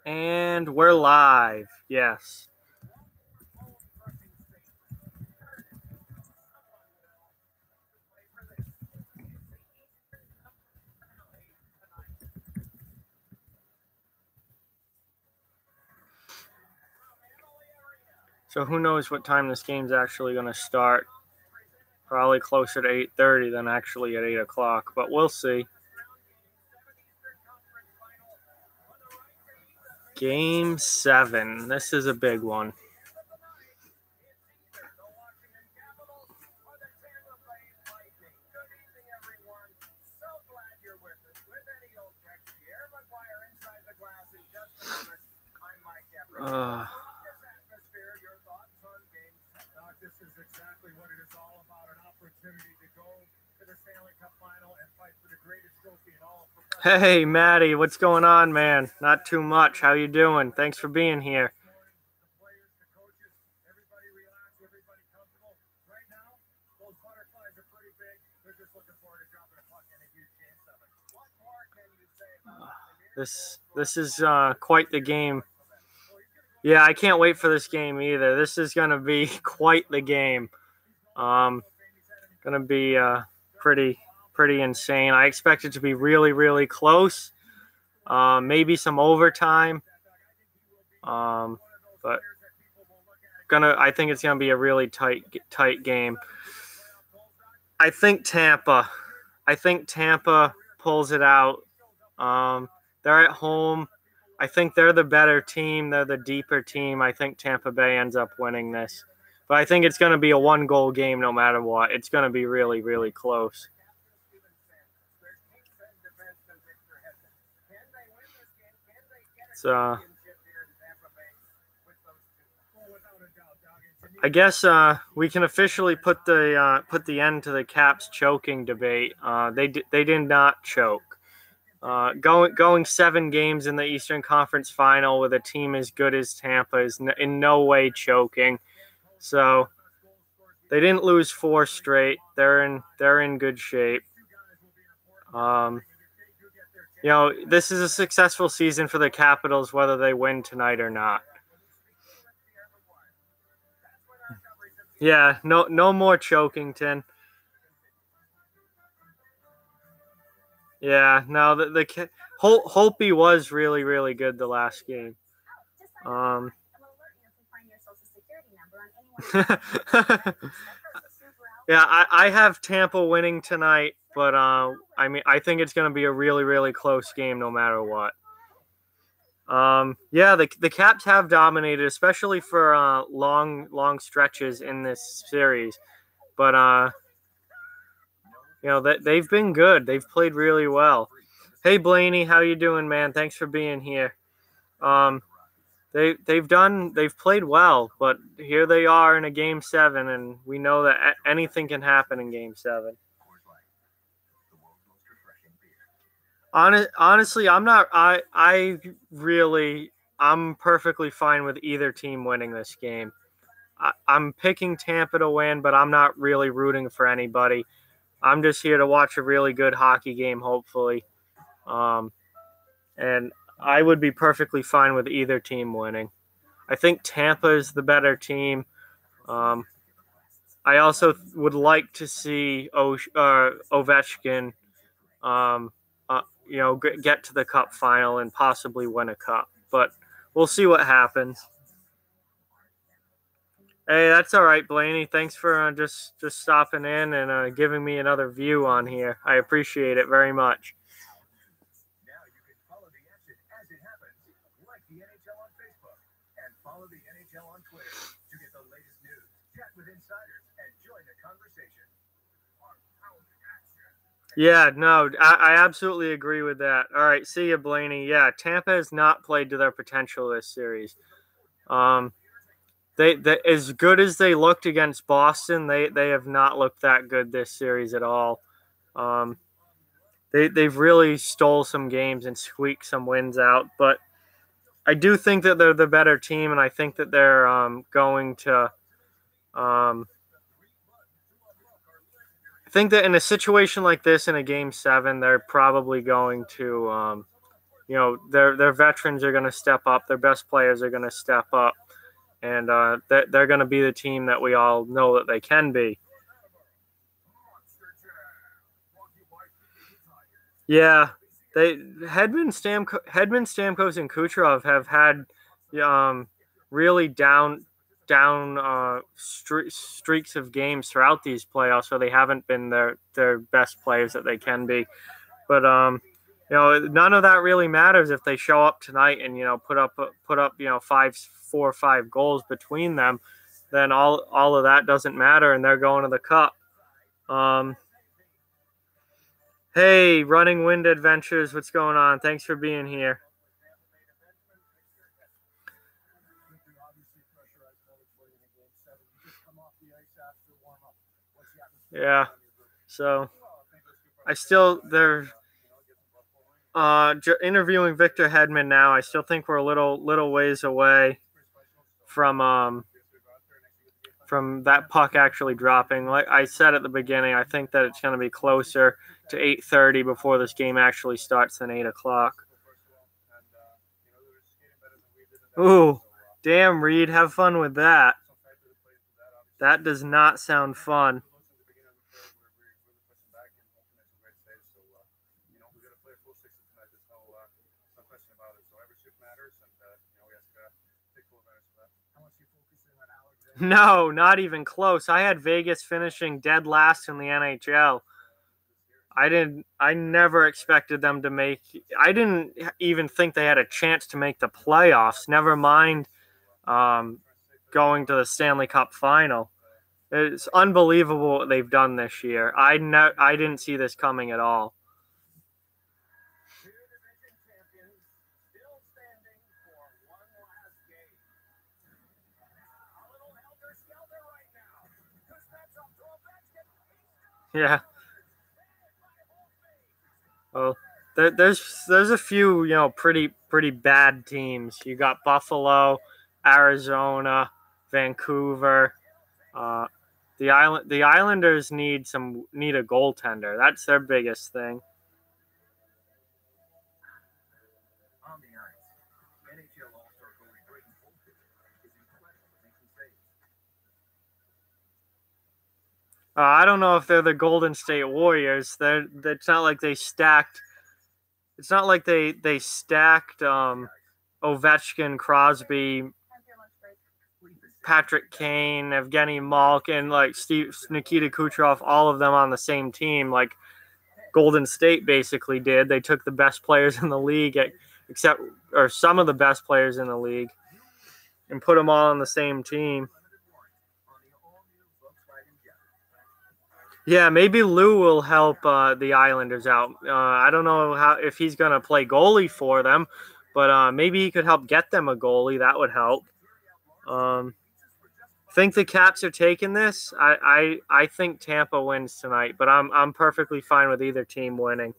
And we're live. Yes. So who knows what time this game's actually going to start. Probably closer to 8:30 than actually at 8 o'clock, but we'll see. Game 7. This is a big one. This is exactly what it is all about, an opportunity to go to the Stanley Cup final and fight for the greatest trophy in all of professional. Hey, Maddie, what's going on, man? Not too much. How you doing? Thanks for being here. The players, the coaches, everybody relaxed, everybody comfortable. Right now, those butterflies are pretty big. They're just looking forward to dropping a puck in a huge game 7. What more can you say about This is quite the game. Yeah, I can't wait for this game either. This is going to be quite the game. Going to be pretty insane. I expect it to be really, really close. Maybe some overtime. But I think it's going to be a really tight game. I think Tampa pulls it out. They're at home. I think they're the better team. They're the deeper team. I think Tampa Bay ends up winning this. But I think it's going to be a one-goal game no matter what. It's going to be really, really close. So, I guess we can officially put the end to the Caps choking debate. They did not choke. Going 7 games in the Eastern Conference Final with a team as good as Tampa is in no way choking. So they didn't lose 4 straight. They're in good shape. This is a successful season for the Capitals, whether they win tonight or not. Yeah, no more choking, Tin. Yeah, no, the Holtby was really, really good the last game. Yeah, I have Tampa winning tonight, but I think it's going to be a really, really close game no matter what. Yeah, the Caps have dominated, especially for long stretches in this series, but they've been good. They've played really well. Hey Blaney, how you doing, man? Thanks for being here. They've played well, but here they are in a game 7, and we know that anything can happen in game 7. Honestly, I'm perfectly fine with either team winning this game. I'm picking Tampa to win, but I'm not really rooting for anybody. I'm just here to watch a really good hockey game, hopefully. And I would be perfectly fine with either team winning. I think Tampa is the better team. I also would like to see Ovechkin, get to the Cup final and possibly win a cup. But we'll see what happens. Hey, that's all right, Blaney. Thanks for just stopping in and giving me another view on here. I appreciate it very much. Now you can follow the action as it happens, like the NHL on Facebook, and follow the NHL on Twitter to get the latest news, chat with insiders, and join the conversation. Yeah, no, I absolutely agree with that. All right, see you, Blaney. Yeah, Tampa has not played to their potential this series. They as good as they looked against Boston, they have not looked that good this series at all. They've really stole some games and squeaked some wins out, but I do think that they're the better team, and I think that they're going to. I think that in a situation like this, in a game 7, they're probably going to their veterans are going to step up. Their best players are going to step up, and they're going to be the team that we all know that they can be. Yeah, Hedman, Stamkos, and Kucherov have had really down streaks of games throughout these playoffs, where they haven't been their best players that they can be. But none of that really matters if they show up tonight and put up 4 or 5 goals between them. Then all of that doesn't matter, and they're going to the cup. Hey, Running Wind Adventures, what's going on? Thanks for being here. Yeah, so they're interviewing Victor Hedman now. I still think we're a little ways away from that puck actually dropping. Like I said at the beginning, I think that it's going to be closer to 8:30 before this game actually starts than 8 o'clock. Ooh, damn, Reed, have fun with that. That does not sound fun. No, not even close. I had Vegas finishing dead last in the NHL. I never expected them to make. I didn't even think they had a chance to make the playoffs. Never mind going to the Stanley Cup final. It's unbelievable what they've done this year. I didn't see this coming at all. Yeah. Well, there's a few pretty bad teams. You got Buffalo, Arizona, Vancouver. The Islanders need a goaltender. That's their biggest thing. I don't know if they're the Golden State Warriors. It's not like they stacked. It's not like they stacked Ovechkin, Crosby, Patrick Kane, Evgeny Malkin, like Nikita Kucherov, all of them on the same team, like Golden State basically did. They took the best players in the league, or some of the best players in the league, and put them all on the same team. Yeah, maybe Lou will help the Islanders out. I don't know if he's going to play goalie for them, but maybe he could help get them a goalie. That would help. Think the Caps are taking this? I think Tampa wins tonight, but I'm perfectly fine with either team winning.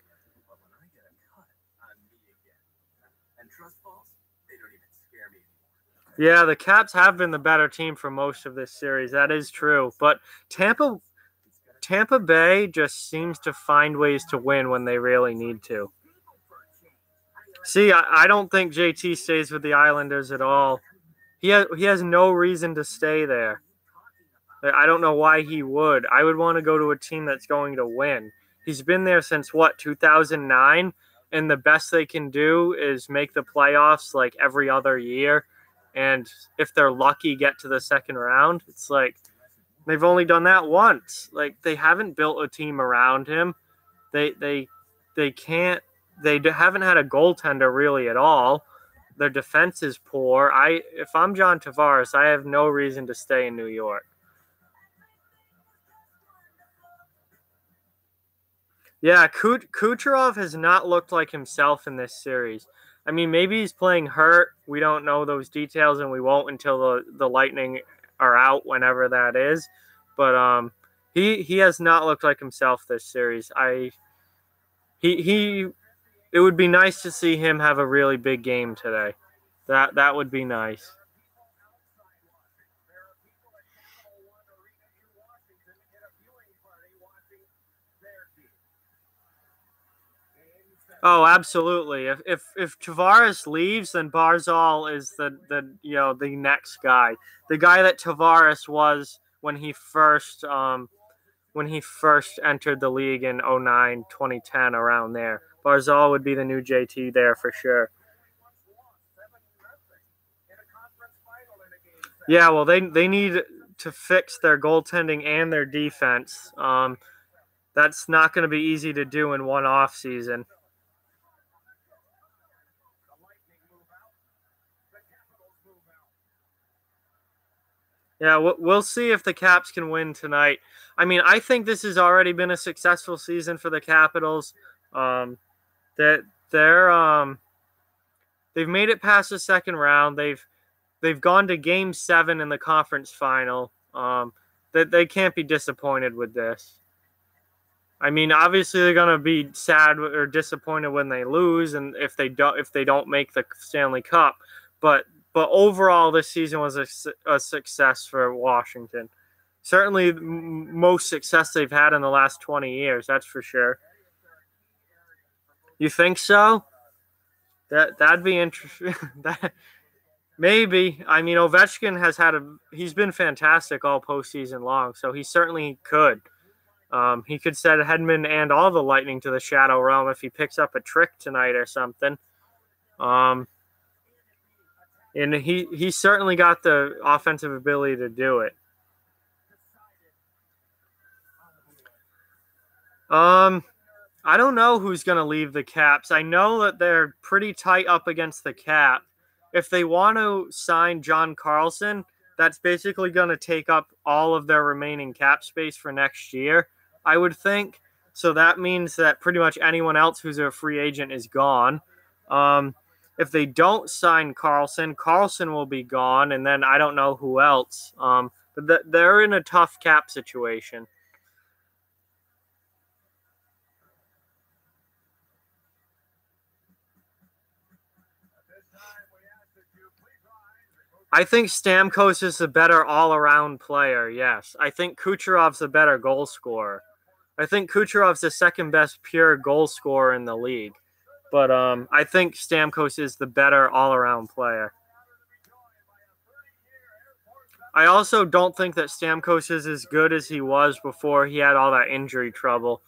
Yeah, the Caps have been the better team for most of this series. That is true, but Tampa Bay just seems to find ways to win when they really need to. See, I don't think JT stays with the Islanders at all. He has no reason to stay there. I don't know why he would. I would want to go to a team that's going to win. He's been there since, 2009? And the best they can do is make the playoffs like every other year. And if they're lucky, get to the second round. It's like they've only done that once. Like they haven't built a team around him. They can't. They haven't had a goaltender really at all. Their defense is poor. If I'm John Tavares, I have no reason to stay in New York. Yeah, Kucherov has not looked like himself in this series. I mean, maybe he's playing hurt. We don't know those details, and we won't until the Lightning are out, whenever that is. But he has not looked like himself this series. It would be nice to see him have a really big game today. That would be nice. Oh, absolutely. If Tavares leaves, then Barzal is the next guy, the guy that Tavares was when he first entered the league in 09, 2010, around there. Barzal would be the new JT there for sure. Yeah, well, they need to fix their goaltending and their defense. That's not going to be easy to do in one off season. Yeah, we'll see if the Caps can win tonight. I mean, I think this has already been a successful season for the Capitals. That they've made it past the second round. They've gone to Game 7 in the conference final. That they can't be disappointed with this. I mean, obviously they're gonna be sad or disappointed when they lose, and if they don't make the Stanley Cup. But overall, this season was a success for Washington. Certainly, most success they've had in the last 20 years. That's for sure. You think so? That'd be interesting. that maybe. I mean, Ovechkin he's been fantastic all postseason long, so he certainly could. He could send Hedman and all the Lightning to the Shadow Realm if he picks up a trick tonight or something. And he certainly got the offensive ability to do it. I don't know who's going to leave the Caps. I know that they're pretty tight up against the cap. If they want to sign John Carlson, that's basically going to take up all of their remaining cap space for next year, I would think. So that means that pretty much anyone else who's a free agent is gone. If they don't sign Carlson, Carlson will be gone, and then I don't know who else. But they're in a tough cap situation. I think Stamkos is a better all-around player, yes. I think Kucherov's a better goal scorer. I think Kucherov's the second best pure goal scorer in the league. But I think Stamkos is the better all-around player. I also don't think that Stamkos is as good as he was before he had all that injury trouble.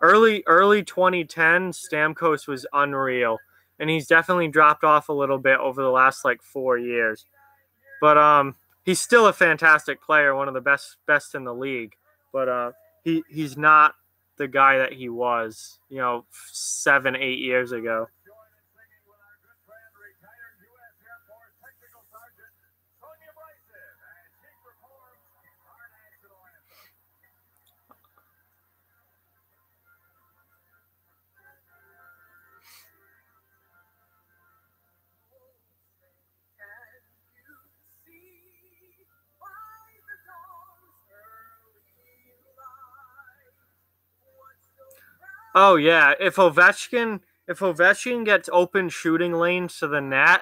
Early 2010, Stamkos was unreal, and he's definitely dropped off a little bit over the last 4 years. But he's still a fantastic player, one of the best in the league. But he's not the guy that he was, 7, 8 years ago. Oh yeah, if Ovechkin gets open shooting lanes to the net,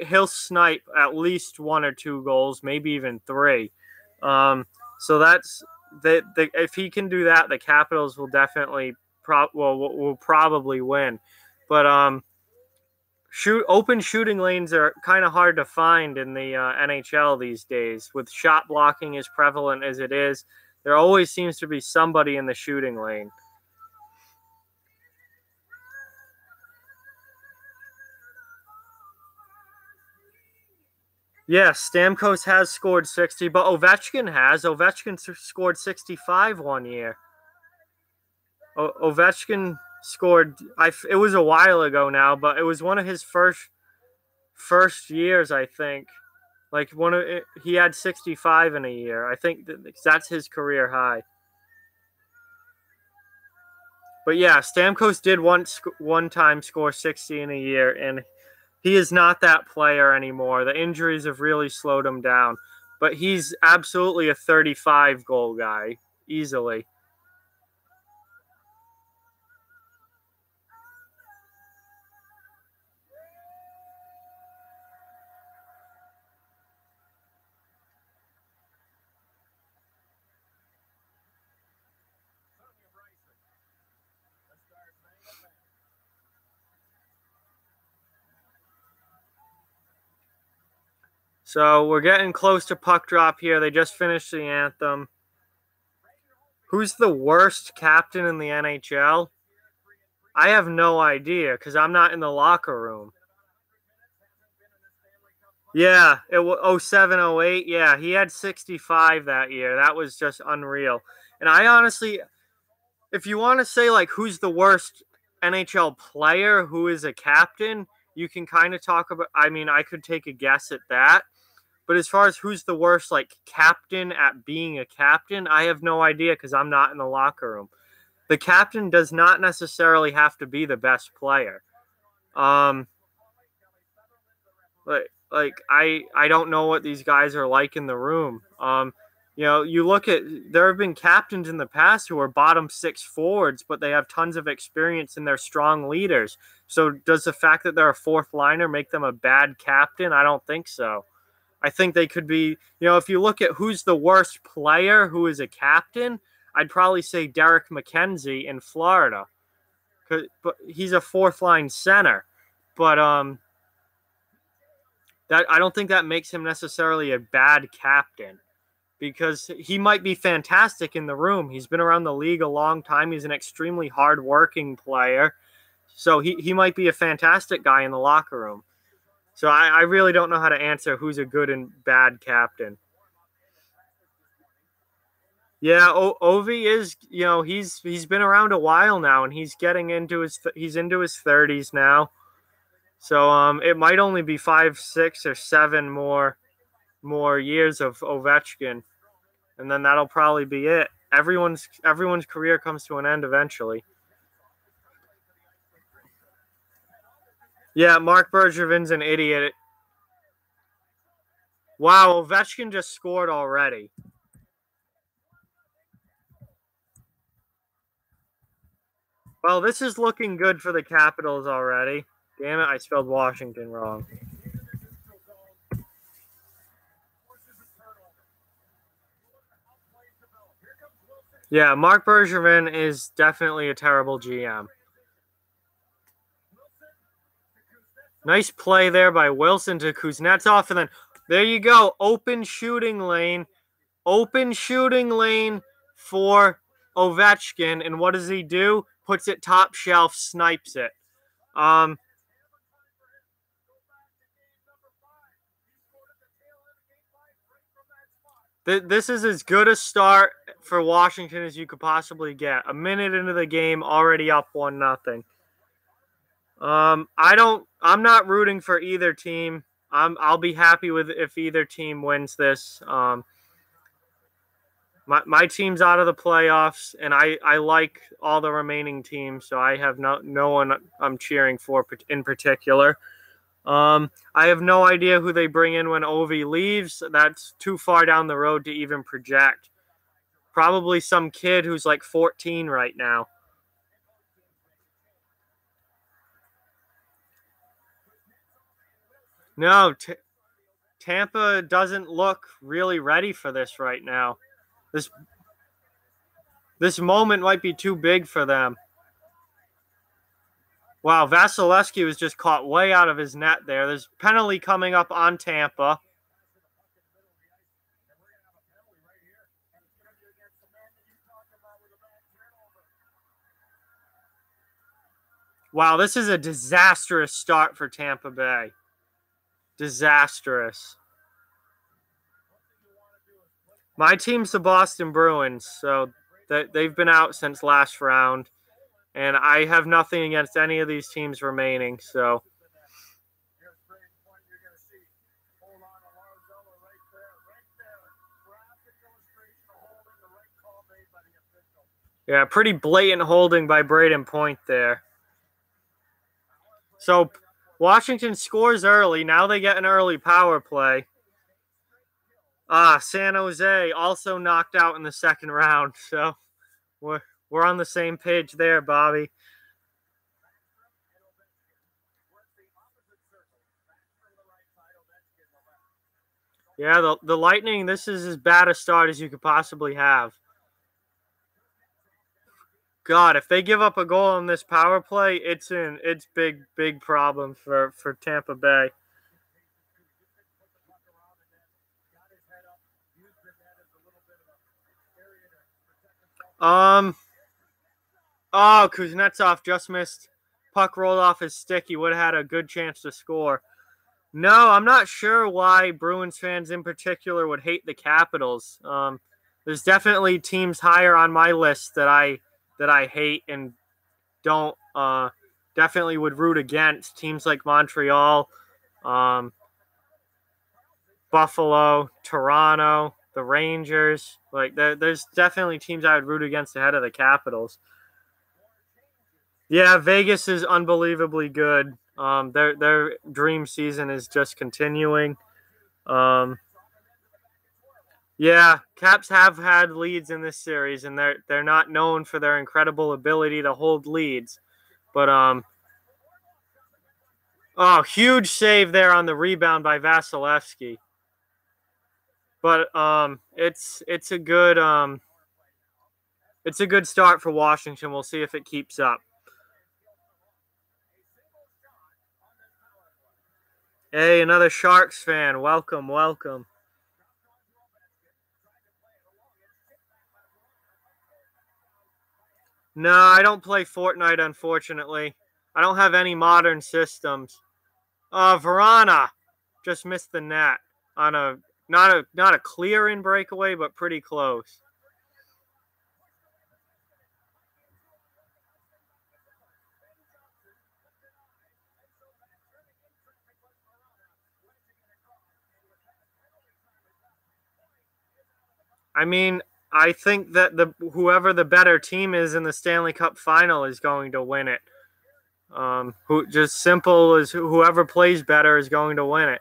he'll snipe at least 1 or 2 goals, maybe even 3. So that's if he can do that, the Capitals will definitely will probably win. But open shooting lanes are kind of hard to find in the NHL these days. With shot blocking as prevalent as it is, there always seems to be somebody in the shooting lane. Yes, Stamkos has scored 60, but Ovechkin has. Ovechkin scored 65 one year. Ovechkin scored. It was a while ago now, but it was one of his first years, I think. He had 65 in a year. I think that's his career high. But yeah, Stamkos did one time score 60 in a year, and he is not that player anymore. The injuries have really slowed him down. But he's absolutely a 35 goal guy, easily. So we're getting close to puck drop here. They just finished the anthem. Who's the worst captain in the NHL? I have no idea because I'm not in the locker room. Yeah, it was 07, 08. Yeah, he had 65 that year. That was just unreal. And I honestly, if you want to say like who's the worst NHL player who is a captain, you can kind of talk about. I mean, I could take a guess at that. But as far as who's the worst like captain at being a captain, I have no idea because I'm not in the locker room. The captain does not necessarily have to be the best player. I don't know what these guys are like in the room. You look at there have been captains in the past who are bottom six forwards, but they have tons of experience and they're strong leaders. So does the fact that they're a fourth liner make them a bad captain? I don't think so. I think they could be, if you look at who's the worst player who is a captain, I'd probably say Derek McKenzie in Florida. But he's a fourth line center. But that I don't think that makes him necessarily a bad captain because he might be fantastic in the room. He's been around the league a long time. He's an extremely hardworking player. So he might be a fantastic guy in the locker room. So I really don't know how to answer who's a good and bad captain. Yeah, Ovi is, he's been around a while now and he's into his 30s now. So it might only be 5, 6, or 7 more years of Ovechkin, and then that'll probably be it. Everyone's career comes to an end eventually. Yeah, Mark Bergevin's an idiot. Wow, Ovechkin just scored already. Well, this is looking good for the Capitals already. Damn it, I spelled Washington wrong. Yeah, Mark Bergevin is definitely a terrible GM. Nice play there by Wilson to Kuznetsov, and then there you go. Open shooting lane for Ovechkin, and what does he do? Puts it top shelf, snipes it. This is as good a start for Washington as you could possibly get. A minute into the game, already up 1-0. I'm not rooting for either team. I'll be happy with if either team wins this. My team's out of the playoffs, and I like all the remaining teams, so I have no one I'm cheering for in particular. I have no idea who they bring in when Ovi leaves. That's too far down the road to even project. Probably some kid who's like 14 right now. No, Tampa doesn't look really ready for this right now. This moment might be too big for them. Wow, Vasilevsky was just caught way out of his net there. There's penalty coming up on Tampa. Wow, this is a disastrous start for Tampa Bay. Disastrous. My team's the Boston Bruins, so they've been out since last round. And I have nothing against any of these teams remaining, so. Yeah, pretty blatant holding by Braden Point there. So Washington scores early. Now they get an early power play. San Jose also knocked out in the second round, so we're on the same page there, Bobby. Yeah, the Lightning, this is as bad a start as you could possibly have. God, if they give up a goal on this power play, it's big problem for Tampa Bay. Oh, Kuznetsov just missed. Puck rolled off his stick. He would have had a good chance to score. No, I'm not sure why Bruins fans in particular would hate the Capitals. There's definitely teams higher on my list that I hate and don't definitely would root against. Teams like Montreal, Buffalo, Toronto, the Rangers. Like there's definitely teams I would root against ahead of the Capitals. Yeah, Vegas is unbelievably good. Their dream season is just continuing. Yeah, Caps have had leads in this series, and they're not known for their incredible ability to hold leads. But oh, huge save there on the rebound by Vasilevsky. But it's a good start for Washington. We'll see if it keeps up. Hey, another Sharks fan. Welcome, welcome. No, I don't play Fortnite, unfortunately. I don't have any modern systems. Verana just missed the net on a not a clear in breakaway, but pretty close. I mean, I think that whoever the better team is in the Stanley Cup final is going to win it. Who just simple as whoever plays better is going to win it.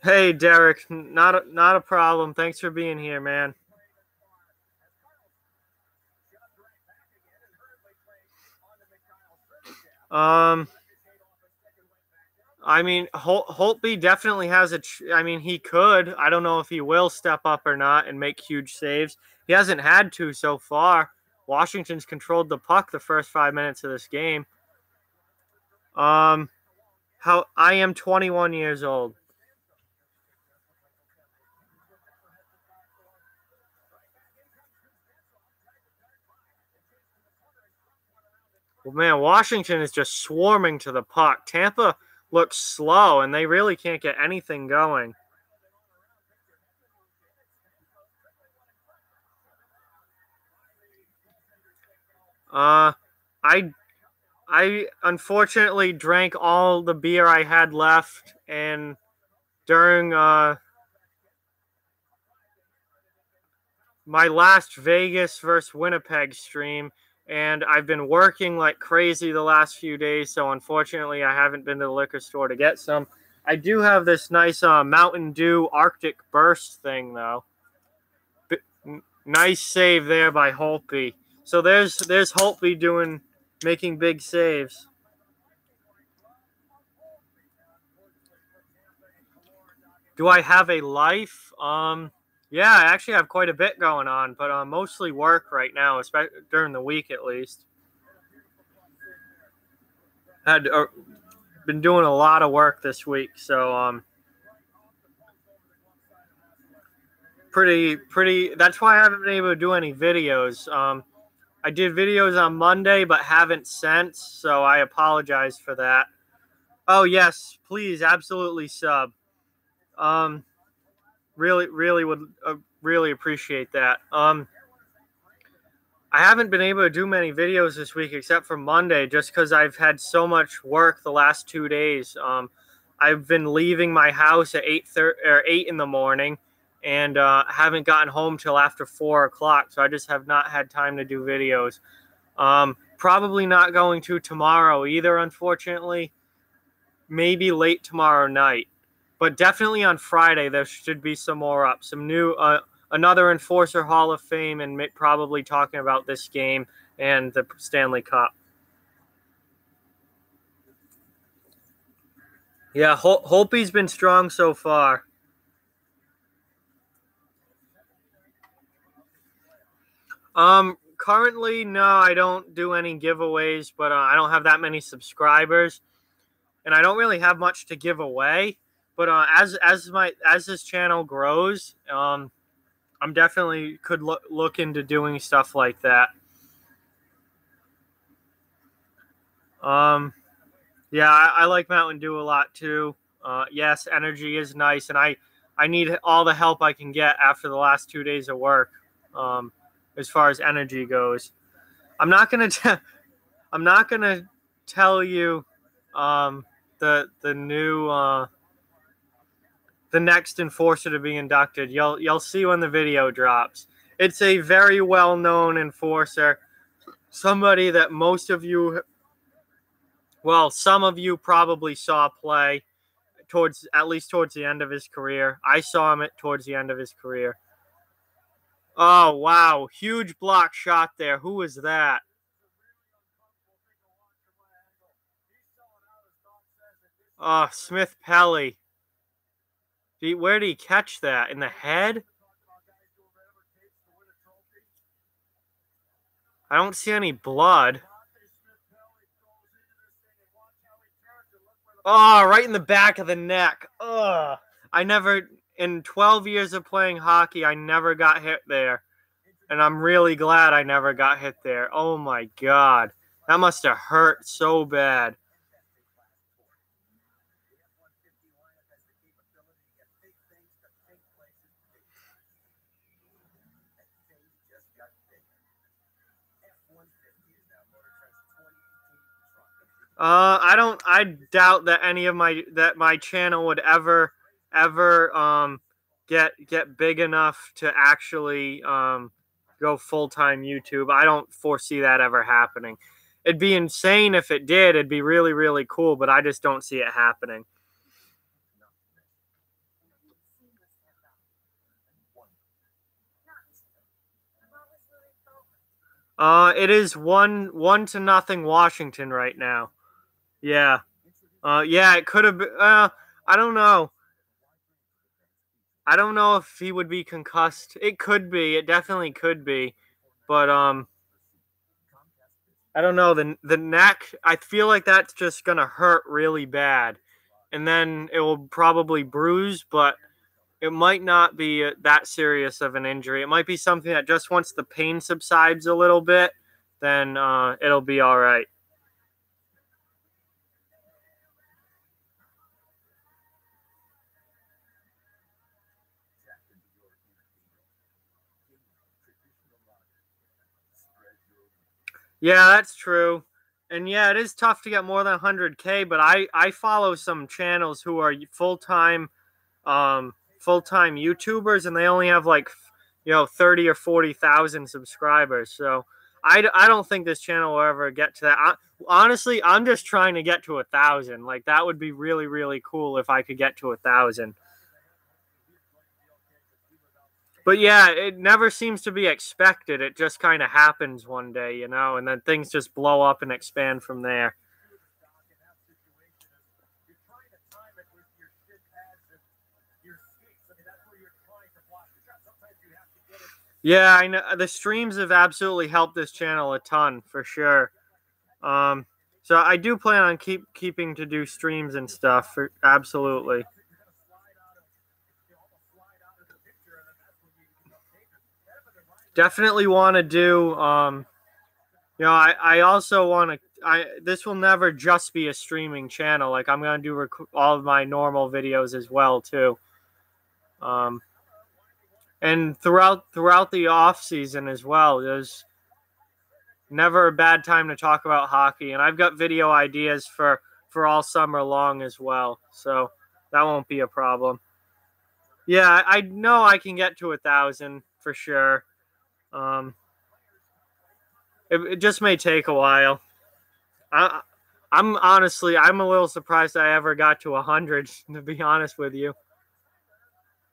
Hey, Derek, not a problem. Thanks for being here, man. I mean, Holtby definitely has I mean, he could. I don't know if he will step up or not and make huge saves. He hasn't had to so far. Washington's controlled the puck the first 5 minutes of this game. How I am 21 years old. Well, man, Washington is just swarming to the puck. Tampa looks slow, and they really can't get anything going. I unfortunately drank all the beer I had left, and during my last Vegas versus Winnipeg stream, and I've been working like crazy the last few days, so unfortunately I haven't been to the liquor store to get some. I do have this nice Mountain Dew Arctic Burst thing, though. Nice save there by Holtby. So there's Holtby making big saves. Do I have a life? Yeah, I actually have quite a bit going on, but mostly work right now, especially during the week at least. Had been doing a lot of work this week, so pretty. That's why I haven't been able to do any videos. I did videos on Monday, but haven't since, so I apologize for that. Oh yes, please, absolutely sub. Really would really appreciate that. I haven't been able to do many videos this week except for Monday, just because I've had so much work the last 2 days. I've been leaving my house at 8 in the morning, and haven't gotten home till after 4 o'clock. So I just have not had time to do videos. Probably not going to tomorrow either, unfortunately. Maybe late tomorrow night. But definitely on Friday, there should be some more up. Some new, another Enforcer Hall of Fame, and probably talking about this game and the Stanley Cup. Yeah, Holtby's been strong so far. Currently, no, I don't do any giveaways, but I don't have that many subscribers, and I don't really have much to give away. But as this channel grows, I'm definitely could look into doing stuff like that. Yeah, I like Mountain Dew a lot too. Yes, energy is nice, and I need all the help I can get after the last 2 days of work. As far as energy goes, I'm not gonna I'm not gonna tell you the new the next enforcer to be inducted. You'll see when the video drops. It's a very well known enforcer, somebody that most of you, well, some of you probably saw play towards at least towards the end of his career. I saw him towards the end of his career. Oh wow, huge block shot there. Who was that? Oh, Smith Pelly. Where did he catch that? In the head? I don't see any blood. Oh, right in the back of the neck. Ugh. In 12 years of playing hockey, I never got hit there. And I'm really glad I never got hit there. Oh my God. That must have hurt so bad. I doubt that any of my channel would ever get big enough to actually go full-time YouTube. I don't foresee that ever happening. It'd be insane if it did. It'd be really, really cool, but I just don't see it happening. It is 1-0 Washington right now. Yeah. Yeah, it could have been. I don't know. I don't know if he would be concussed. It could be. It definitely could be. But I don't know. The neck, I feel like that's just gonna hurt really bad, and then it will probably bruise. But it might not be that serious of an injury. It might be something that just once the pain subsides a little bit, then it'll be all right. Yeah, that's true. And yeah, it is tough to get more than 100K, but I follow some channels who are full-time full-time YouTubers, and they only have like 30 or 40,000 subscribers. So I don't think this channel will ever get to that. Honestly, I'm just trying to get to 1,000. Like that would be really, really cool if I could get to 1,000. But yeah, it never seems to be expected. It just kind of happens one day, and then things just blow up and expand from there. Yeah, I know the streams have absolutely helped this channel a ton for sure. So I do plan on keeping to do streams and stuff. Absolutely. Definitely want to do. I also want to. This will never just be a streaming channel. Like I'm gonna do all of my normal videos as well too. And throughout the off season as well, there's never a bad time to talk about hockey. And I've got video ideas for all summer long as well, so that won't be a problem. Yeah, I know I can get to 1,000 for sure. It just may take a while. I'm honestly, I'm a little surprised I ever got to 100, to be honest with you.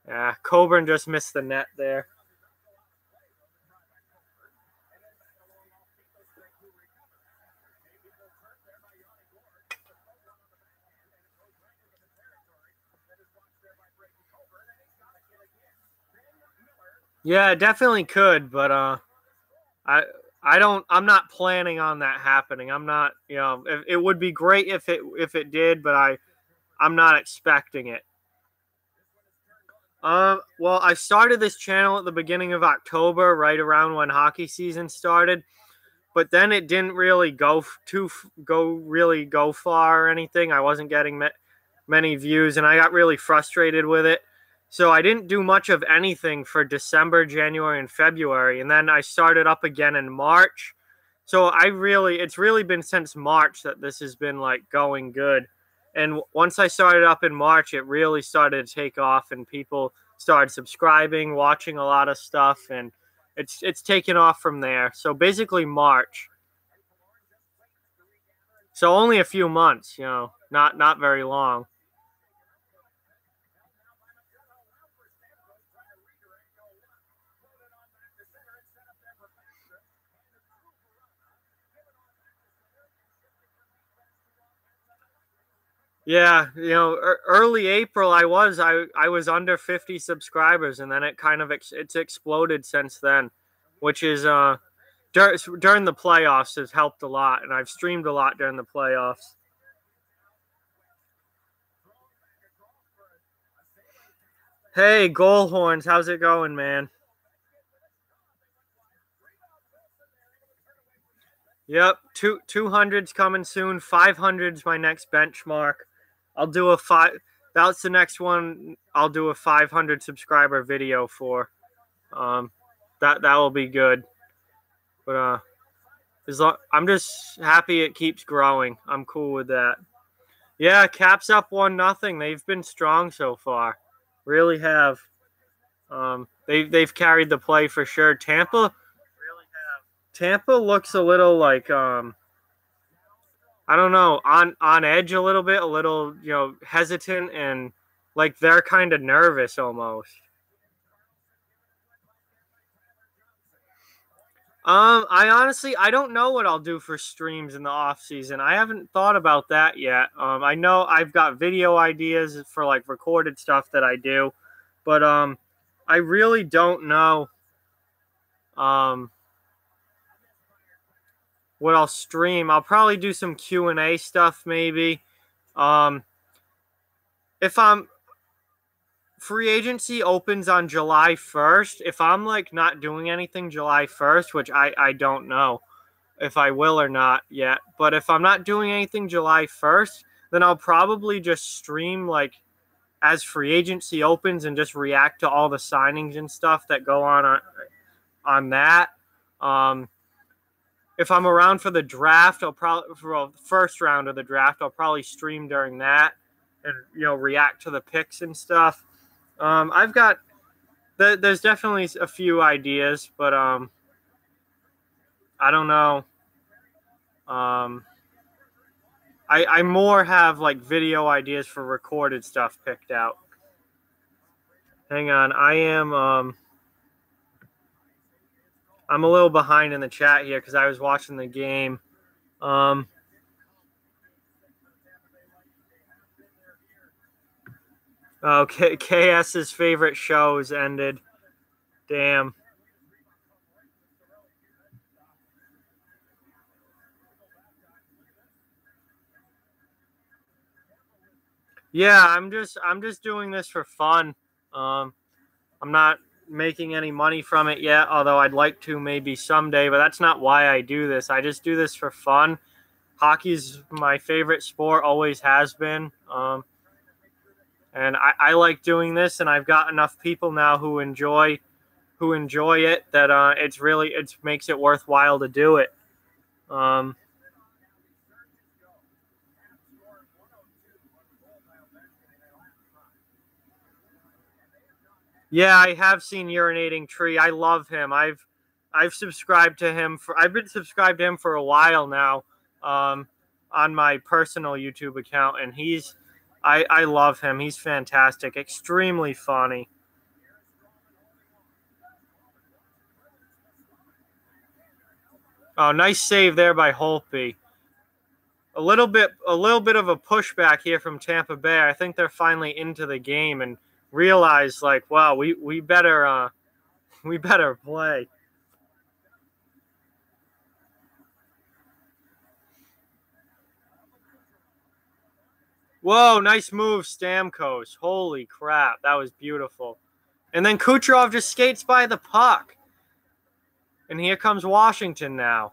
Yeah, Coburn just missed the net there. Yeah, it definitely could, but I'm not planning on that happening. I'm not, it would be great if it did, but I'm not expecting it. Well, I started this channel at the beginning of October, right around when hockey season started, but then it didn't really go far or anything. I wasn't getting many views, and I got really frustrated with it. So I didn't do much of anything for December, January, and February, and then I started up again in March. So it's really been since March that this has been like going good. And once I started up in March, it really started to take off, and people started subscribing, watching a lot of stuff, and it's taken off from there. So basically March. So only a few months, not very long. Yeah, early April I was under 50 subscribers, and then it kind of it's exploded since then, which is during the playoffs has helped a lot, and I've streamed a lot during the playoffs. Hey, Goal Horns, how's it going, man? Yep, 200's coming soon. 500's my next benchmark. I'll do a five. That's the next one. I'll do a 500 subscriber video for. That will be good. But I'm just happy it keeps growing. I'm cool with that. Yeah, Caps up 1-0. They've been strong so far. Really have. They've carried the play for sure. Tampa looks a little like I don't know, on edge a little bit, a little, hesitant, and like they're kind of nervous almost. I don't know what I'll do for streams in the off season. I haven't thought about that yet. I know I've got video ideas for like recorded stuff that I do, but I really don't know what I'll stream. I'll probably do some Q&A stuff maybe. If free agency opens on July 1st, if I'm like not doing anything July 1st, which I don't know if I will or not yet, but if I'm not doing anything July 1st, then I'll probably just stream like as free agency opens and just react to all the signings and stuff that go on that. If I'm around for the draft, I'll probably for the first round of the draft, I'll probably stream during that and react to the picks and stuff. I've got there's definitely a few ideas, but I don't know. I more have like video ideas for recorded stuff picked out. Hang on, I'm a little behind in the chat here because I was watching the game. Okay, KS's favorite shows ended. Damn. Yeah, I'm just doing this for fun. I'm not making any money from it yet, although I'd like to maybe someday, but that's not why I do this. I just do this for fun. Hockey's my favorite sport, always has been. And I like doing this, and I've got enough people now who enjoy it that it makes it worthwhile to do it. Yeah, I have seen Urinating Tree. I love him. I've subscribed to him I've been subscribed to him for a while now, on my personal YouTube account, and I love him. He's fantastic, extremely funny. Oh, nice save there by Holtby. A little bit of a pushback here from Tampa Bay. I think they're finally into the game and realize like, wow, we better play. Whoa, nice move, Stamkos. Holy crap, that was beautiful. And then Kucherov just skates by the puck. And here comes Washington now.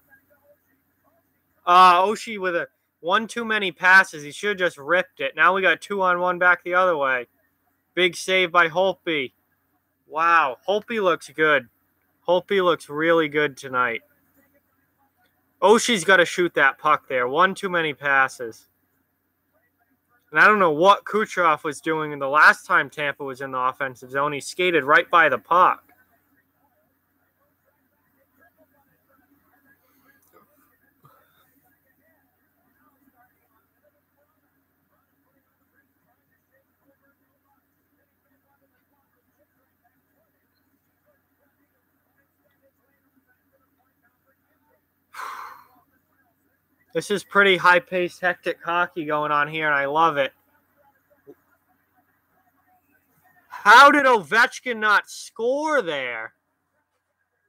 Oshie with a one too many passes. He should have just ripped it. Now we got 2-on-1 back the other way. Big save by Holtby. Wow, Holtby looks good. Holtby looks really good tonight. Oshie's got to shoot that puck there. One too many passes. And I don't know what Kucherov was doing in the last time Tampa was in the offensive zone. He skated right by the puck. This is pretty high-paced, hectic hockey going on here, and I love it. How did Ovechkin not score there?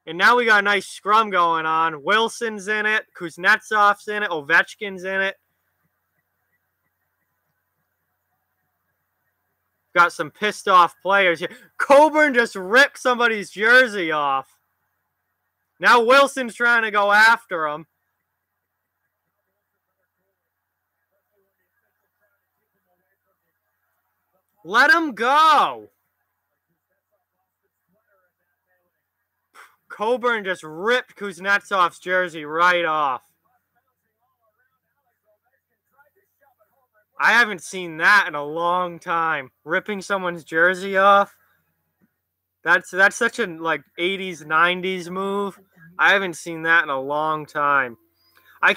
And now we got a nice scrum going on. Wilson's in it. Kuznetsov's in it. Ovechkin's in it. Got some pissed-off players here. Coburn just ripped somebody's jersey off. Now Wilson's trying to go after him. Let him go. Coburn just ripped Kuznetsov's jersey right off. I haven't seen that in a long time. Ripping someone's jersey off. That's such a like 80s, 90s move. I haven't seen that in a long time. I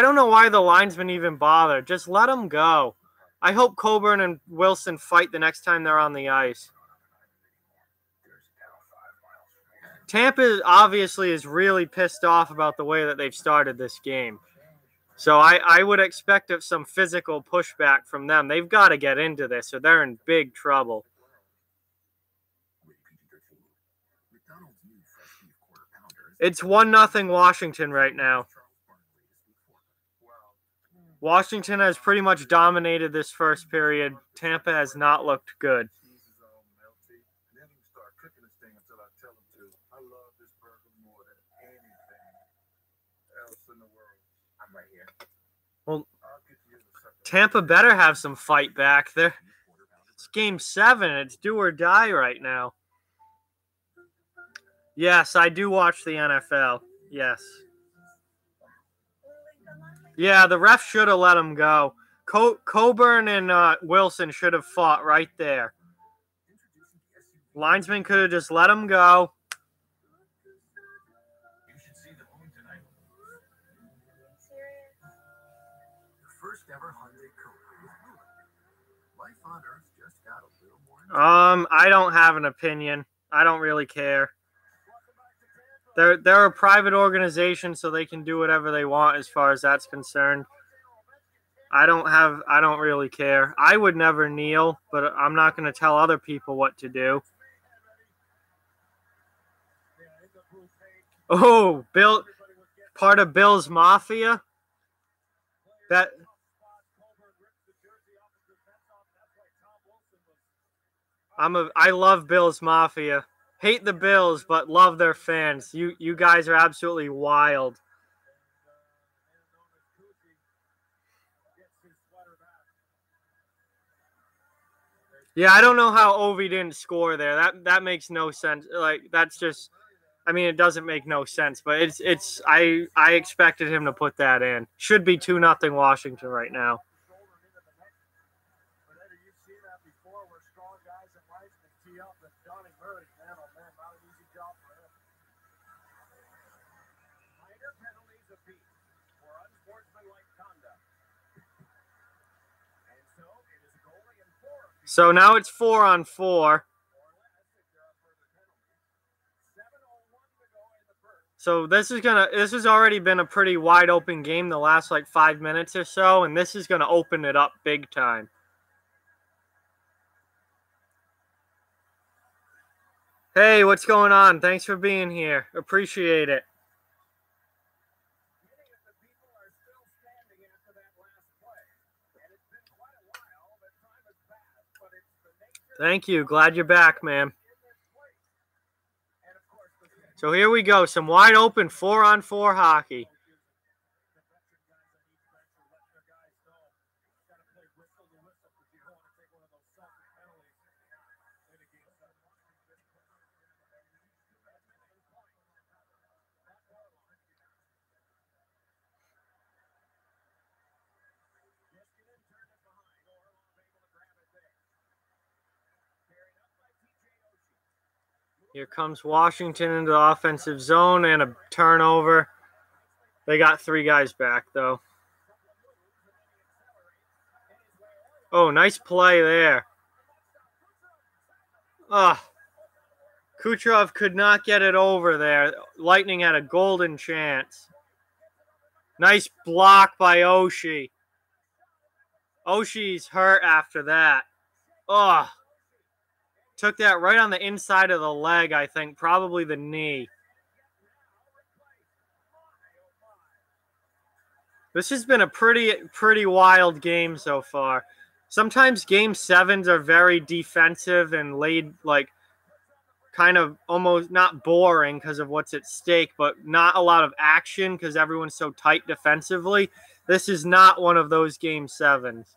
don't know why the linesman even bothered. Just let him go. I hope Coburn and Wilson fight the next time they're on the ice. Tampa obviously is really pissed off about the way that they've started this game. So I would expect some physical pushback from them. They've got to get into this or they're in big trouble. It's 1-0 Washington right now. Washington has pretty much dominated this first period. Tampa has not looked good. Well, Tampa better have some fight back there. It's game 7. It's do or die right now. Yes, I do watch the NFL. Yes. Yeah, the ref should have let him go. Coburn and Wilson should have fought right there. Linesman could have just let him go. I don't have an opinion. I don't really care. They're a private organization, so they can do whatever they want as far as that's concerned. I don't really care. I would never kneel, but I'm not going to tell other people what to do. Oh, Bill, part of Bill's Mafia? I love Bill's Mafia. Hate the Bills, but love their fans. You guys are absolutely wild. Yeah, I don't know how Ovi didn't score there. That makes no sense. Like that's just, I mean, it doesn't make no sense. But I expected him to put that in. Should be 2-0 Washington right now. So now it's 4-on-4. So this has already been a pretty wide open game the last like 5 minutes or so, and this is gonna open it up big time. Hey, what's going on? Thanks for being here. Appreciate it. Thank you. Glad you're back, man. So here we go. Some wide open 4-on-4 hockey. Here comes Washington into the offensive zone and a turnover. They got 3 guys back, though. Oh, nice play there. Kucherov could not get it over there. Lightning had a golden chance. Nice block by Oshie. Oshie's hurt after that. Took that right on the inside of the leg, I think. Probably the knee. This has been a pretty wild game so far. Sometimes game 7s are very defensive and laid, like, kind of almost not boring because of what's at stake, but not a lot of action because everyone's so tight defensively. This is not one of those game 7s.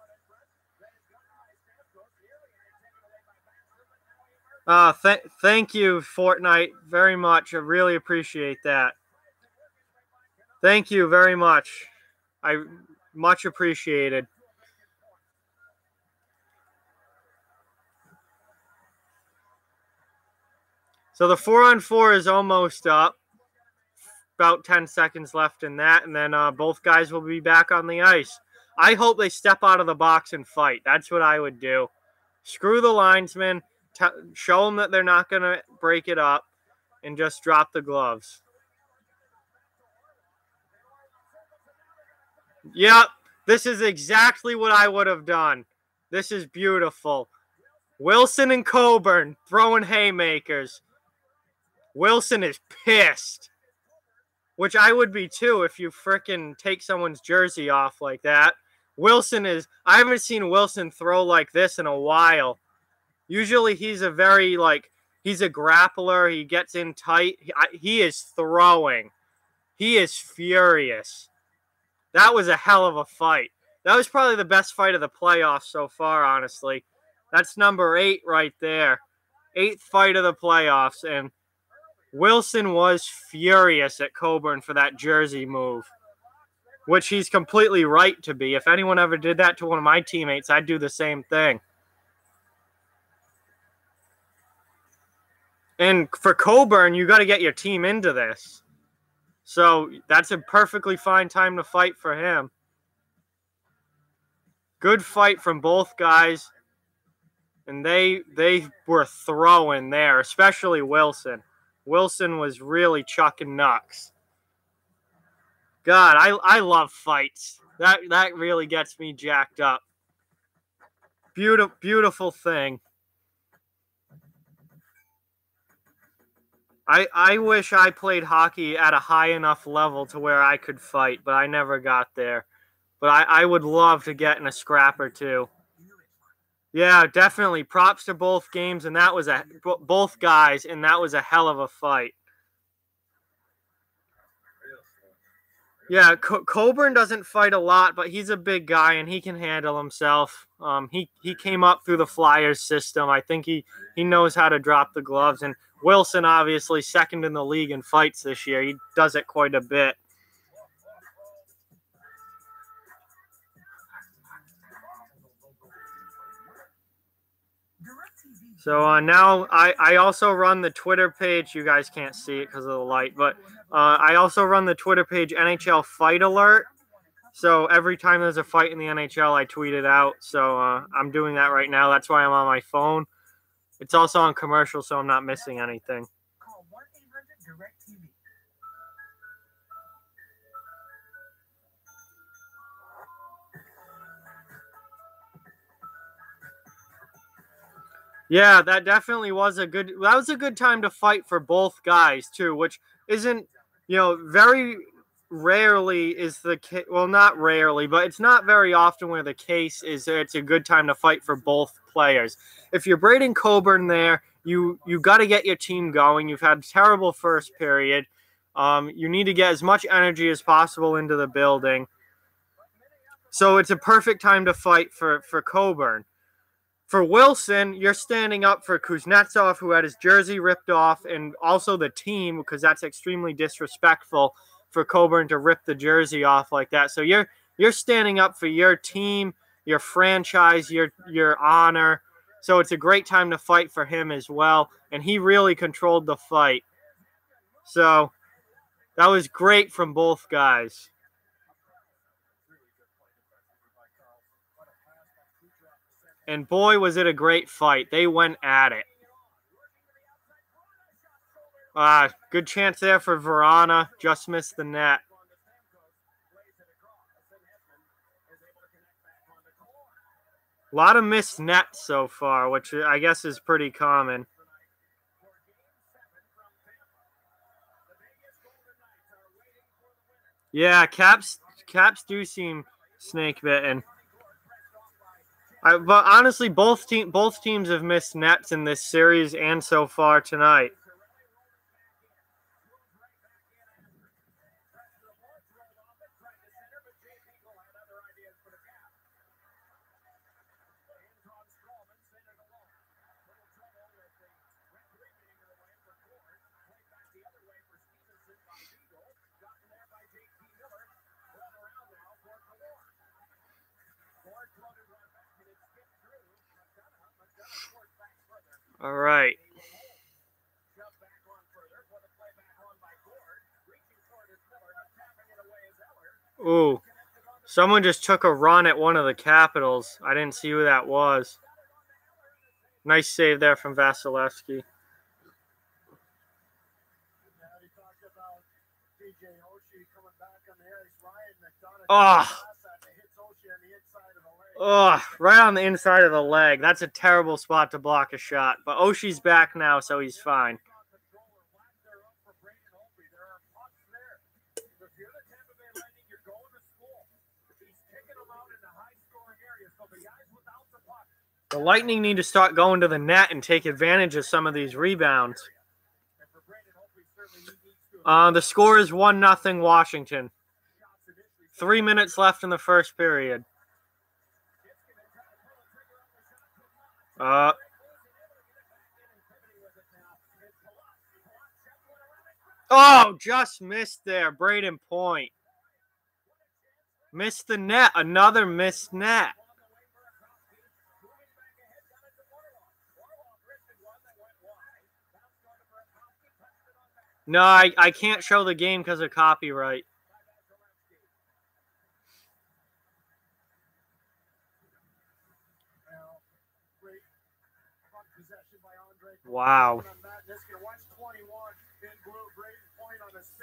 Thank you, Fortnite, very much. I really appreciate that. Thank you very much. I much appreciated. So the 4-on-4 is almost up. About 10 seconds left in that, and then both guys will be back on the ice. I hope they step out of the box and fight. That's what I would do. Screw the linesmen. Show them that they're not going to break it up and just drop the gloves. Yep, this is exactly what I would have done. This is beautiful. Wilson and Coburn throwing haymakers. Wilson is pissed, which I would be too if you frickin' take someone's jersey off like that. Wilson is, I haven't seen Wilson throw like this in a while. Usually he's a very, like, he's a grappler. He gets in tight. He is throwing. He is furious. That was a hell of a fight. That was probably the best fight of the playoffs so far, honestly. That's number 8 right there. 8th fight of the playoffs, and Wilson was furious at Coburn for that jersey move, which he's completely right to be. If anyone ever did that to one of my teammates, I'd do the same thing. And for Coburn, you got to get your team into this. So that's a perfectly fine time to fight for him. Good fight from both guys. And they were throwing there, especially Wilson. Wilson was really chucking knucks. God, I love fights. That really gets me jacked up. Beautiful thing. I wish I played hockey at a high enough level to where I could fight, but I never got there. But I would love to get in a scrap or two. Yeah, definitely. Props to both games, and that was both guys, and that was a hell of a fight. Yeah, Coburn doesn't fight a lot, but he's a big guy and he can handle himself. He came up through the Flyers system. I think he knows how to drop the gloves. And Wilson, obviously, second in the league in fights this year. He does it quite a bit. So now I also run the Twitter page. You guys can't see it because of the light, but I also run the Twitter page NHL Fight Alert. So every time there's a fight in the NHL, I tweet it out. So I'm doing that right now. That's why I'm on my phone. It's also on commercial, so I'm not missing anything. Call 1-800-DIRECTV. Yeah, that definitely was a good time to fight for both guys too, which isn't, very rarely is the case. Well, not rarely, but it's not very often where the case is that it's a good time to fight for both players. If you're Braden Coburn there, you got to get your team going. You've had a terrible first period. You need to get as much energy as possible into the building. So it's a perfect time to fight for Coburn. For Wilson, you're standing up for Kuznetsov, who had his jersey ripped off, and also the team, because that's extremely disrespectful for Coburn to rip the jersey off like that. So you're standing up for your team, your franchise, your honor. So it's a great time to fight for him as well, and he really controlled the fight. So that was great from both guys. And boy, was it a great fight. They went at it. Good chance there for Verana. Just missed the net. A lot of missed nets so far, which I guess is pretty common. Yeah, Caps do seem snake bitten. But honestly, both teams have missed nets in this series and so far tonight. All right. Ooh, someone just took a run at one of the Capitals. I didn't see who that was. Nice save there from Vasilevsky. Right on the inside of the leg. That's a terrible spot to block a shot. But Oshie's back now, so he's fine. The Lightning need to start going to the net and take advantage of some of these rebounds. The score is 1-0 Washington. 3 minutes left in the first period. Just missed there. Braden Point. Missed the net. Another missed net. No, I can't show the game because of copyright. Wow.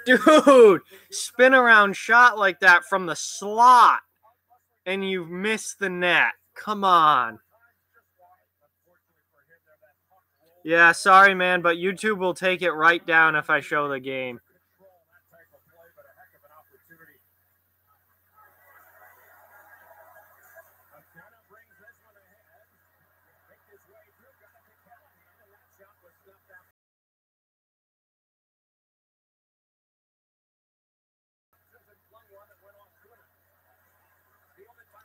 Dude, spin around shot like that from the slot and you miss the net. Come on. Yeah, sorry, man, but YouTube will take it right down if I show the game.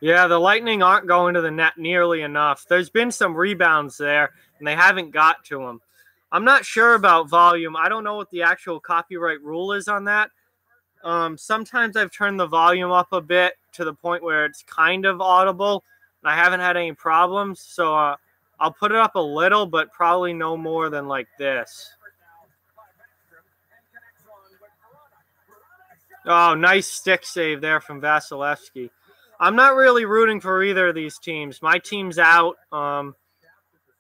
Yeah, the Lightning aren't going to the net nearly enough. There's been some rebounds there, and they haven't got to them. I'm not sure about volume. I don't know what the actual copyright rule is on that. Sometimes I've turned the volume up a bit to the point where it's kind of audible, and I haven't had any problems. So I'll put it up a little, but probably no more than like this. Oh, nice stick save there from Vasilevsky. I'm not really rooting for either of these teams. My team's out, and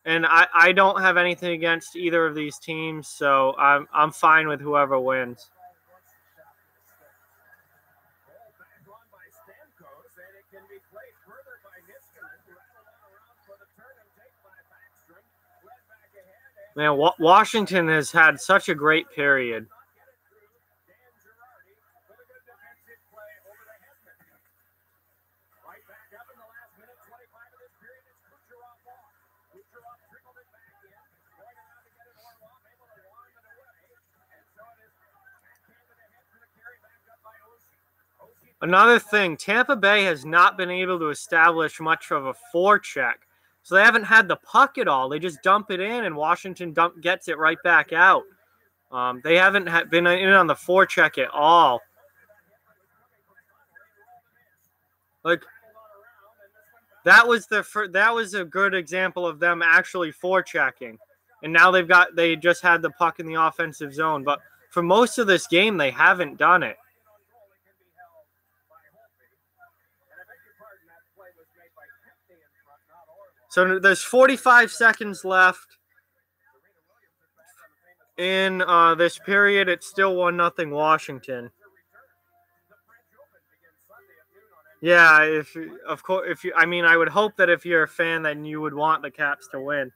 I don't have anything against either of these teams, so I'm fine with whoever wins. Man, Washington has had such a great period. Another thing, Tampa Bay has not been able to establish much of a forecheck. So they haven't had the puck at all. They just dump it in, and Washington gets it right back out. They haven't been in on the forecheck at all. Like that was a good example of them actually forechecking. And now they just had the puck in the offensive zone. But for most of this game, they haven't done it. So there's 45 seconds left in this period. It's still 1-0 Washington. Yeah, I would hope that if you're a fan, then you would want the Caps to win.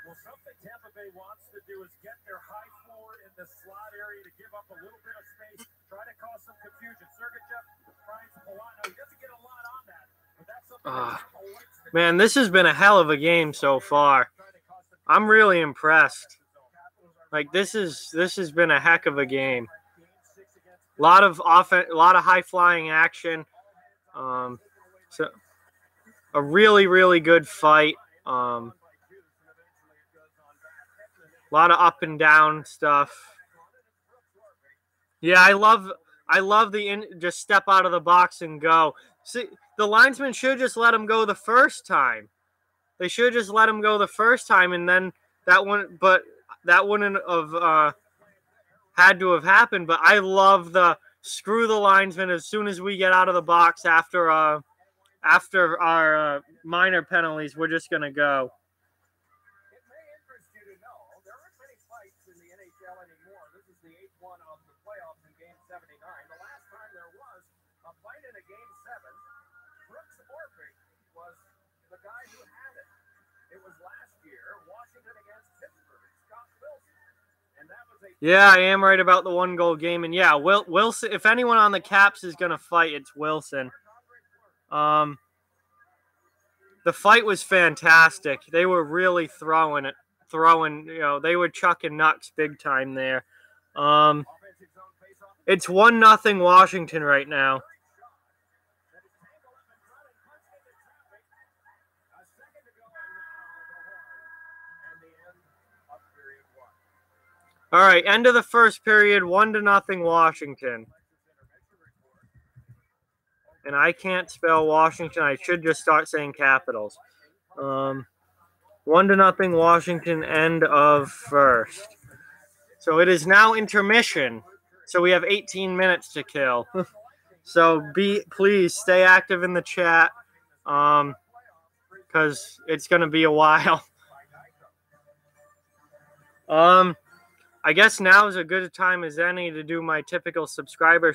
Well, something Tampa Bay wants to do is get their high forward in the slot area to give up a little bit of space, try to cause some confusion. Sergachev tries to pull out. Now, he doesn't get a lot on that, but that's something man, this has been a hell of a game so far. I'm really impressed. Like this has been a heck of a game. A lot of high flying action. So a really, really good fight. A lot of up and down stuff. Yeah, I love just step out of the box and go. See, the linesman should just let him go the first time. They should just let him go the first time, and then that wouldn't have had to have happened. But I love the screw the linesman as soon as we get out of the box after our minor penalties. We're just gonna go. It may interest you to know there aren't many fights in the NHL anymore. This is the 8-1 of the playoffs in Game 79. The last time there was a fight in a Game 7, Brooks Orpik was the guy who had it. It was last year, Washington against Pittsburgh, Scott Wilson. And that was yeah, I am right about the 1-goal game. And yeah, Wilson, if anyone on the Caps is going to fight, it's Wilson. The fight was fantastic. They were really throwing, they were chucking nuts big time there. It's 1-0 Washington right now. All right, end of the first period, 1-0 Washington. And I can't spell Washington. I should just start saying capitals. 1-0 Washington, end of first. So it is now intermission. So we have 18 minutes to kill. So please stay active in the chat, because it's going to be a while. I guess now is a good time as any to do my typical subscriber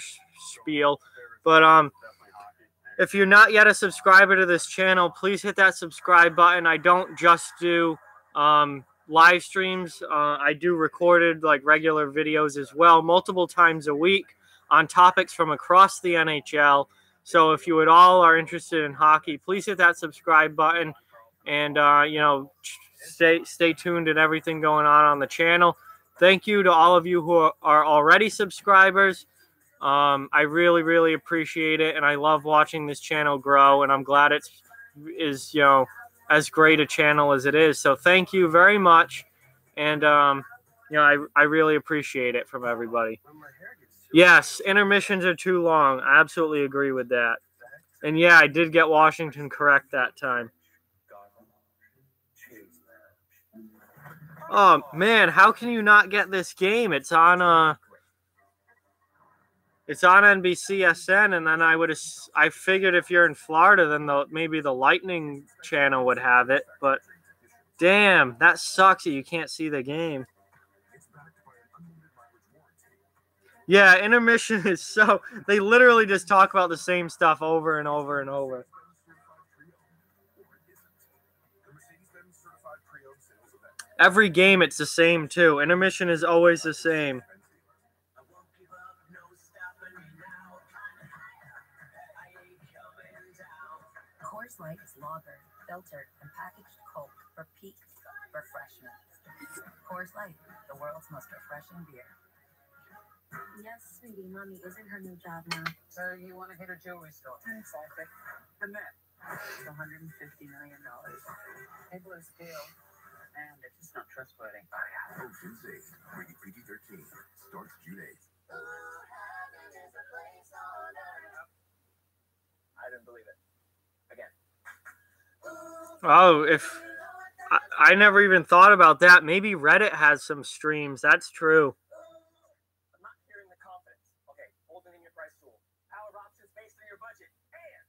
spiel. But if you're not yet a subscriber to this channel, please hit that subscribe button. I don't just do live streams. I do recorded regular videos as well, multiple times a week on topics from across the NHL. So if you at all are interested in hockey, please hit that subscribe button and stay tuned and everything going on the channel. Thank you to all of you who are already subscribers. I really, really appreciate it, and I love watching this channel grow, and I'm glad it is as great a channel as it is. So thank you very much, and I really appreciate it from everybody. Yes, intermissions are too long. I absolutely agree with that. And yeah, I did get Washington correct that time. Oh man, how can you not get this game? It's on NBCSN, and then I figured if you're in Florida, then maybe the Lightning channel would have it. But damn, that sucks that you can't see the game. Yeah, intermission is so they literally just talk about the same stuff over and over and over. Every game it's the same too. Intermission is always the same. Coors Light is lager, filtered, and packaged cold for peak refreshment. Coors Light, the world's most refreshing beer. Yes, sweetie, mommy is in her new job now. So you want to hit a jewelry store? Exactly. The net. It's $150 million. It was deal, and it's just not trustworthy. Ocean's 8, rated PG-13, starts June 8th. I didn't believe it. Again. Oh, if I never even thought about that. Maybe Reddit has some streams. That's true. I'm not hearing the confidence. Okay, hold it in your price tool. Power options based on your budget. And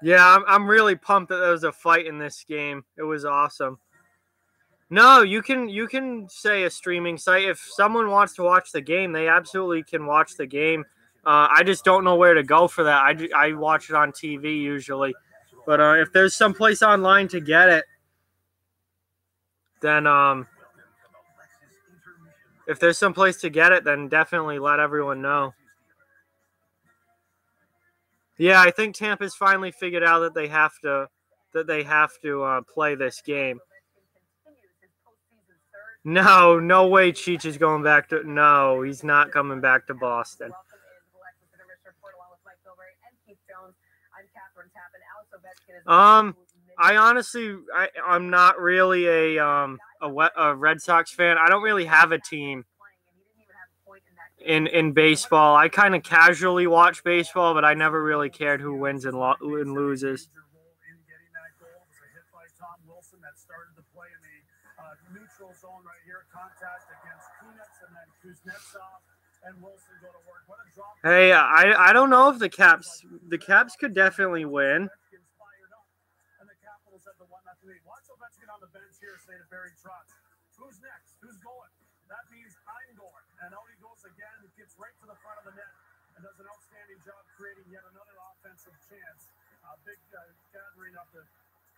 Yeah, I'm really pumped that there was a fight in this game. It was awesome. No, you can say a streaming site. If someone wants to watch the game, they absolutely can watch the game. I just don't know where to go for that. I watch it on TV usually, but if there's some place online to get it, then if there's some place to get it, then definitely let everyone know. Yeah, I think Tampa's finally figured out that they have to play this game. No, no way Cheech is going back to... No, he's not coming back to Boston. I honestly, I'm not really a Red Sox fan. I don't really have a team in baseball. I kind of casually watch baseball, but I never really cared who wins and loses. Neutral zone right here, contact against Kunitz, and then Kuznetsov and Wilson go to work. What a drop. Hey, I don't know if the Caps could definitely win. And the Capitals have the 1-0 lead. Watch Ovechkin on the bench here say to Barry Trotz, who's next? Who's going? That means I'm going. And out he goes again. He gets right to the front of the net and does an outstanding job creating yet another offensive chance. A big gathering of the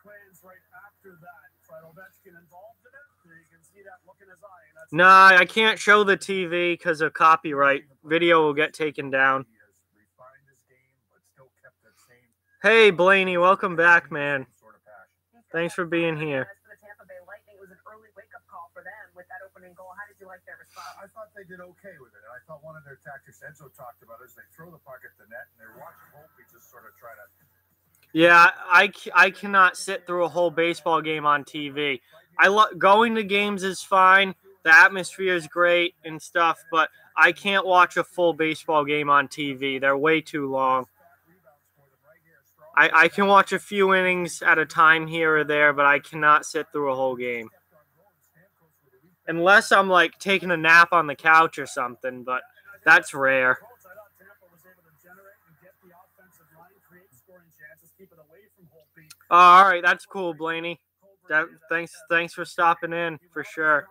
Twins right after that. But Ovechkin involved in it. You can see that look in his eye. And that's Nah, I can't show the TV because of copyright. Video will get taken down. Hey, Blaney, welcome back, man. Thanks for being here. The Tampa Bay Lightning was an early wake-up call for them with that opening goal. How did you like their response? I thought they did okay with it. I thought one of their tactics Enzo talked about is they throw the puck at the net and they're watching Holtby just sort of try to... Yeah, I cannot sit through a whole baseball game on TV. Going to games is fine. The atmosphere is great and stuff, but I can't watch a full baseball game on TV. They're way too long. I can watch a few innings at a time here or there, but I cannot sit through a whole game. Unless I'm like taking a nap on the couch or something, but that's rare. All right, that's cool, Blaney. Thanks for stopping in for sure.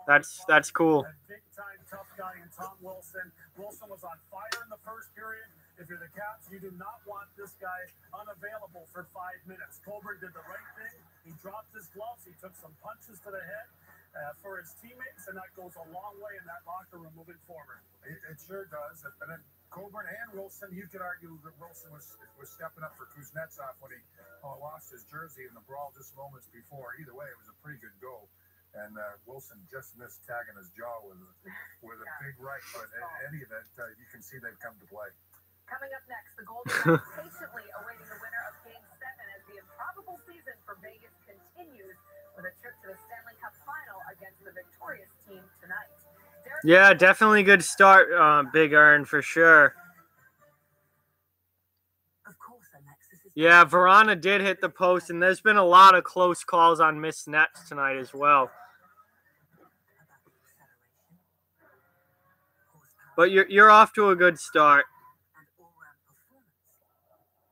That's cool. Big time tough guy in Tom Wilson. Wilson was on fire in the first period. If you're the Caps, you do not want this guy unavailable for 5 minutes. Coburn did the right thing. He dropped his gloves. He took some punches to the head for his teammates, and that goes a long way in that locker room moving forward. It sure does. And then Coburn and Wilson, you could argue that Wilson was stepping up for Kuznetsov when he lost his jersey in the brawl just moments before. Either way, it was a pretty good goal. And Wilson just missed tagging his jaw with a big right. But in any event, you can see they've come to play. Coming up next, the Golden Knights patiently awaiting the winner of Game 7 as the improbable season for Vegas continues with a trip to the Stanley Cup Final against the victorious team tonight. Yeah, definitely a good start, Big Earn, for sure. Of course, Alexis is... Yeah, Verona did hit the post, and there's been a lot of close calls on missed nets tonight as well. But you're off to a good start. and all-round performance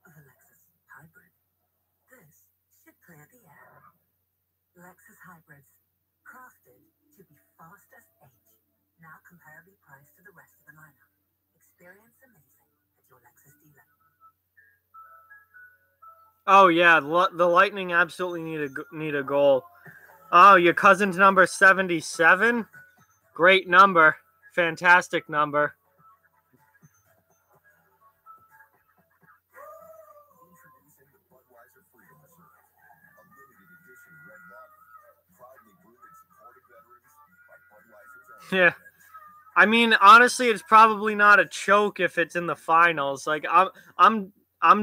of a Lexus Hybrid. This should clear the air. Lexus Hybrids, crafted to be fast as H, now comparably priced to the rest of the lineup. Experience amazing at your Lexus dealer. Oh yeah, the Lightning absolutely need a goal. Oh, your cousin's number 77? Great number. Fantastic number. Introducing the Budweiser Freedom Reserve, a limited edition red wine Yeah. I mean, honestly, it's probably not a choke if it's in the finals. Like I'm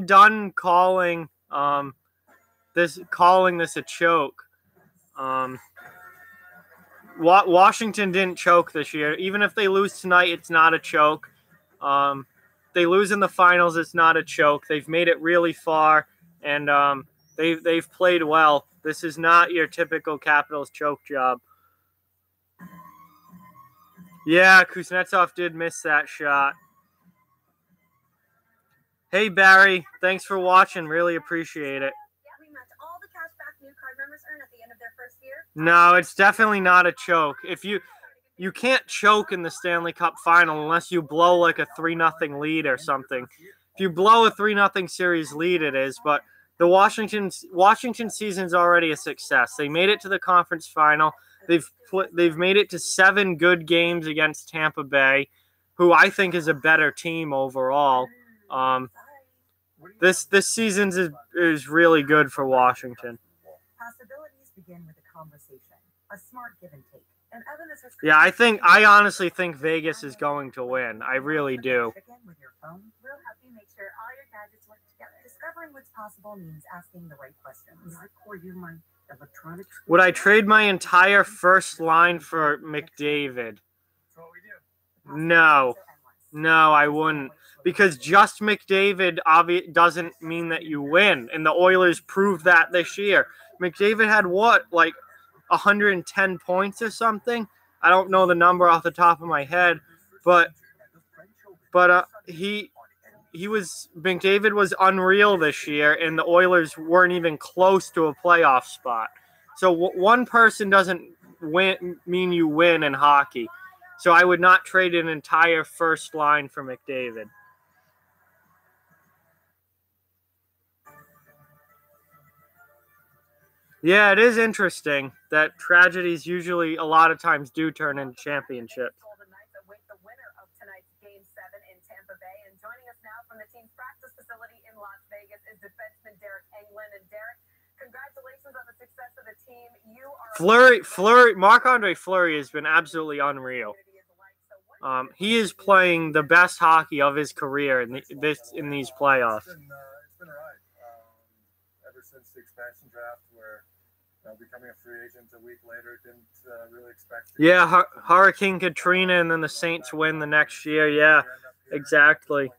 done calling this a choke. Washington didn't choke this year. Even if they lose tonight, it's not a choke. They lose in the finals, it's not a choke. They've made it really far, and they've played well. This is not your typical Capitals choke job. Yeah, Kuznetsov did miss that shot. Hey, Barry, thanks for watching. Really appreciate it. All the cash back new card members earn at the end of their first year. No, it's definitely not a choke. If you can't choke in the Stanley Cup final unless you blow like a 3-0 lead or something. If you blow a 3-0 series lead, it is. But the Washington season's already a success. They made it to the conference final. They've made it to 7 good games against Tampa Bay, who I think is a better team overall. This season is really good for Washington. Possibilities begin with a conversation, a smart give and take. And Evan is Yeah, I honestly think Vegas is going to win. I really do. With your phone, we'll help you make sure all your gadgets work together. Discovering what's possible means asking the right questions. Would I trade my entire first line for McDavid? No, I wouldn't. Because just McDavid doesn't mean that you win, and the Oilers proved that this year. McDavid had what, like 110 points or something? I don't know the number off the top of my head, but McDavid was unreal this year, and the Oilers weren't even close to a playoff spot. So one person doesn't mean you win in hockey. So I would not trade an entire first line for McDavid. Yeah, it is interesting that tragedies usually a lot of times do turn into championships. The winner of tonight's Game 7 in Tampa Bay, and joining us now from the team's practice facility in Las Vegas is defenseman Derek Englund. And Derek, congratulations on the success of the team. You are Marc-Andre Fleury has been absolutely unreal. He is playing the best hockey of his career in these playoffs. It's been a ride ever since the expansion draft, where becoming a free agent a week later, didn't really expect. Yeah, Hurricane Katrina, and then the Saints win the next year. Yeah, exactly. It's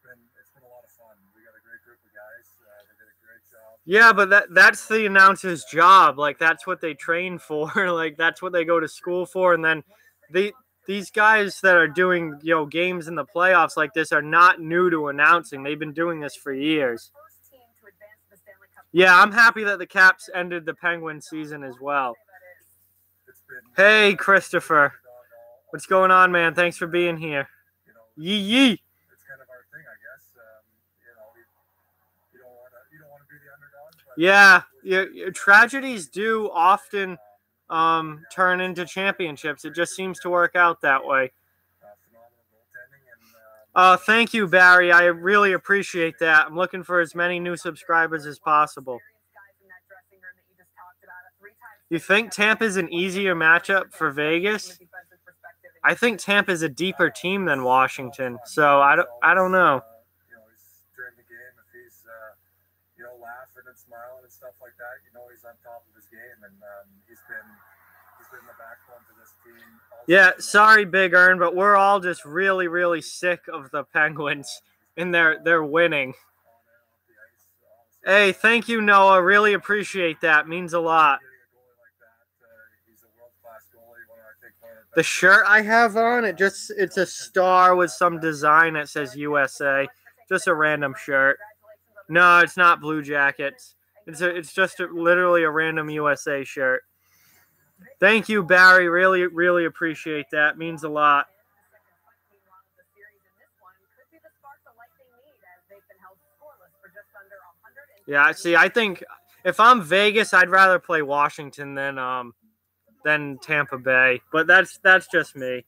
been a lot of fun. We got a great group of guys. They did a great job. Yeah, but that's the announcer's job. Like, that's what they train for. Like, that's what they go to school for. And then these guys that are doing, games in the playoffs like this are not new to announcing. They've been doing this for years. Yeah, I'm happy that the Caps ended the Penguins season as well. Hey, Christopher. What's going on, man? Thanks for being here. Yee. It's kind of our thing, I guess. You don't want to be the underdog. Yeah, tragedies do often turn into championships. It just seems to work out that way. Thank you, Barry. I really appreciate that. I'm looking for as many new subscribers as possible. You think Tampa's an easier matchup for Vegas? I think Tampa's a deeper team than Washington, so I don't know. During the game, if he's laughing and smiling and stuff like that, he's on top of his game, and he's been the backbone to this team. Yeah, sorry, Big Earn, but we're all just really, really sick of the Penguins and their winning. Hey, thank you, Noah. Really appreciate that. Means a lot. The shirt I have on, it's a star with some design that says USA. Just a random shirt. No, it's not Blue Jackets. It's just literally a random USA shirt. Thank you, Barry. Really, really appreciate that. Means a lot. Yeah, see, I think if I'm Vegas, I'd rather play Washington than Tampa Bay. But that's just me.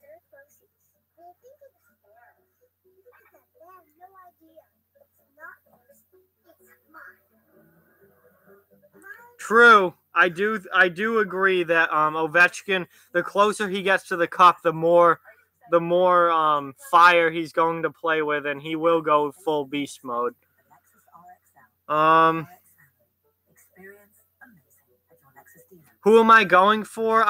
True. I do agree that Ovechkin, the closer he gets to the cup, the more fire he's going to play with, and he will go full beast mode. Who am I going for?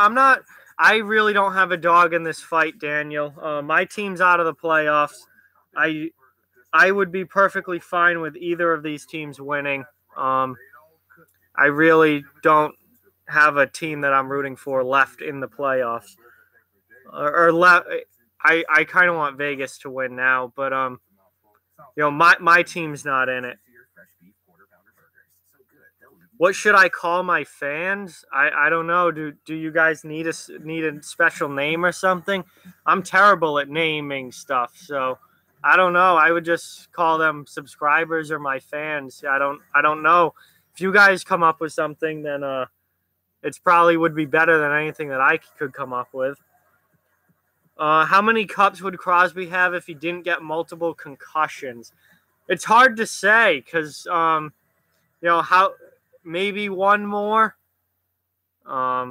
I really don't have a dog in this fight, Daniel. My team's out of the playoffs. I would be perfectly fine with either of these teams winning. I really don't have a team that I'm rooting for left in the playoffs. I kind of want Vegas to win now, but my team's not in it. What should I call my fans? I don't know. Do you guys need a special name or something? I'm terrible at naming stuff, so I don't know. I would just call them subscribers or my fans. I don't know. If you guys come up with something, then it's probably would be better than anything that I could come up with. How many cups would Crosby have if he didn't get multiple concussions? It's hard to say because maybe one more. I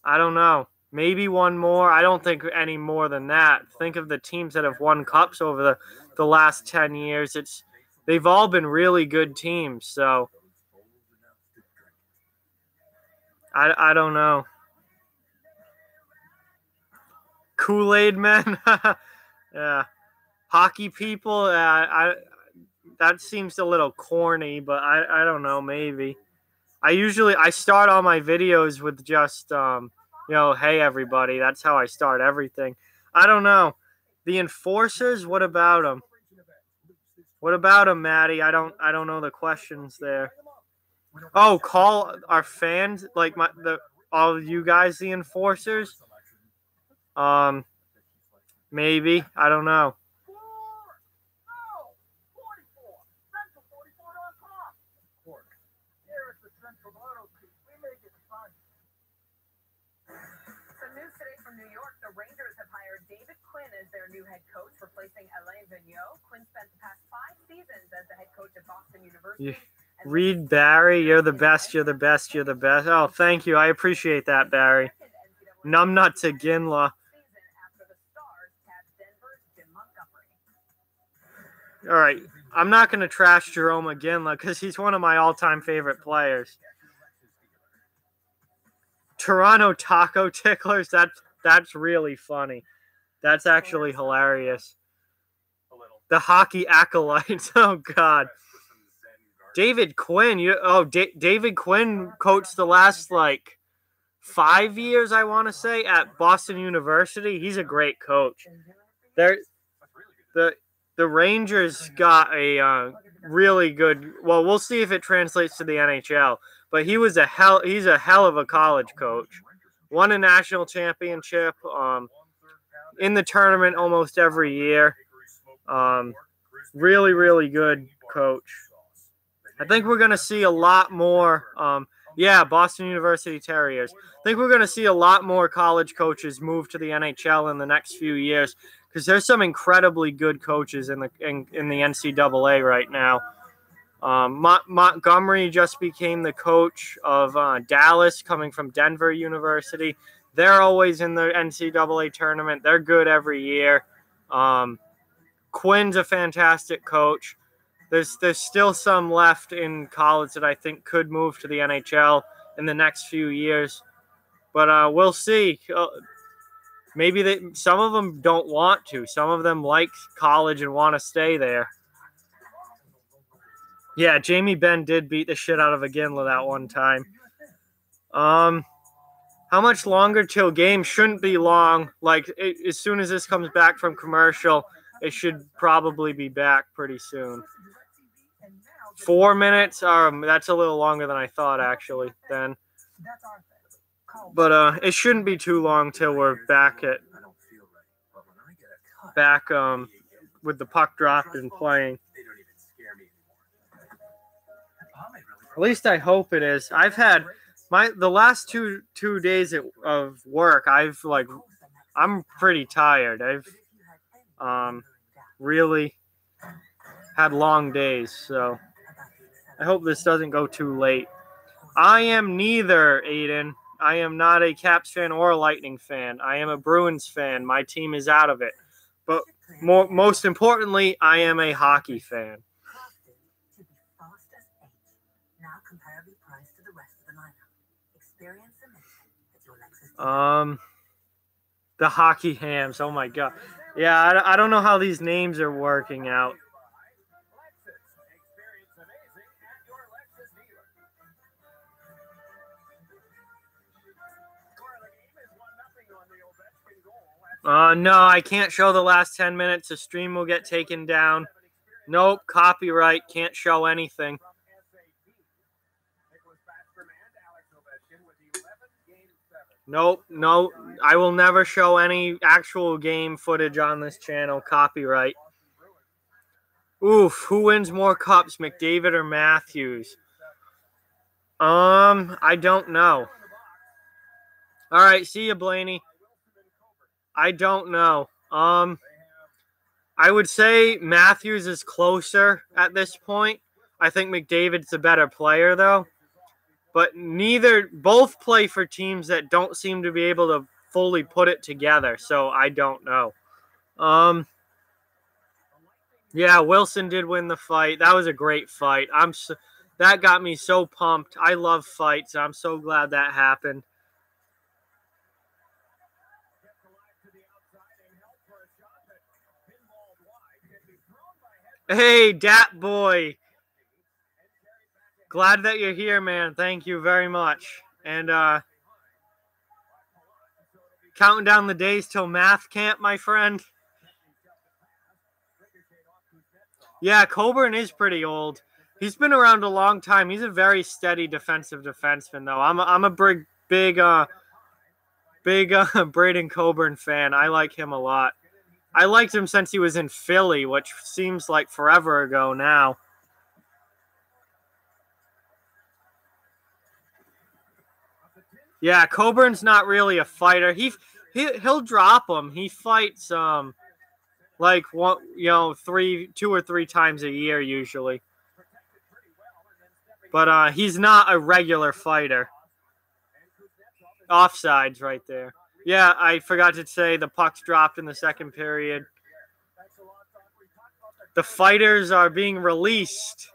don't know. Maybe one more. I don't think any more than that. Think of the teams that have won cups over the last 10 years. They've all been really good teams. So I don't know. Kool-Aid men. Yeah. Hockey people. That seems a little corny, but I don't know, maybe. I start all my videos with just hey everybody. That's how I start everything. I don't know. The Enforcers, what about them? What about them, Maddie? I don't know the questions there. Oh, call our fans like all of you guys the Enforcers? Maybe. I don't know. New York, the Rangers have hired David Quinn as their new head coach, replacing Alain Vigneault. Quinn spent the past 5 seasons as the head coach at Boston University. Reed Barry, you're the best, you're the best, you're the best. Oh, thank you. I appreciate that, Barry. Numbnut to Ginla. All right. I'm not going to trash Jerome Ginla because he's one of my all-time favorite players. Toronto Taco Ticklers, that's really funny. That's actually hilarious. The Hockey Acolytes. Oh, God. David Quinn. David Quinn coached the last, 5 years, I want to say, at Boston University. He's a great coach. The Rangers got a really good... Well, we'll see if it translates to the NHL. But he's a hell of a college coach. Won a national championship in the tournament almost every year. Really, really good coach. I think we're going to see a lot more. Boston University Terriers. I think we're going to see a lot more college coaches move to the NHL in the next few years because there's some incredibly good coaches in the NCAA right now. Montgomery just became the coach of Dallas, coming from Denver University. They're always in the NCAA tournament. They're good every year. Quinn's a fantastic coach. There's still some left in college that I think could move to the NHL in the next few years. But we'll see. Maybe some of them don't want to. Some of them like college and want to stay there. Yeah, Jamie Benn did beat the shit out of Ginla that one time. How much longer till game? Shouldn't be long. As soon as this comes back from commercial, it should probably be back pretty soon. 4 minutes? That's a little longer than I thought, actually, then. But it shouldn't be too long till we're back with the puck dropped and playing. At least I hope it is. I've had the last two days of work. I'm pretty tired. I've really had long days, so I hope this doesn't go too late. I am neither, Aiden. I am not a Caps fan or a Lightning fan. I am a Bruins fan. My team is out of it. But most importantly, I am a hockey fan. Crafted to be fast as H, now comparably priced to the rest of the lineup. Experience amazing at your Lexus. The hockey hams. Oh my god. Yeah, I don't know how these names are working out. No, I can't show the last 10 minutes. The stream will get taken down. Nope, copyright. Can't show anything. Nope, no. I will never show any actual game footage on this channel. Copyright. Oof, who wins more cups, McDavid or Matthews? I don't know. All right, see you, Blaney. I don't know. I would say Matthews is closer at this point. I think McDavid's a better player, though. But both play for teams that don't seem to be able to fully put it together, so I don't know. Yeah, Wilson did win the fight. That was a great fight. That got me so pumped. I love fights. I'm so glad that happened. Hey, Dat Boy. Glad that you're here, man. Thank you very much. And counting down the days till math camp, my friend. Yeah, Coburn is pretty old. He's been around a long time. He's a very steady defensive defenseman, though. I'm a big Braden Coburn fan. I like him a lot. I liked him since he was in Philly, which seems like forever ago now. Yeah, Coburn's not really a fighter. He'll drop him. He fights like 2 or 3 times a year usually. But he's not a regular fighter. Offsides right there. Yeah, I forgot to say the puck's dropped in the second period. The fighters are being released.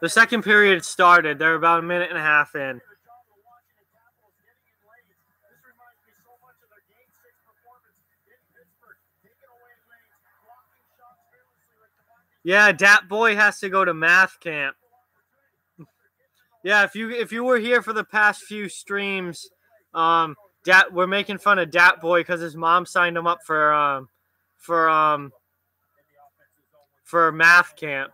The second period started. They're about a minute and a half in. Yeah, Dat Boy has to go to math camp. Yeah, if you were here for the past few streams, we're making fun of Dat Boy because his mom signed him up for math camp.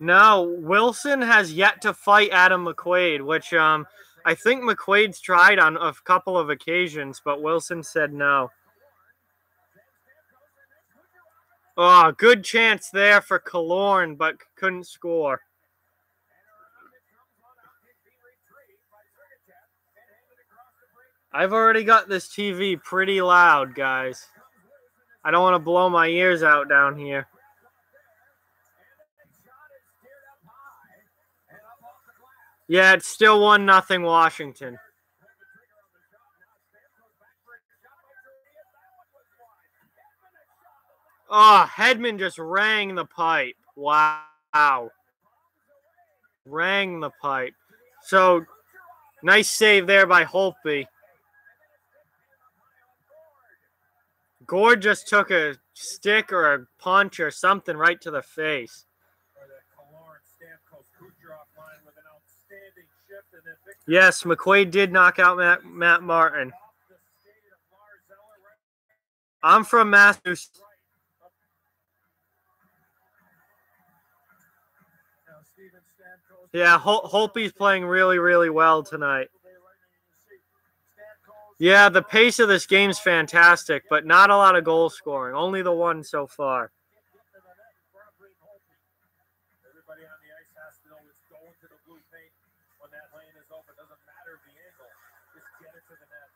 No, Wilson has yet to fight Adam McQuaid, which I think McQuaid's tried on a couple of occasions, but Wilson said no. Oh, good chance there for Killorn, but couldn't score. I've already got this TV pretty loud, guys. I don't want to blow my ears out down here. Yeah, it's still 1-0 Washington. Oh, Hedman just rang the pipe. Wow. Rang the pipe. So, nice save there by Holtby. Gord just took a stick or a punch or something right to the face. Yes, McQuaid did knock out Matt Martin. I'm from Massachusetts. Yeah, Holtby's playing really, really well tonight. Yeah, the pace of this game's fantastic, but not a lot of goal scoring. Only the one so far. Everybody on the ice has to know it's going to the blue paint when that lane is open. Doesn't matter the angle. Just get it to the net.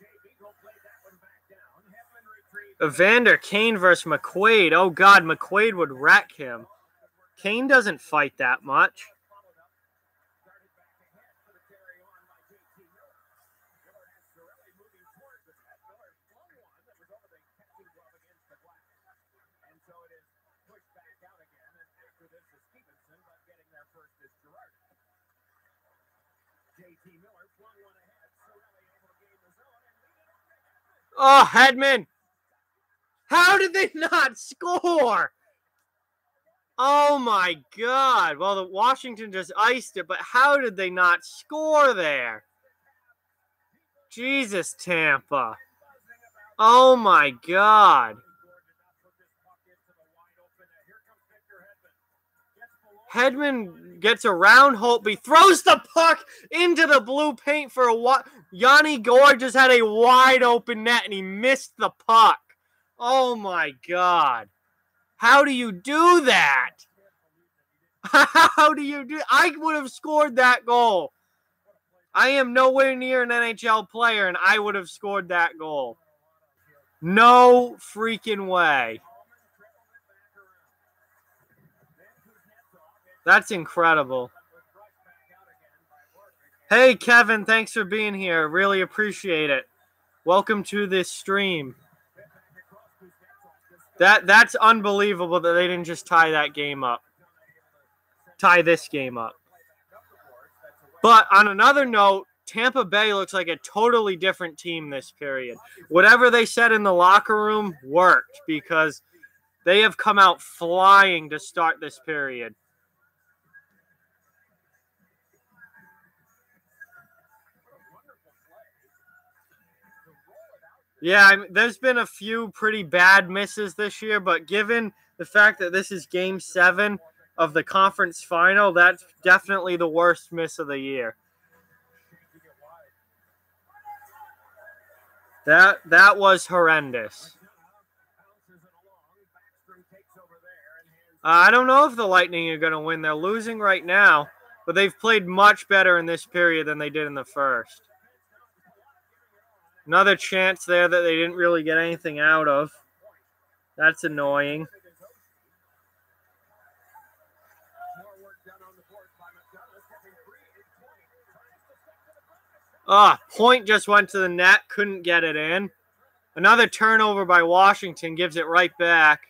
JB played that one back down. Hedman retrieved. Evander Kane versus McQuaid. Oh, God, McQuaid would wreck him. Kane doesn't fight that much. Oh, Hedman. How did they not score? Oh, my God. Well, the Washington just iced it, but how did they not score there? Jesus, Tampa. Oh, my God. Hedman gets around Holtby, throws the puck into the blue paint for a while. Yanni Gourde just had a wide open net, and he missed the puck. Oh, my God. How do you do that? How do you do? I would have scored that goal. I am nowhere near an NHL player, and I would have scored that goal. No freaking way. That's incredible. Hey, Kevin, thanks for being here. Really appreciate it. Welcome to this stream. That's unbelievable that they didn't just tie that game up. Tie this game up. But on another note, Tampa Bay looks like a totally different team this period. Whatever they said in the locker room worked because they have come out flying to start this period. Yeah, there's been a few pretty bad misses this year, but given the fact that this is Game 7 of the conference final, that's definitely the worst miss of the year. That was horrendous. I don't know if the Lightning are going to win. They're losing right now, but they've played much better in this period than they did in the first. Another chance there that they didn't really get anything out of. That's annoying. Point just went to the net, couldn't get it in. Another turnover by Washington gives it right back.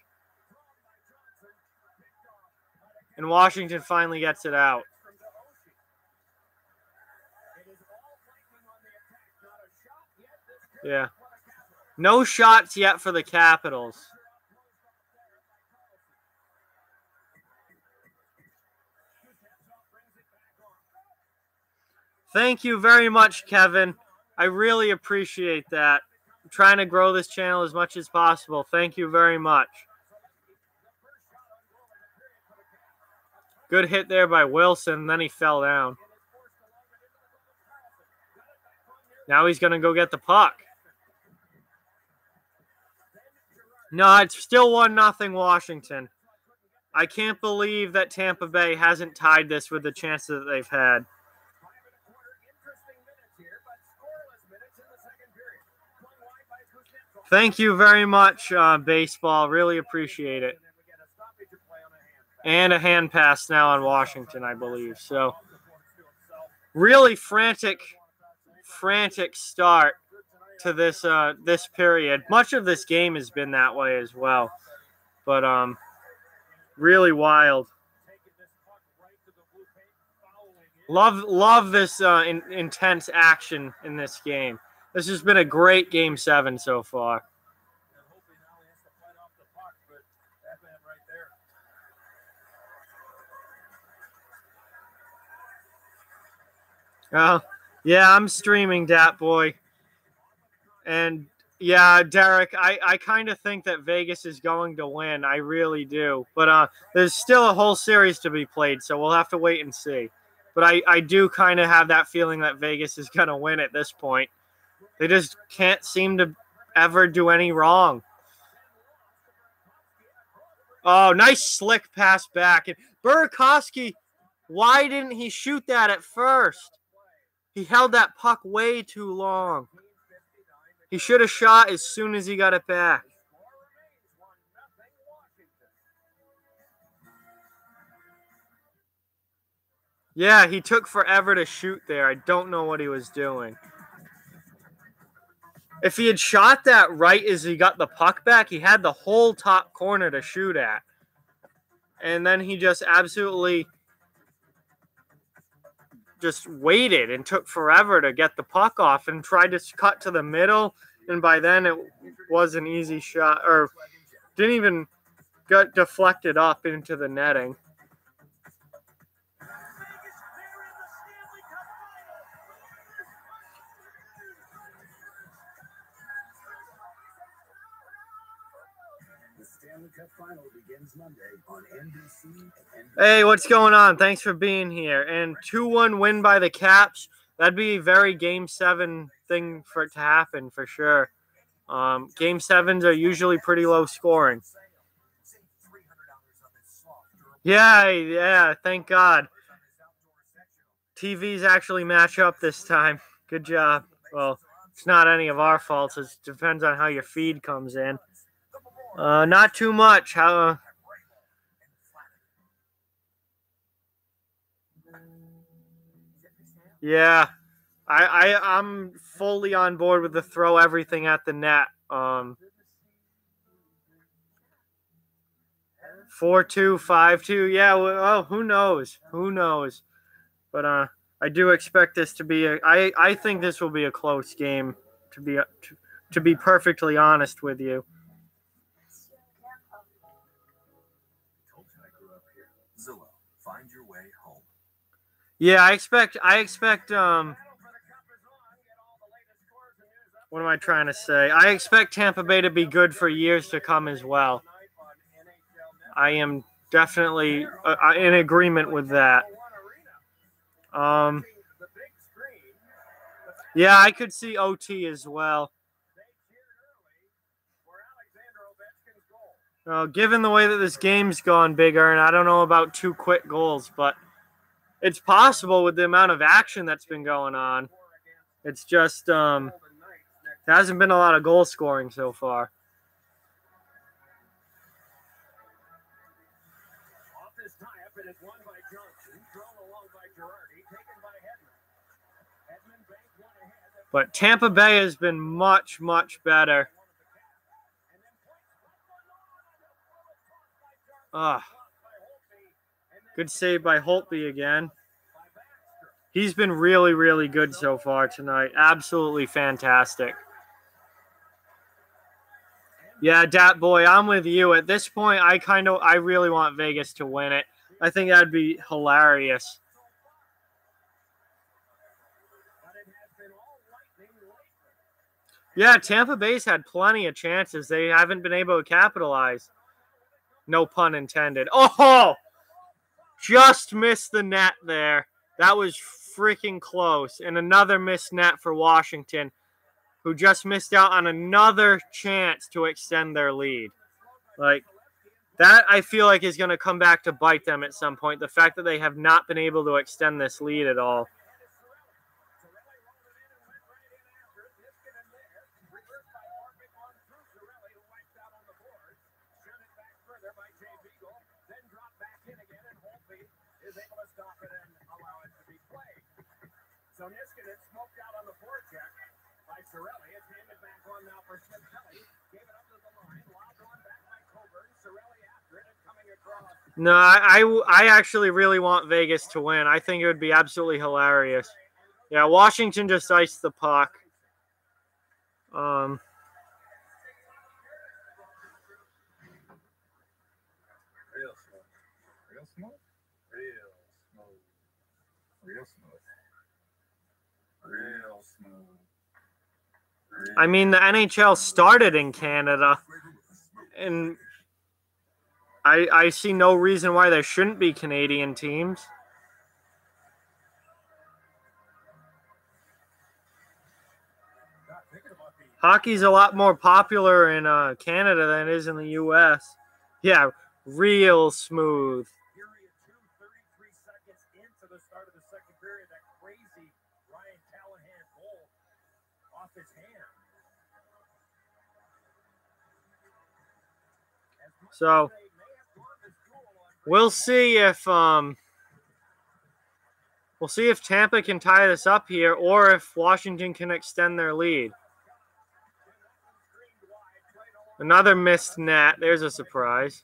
And Washington finally gets it out. Yeah. No shots yet for the Capitals. Thank you very much, Kevin. I really appreciate that. I'm trying to grow this channel as much as possible. Thank you very much. Good hit there by Wilson, then he fell down. Now he's going to go get the puck. No, it's still 1-0 Washington. I can't believe that Tampa Bay hasn't tied this with the chances that they've had. Thank you very much, baseball. Really appreciate it. And a hand pass now on Washington, I believe. So, really frantic start to this this period. Much of this game has been that way as well. But really wild. Love this intense action in this game. This has been a great Game 7 so far. Yeah, I'm streaming, Dat Boy. And yeah, Derek, I kind of think that Vegas is going to win. I really do. But there's still a whole series to be played, so we'll have to wait and see. But I do kind of have that feeling that Vegas is going to win at this point. They just can't seem to ever do any wrong. Oh, nice slick pass back. And Burakovsky, why didn't he shoot that at first? He held that puck way too long. He should have shot as soon as he got it back. Yeah, he took forever to shoot there. I don't know what he was doing. If he had shot that right as he got the puck back, he had the whole top corner to shoot at. And then he just absolutely just waited and took forever to get the puck off and tried to cut to the middle. And by then it was an easy shot, or didn't even get deflected up into the netting. Final begins Monday on NBC and Hey, what's going on? Thanks for being here. And 2-1 win by the Caps. That'd be a very Game 7 thing for it to happen for sure. Game 7s are usually pretty low scoring. Yeah, thank God. TVs actually match up this time. Good job. Well, it's not any of our faults. It depends on how your feed comes in. Not too much. Yeah, I'm fully on board with the throw everything at the net. 4-2, 5-2. Yeah. Well, who knows? Who knows? But I do expect this to be I think this will be a close game. To be perfectly honest with you. find your way home. Yeah, I expect what am I trying to say? I expect Tampa Bay to be good for years to come as well. I am definitely in agreement with that. Yeah, I could see OT as well. Given the way that this game's gone, bigger, and I don't know about 2 quick goals, but it's possible with the amount of action that's been going on. It's just there hasn't been a lot of goal scoring so far. But Tampa Bay has been much, much better. Good save by Holtby again. He's been really, really good so far tonight. Absolutely fantastic. Yeah, Dat Boy, I'm with you. At this point, I really want Vegas to win it. I think that'd be hilarious. Yeah, Tampa Bay's had plenty of chances. They haven't been able to capitalize. No pun intended. Oh! Just missed the net there. That was freaking close. And another missed net for Washington, who just missed out on another chance to extend their lead. Like, that I feel like is going to come back to bite them at some point. The fact that they have not been able to extend this lead at all. So Niskanen smoked out on the forecheck by Cirelli. It's handed back on now for Smith-Pelly. Gave it up to the line. Lobbed on back by Coburn. Cirelli after it and coming across. No, I actually really want Vegas to win. I think it would be absolutely hilarious. Yeah, Washington just iced the puck. Real smooth. Real smooth? Real smooth. Real smooth. Real smooth. I mean, the NHL started in Canada, and I see no reason why there shouldn't be Canadian teams. Hockey's a lot more popular in Canada than it is in the U.S. Yeah, real smooth. Period 2, 33 seconds into the start of the second period. That crazy Ryan Callahan goal off his hand. So we'll see if Tampa can tie this up here, or if Washington can extend their lead. Another missed net. There's a surprise.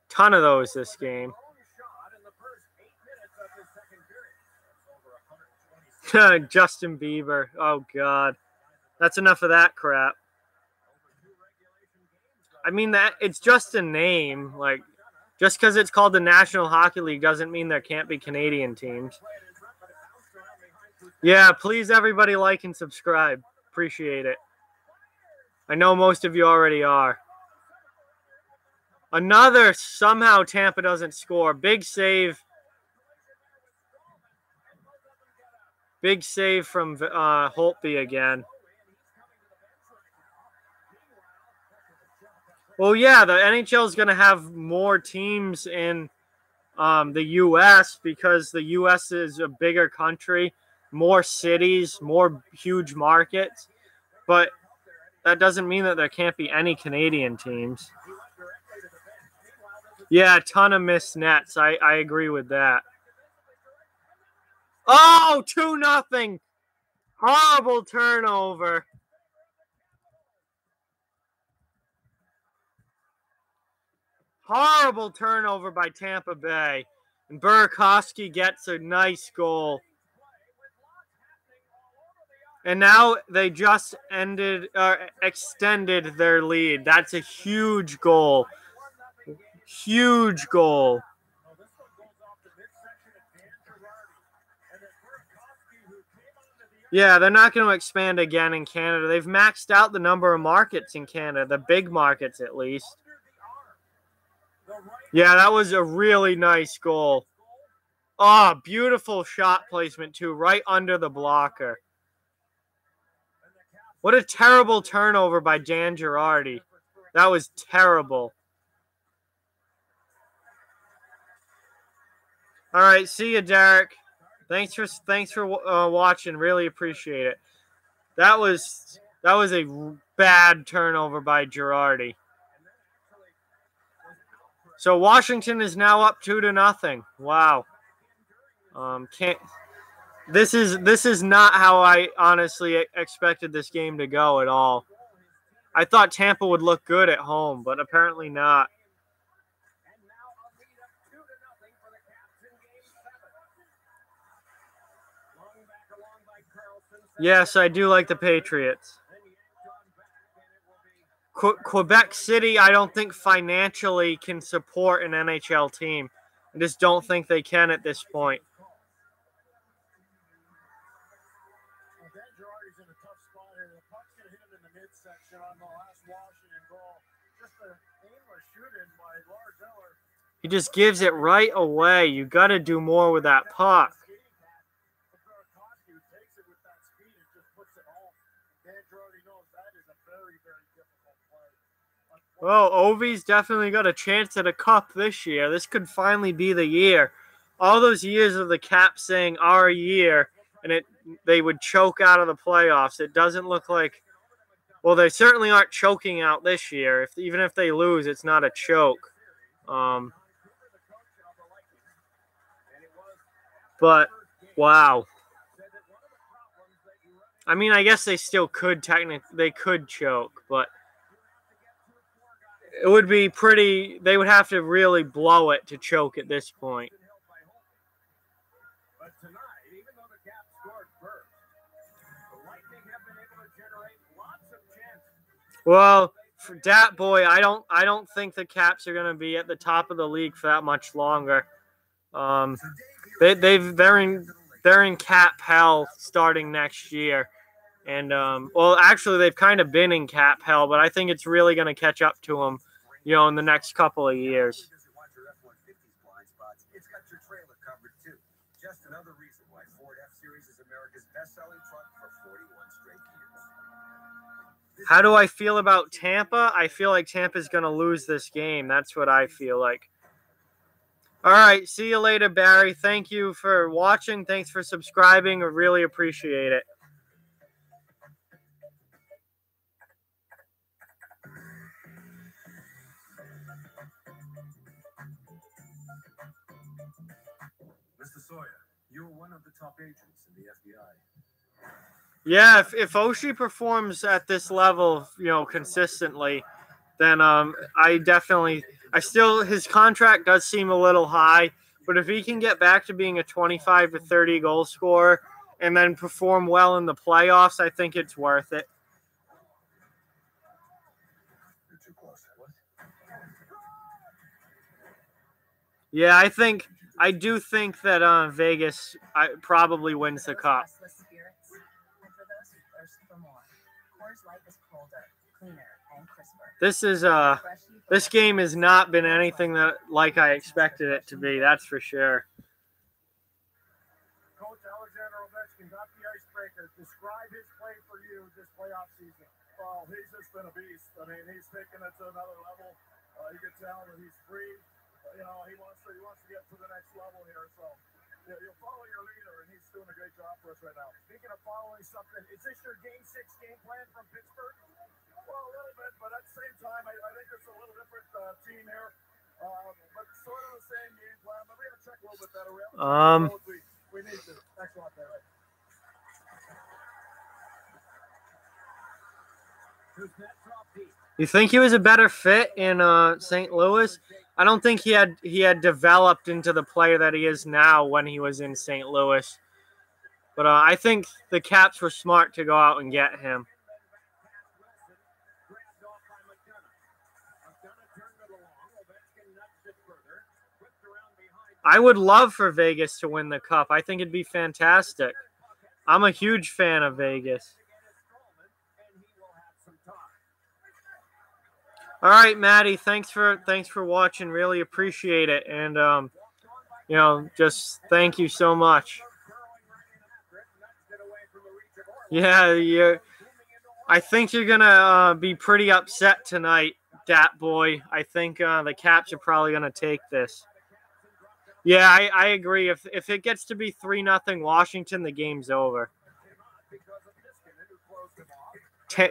Ton of those this game. Justin Bieber. Oh, God. That's enough of that crap. I mean, that it's just a name. Like, just because it's called the National Hockey League doesn't mean there can't be Canadian teams. Yeah, please, everybody, like and subscribe. Appreciate it. I know most of you already are. Another, somehow Tampa doesn't score. Big save. Big save from Holtby again. Well, yeah, the NHL is going to have more teams in the U.S. because the U.S. is a bigger country, more cities, more huge markets. But that doesn't mean that there can't be any Canadian teams. Yeah, a ton of missed nets. I agree with that. Oh, 2-0. Horrible turnover. Horrible turnover by Tampa Bay. And Burakovsky gets a nice goal. And now they just extended their lead. That's a huge goal. Huge goal. Yeah, they're not going to expand again in Canada. They've maxed out the number of markets in Canada, the big markets at least. Yeah, that was a really nice goal. Oh, beautiful shot placement too, right under the blocker. What a terrible turnover by Dan Girardi. That was terrible. All right, see you, Derek. Thanks for watching. Really appreciate it. That was a bad turnover by Girardi. So Washington is now up 2-0. Wow. This is not how I honestly expected this game to go at all. I thought Tampa would look good at home, but apparently not. Yes, I do like the Patriots. Quebec City, I don't think financially can support an NHL team. I just don't think they can at this point. He just gives it right away. You got to do more with that puck. Well, Ovi's definitely got a chance at a cup this year. This could finally be the year. All those years of the Caps saying our year, and they would choke out of the playoffs. It doesn't look like. Well, they certainly aren't choking out this year. Even if they lose, it's not a choke. But wow. I mean, I guess they still could they could choke, but it would be pretty. They would have to really blow it to choke at this point. But tonight, even though the Caps scored first, the Lightning have been able to generate lots of chances. Well, for Dat Boy, I don't think the Caps are going to be at the top of the league for that much longer. They're in cap hell starting next year. And, well, actually, they've kind of been in cap hell, but I think it's really going to catch up to them, in the next couple of years. It's got your trailer covered, too. Just another reason why Ford F-Series is America's best-selling truck for 41 straight years. How do I feel about Tampa? I feel like Tampa's going to lose this game. That's what I feel like. All right. See you later, Barry. Thank you for watching. Thanks for subscribing. I really appreciate it. Mr. Sawyer, you were one of the top agents in the FBI. Yeah, if Oshie performs at this level, consistently, then his contract does seem a little high, but if he can get back to being a 25 to 30 goal scorer and then perform well in the playoffs, I think it's worth it. You're too close. What? Yeah, I do think that Vegas probably wins the cup. This game has not been anything like I expected it to be. That's for sure. Coach Alexander Ovechkin got the icebreaker. Describe his play for you this playoff season. Oh, he's just been a beast. I mean, he's taken it to another level. You can tell that he's free. He wants to get to the next level here. So you'll follow your leader, and he's doing a great job for us right now. Speaking of following something, is this your Game 6 game plan from Pittsburgh? Well, a little bit, but at the same time, I think it's a little different team here. But sort of the same game plan. But we have to check a little bit better. We need to. Excellent there. Right? You think he was a better fit in St. Louis? I don't think he had developed into the player that he is now when he was in St. Louis. But I think the Caps were smart to go out and get him. I would love for Vegas to win the cup. I think it'd be fantastic. I'm a huge fan of Vegas. All right, Maddie, thanks for watching. Really appreciate it. And just thank you so much. Yeah, I think you're gonna be pretty upset tonight, Dat boy. I think the Caps are probably gonna take this. Yeah, I agree. If it gets to be 3-0 Washington, the game's over.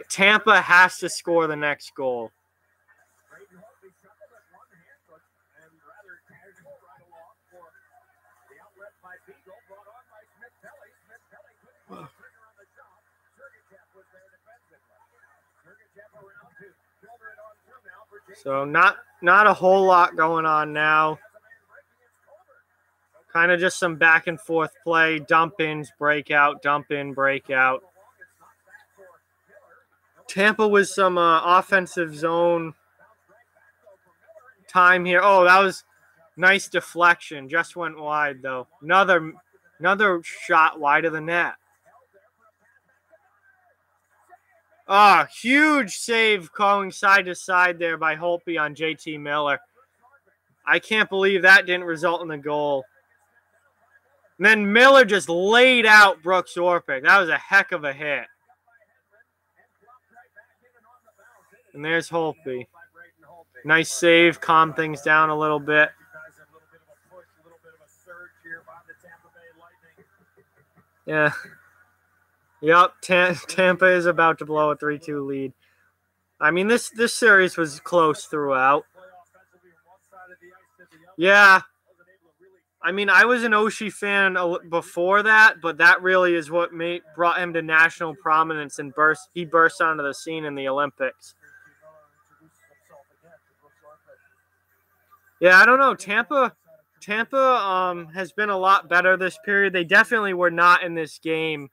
Tampa has to score the next goal. So not a whole lot going on now. Kind of just some back and forth play, dump-ins, breakout, dump-in, breakout. Tampa with some offensive zone time here. Oh, that was nice deflection. Just went wide, though. Another shot wide of the net. Ah, huge save going side to side there by Holtby on JT Miller. I can't believe that didn't result in a goal. And then Miller just laid out Brooks Orpik. That was a heck of a hit. And there's Holtby. Nice save, calm things down a little bit. Yeah. Yep, Tampa is about to blow a 3-2 lead. I mean, this series was close throughout. Yeah. I mean, I was an Oshie fan before that, but that really is what brought him to national prominence and he burst onto the scene in the Olympics. Yeah, I don't know. Tampa has been a lot better this period. They definitely were not in this game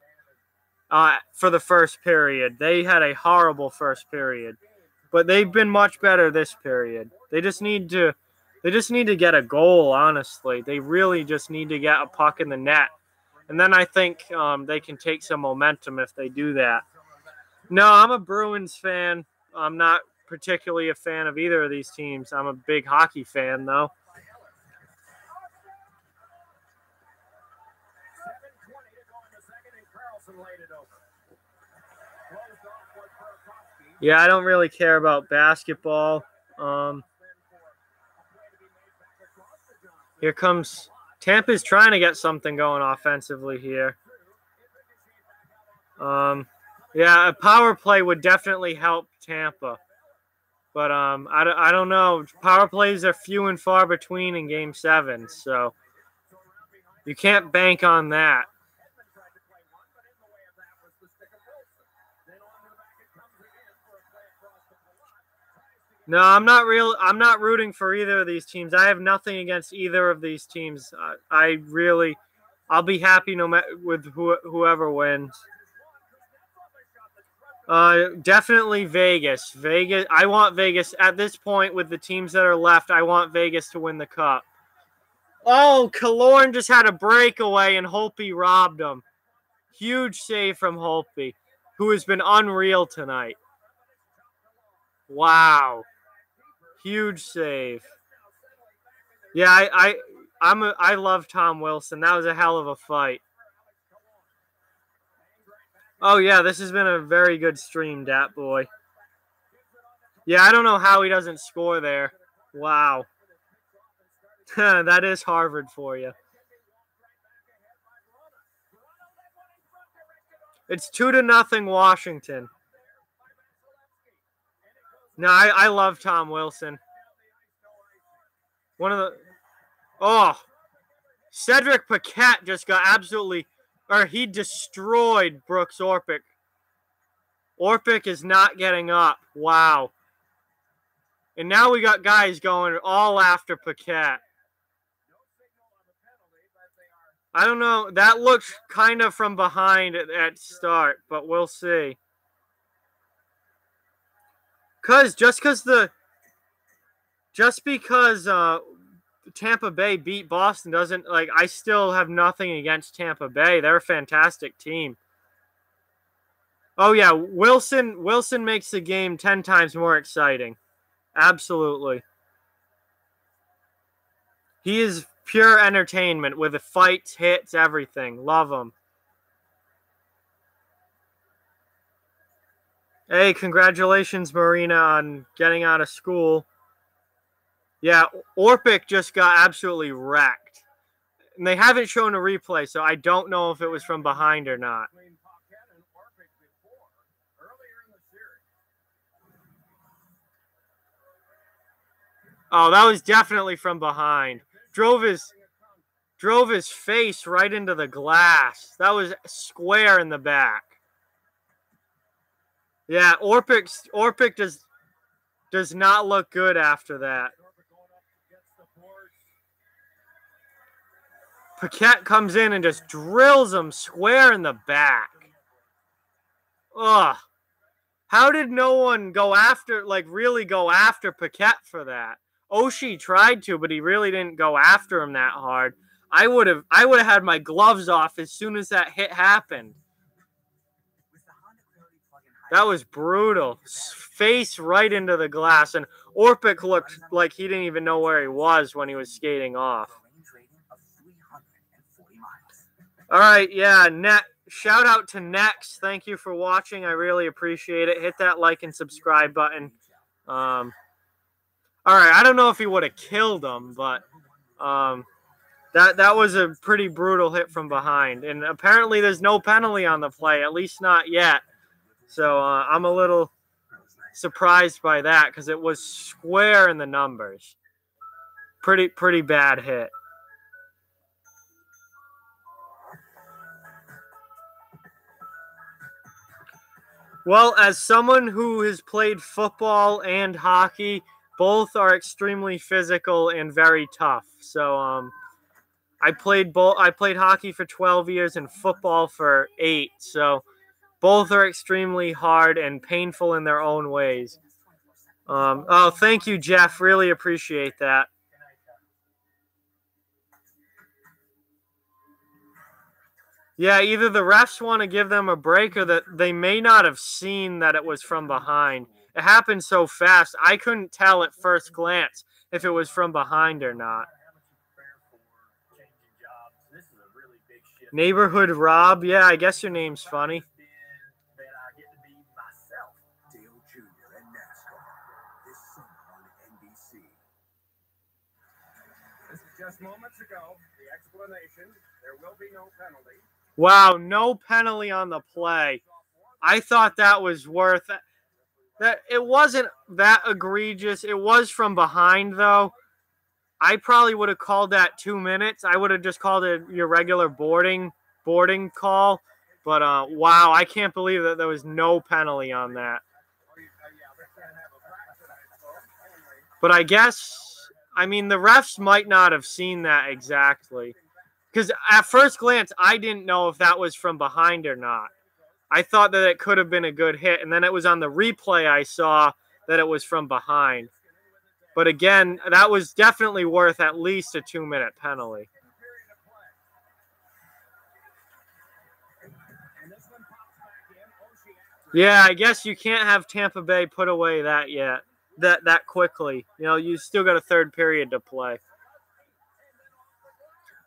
for the first period. They had a horrible first period, but they've been much better this period. They just need to get a goal, honestly. They really just need to get a puck in the net. And then I think they can take some momentum if they do that. No, I'm a Bruins fan. I'm not particularly a fan of either of these teams. I'm a big hockey fan, though. Yeah, I don't really care about basketball. Here comes Tampa's trying to get something going offensively here. Yeah, a power play would definitely help Tampa. But I don't know. Power plays are few and far between in Game 7, so you can't bank on that. No, I'm not rooting for either of these teams. I have nothing against either of these teams. I'll be happy no matter with whoever wins. Definitely Vegas. Vegas. I want Vegas at this point with the teams that are left. I want Vegas to win the cup. Oh, Killorn just had a breakaway and Holtby robbed him. Huge save from Holtby, who has been unreal tonight. Wow. Huge save. Yeah, I love Tom Wilson. That was a hell of a fight. Oh yeah, this has been a very good stream, Dat Boy. Yeah, I don't know how he doesn't score there. Wow. That is Harvard for you. It's 2-0 Washington. No, I love Tom Wilson. Cedric Paquette just got he destroyed Brooks Orpik. Orpik is not getting up. Wow. And now we got guys going all after Paquette. I don't know. That looks kind of from behind at start, but we'll see. Just because Tampa Bay beat Boston doesn't I still have nothing against Tampa Bay. They're a fantastic team. Oh yeah, Wilson makes the game 10 times more exciting. Absolutely. He is pure entertainment with the fights, hits, everything. Love him. Hey, congratulations, Marina, on getting out of school. Yeah, Orpik just got absolutely wrecked. And they haven't shown a replay, so I don't know if it was from behind or not. Oh, that was definitely from behind. Drove his face right into the glass. That was square in the back. Yeah, Orpik does not look good after that. Paquette comes in and just drills him square in the back. Ugh. How did no one really go after Paquette for that? Oshie tried to, but he really didn't go after him that hard. I would have had my gloves off as soon as that hit happened. That was brutal. Face right into the glass, and Orpik looked like he didn't even know where he was when he was skating off. All right, yeah, shout out to Next. Thank you for watching. I really appreciate it. Hit that like and subscribe button. All right, I don't know if he would have killed him, but that was a pretty brutal hit from behind. And apparently there's no penalty on the play, at least not yet. So I'm a little surprised by that because it was square in the numbers. Pretty bad hit. Well, as someone who has played football and hockey, both are extremely physical and very tough. So I played hockey for 12 years and football for 8. So both are extremely hard and painful in their own ways. Oh, thank you, Jeff. Really appreciate that. Yeah, either the refs want to give them a break or that they may not have seen that it was from behind. It happened so fast, I couldn't tell at first glance if it was from behind or not. Neighborhood Rob, yeah, I guess your name's funny. Just moments ago, the explanation, there will be no penalty. Wow, no penalty on the play. I thought that was worth that. It wasn't that egregious. It was from behind, though. I probably would have called that 2 minutes. I would have just called it your regular boarding call. But wow, I can't believe that there was no penalty on that. But I guess, I mean, the refs might not have seen that exactly. Because at first glance, I didn't know if that was from behind or not. I thought that it could have been a good hit. And then it was on the replay I saw that it was from behind. But again, that was definitely worth at least a 2-minute penalty. Yeah, I guess you can't have Tampa Bay put away that yet, that quickly. You know, you still got a third period to play.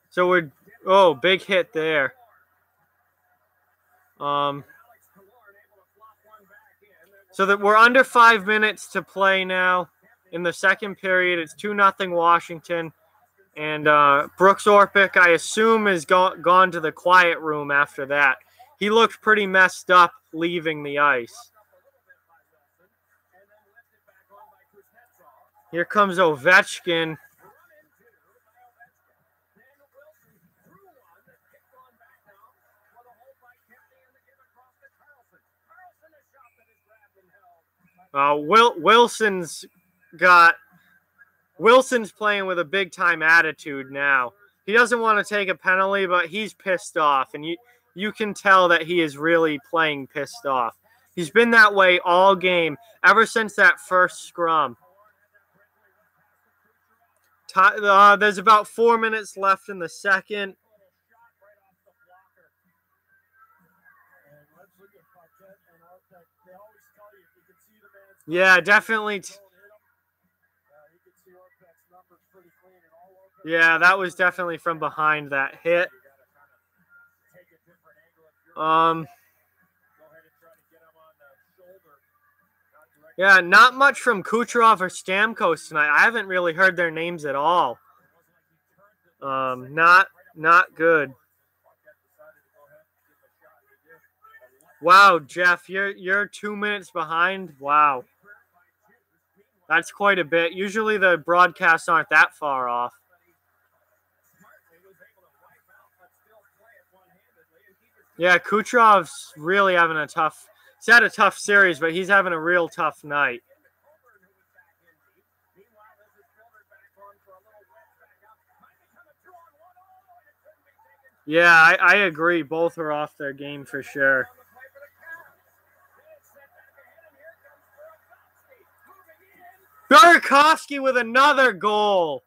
So big hit there. So that we're under 5 minutes to play now. In the second period, it's 2-0 Washington. And Brooks Orpik, I assume, is gone to the quiet room after that. He looked pretty messed up leaving the ice. Here comes Ovechkin. Wilson's playing with a big time attitude now. He doesn't want to take a penalty, but he's pissed off, and you can tell that he is really playing pissed off. He's been that way all game, ever since that first scrum. There's about 4 minutes left in the second. Yeah, definitely. Yeah, that was definitely from behind that hit. Yeah, not much from Kucherov or Stamkos tonight. I haven't really heard their names at all. Not good. Wow, Jeff, you're 2 minutes behind. Wow. That's quite a bit. Usually the broadcasts aren't that far off. Yeah, Kucherov's really having he's had a tough series, but he's having a real tough night. Yeah, I agree. Both are off their game for sure. Burakovsky with another goal.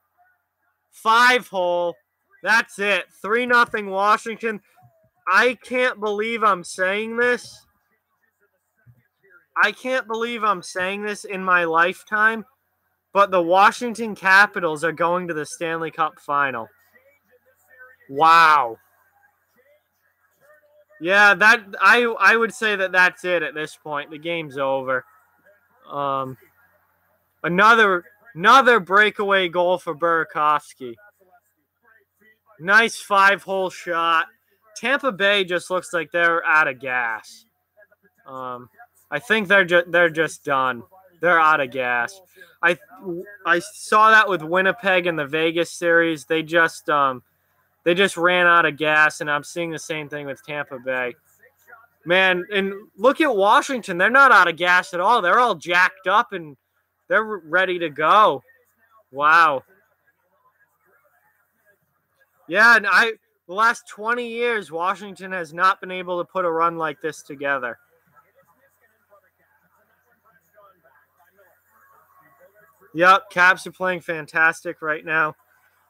5-hole. That's it. 3-0 Washington. I can't believe I'm saying this. I can't believe I'm saying this in my lifetime, but the Washington Capitals are going to the Stanley Cup Final. Wow. Yeah, that I would say that that's it at this point. The game's over. Another breakaway goal for Burakovsky. Nice 5-hole shot. Tampa Bay just looks like they're out of gas. I think they're just done. They're out of gas. I saw that with Winnipeg in the Vegas series. They just ran out of gas, and I'm seeing the same thing with Tampa Bay. Man, and look at Washington. They're not out of gas at all. They're all jacked up, and they're ready to go. Wow. Yeah, and the last 20 years, Washington has not been able to put a run like this together. Yep, Caps are playing fantastic right now.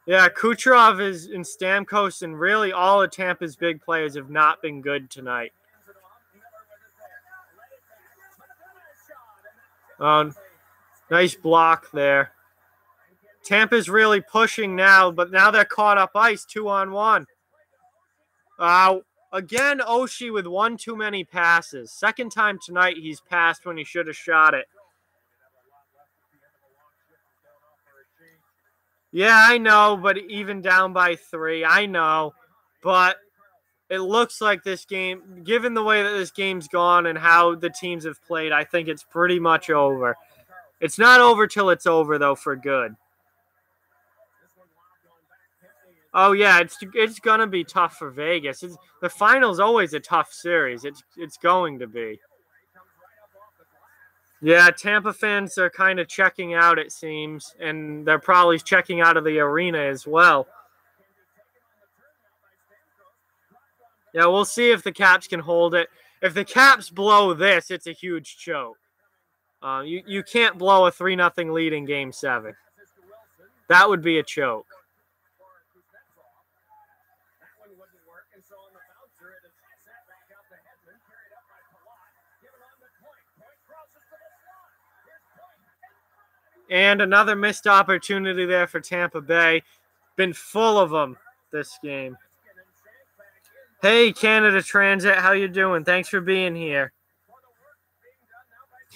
Yeah, Kucherov and Stamkos and really all of Tampa's big players have not been good tonight. Nice block there. Tampa's really pushing now, but now they're caught up ice, 2-on-1. Again, Oshie with one too many passes. Second time tonight he's passed when he should have shot it. Yeah, I know, but even down by 3, I know. But it looks like this game, given the way that this game's gone and how the teams have played, I think it's pretty much over. It's not over till it's over, though, for good. Oh yeah, it's gonna be tough for Vegas. The final's always a tough series. It's going to be. Yeah, Tampa fans are kind of checking out, it seems, and they're probably checking out of the arena as well. Yeah, we'll see if the Caps can hold it. If the Caps blow this, it's a huge choke. You can't blow a 3-0 lead in Game 7. That would be a choke. And another missed opportunity there for Tampa Bay. Been full of them this game. Hey, Canada Transit, how you doing? Thanks for being here.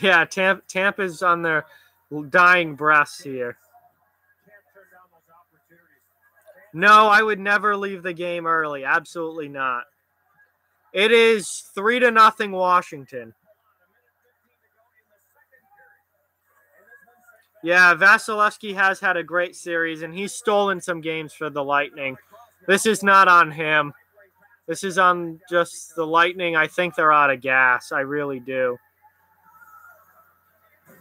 Yeah, Tampa's on their dying breaths here. No, I would never leave the game early. Absolutely not. It is 3-0 Washington. Yeah, Vasilevsky has had a great series, and he's stolen some games for the Lightning. This is not on him. This is on just the Lightning. I think they're out of gas. I really do.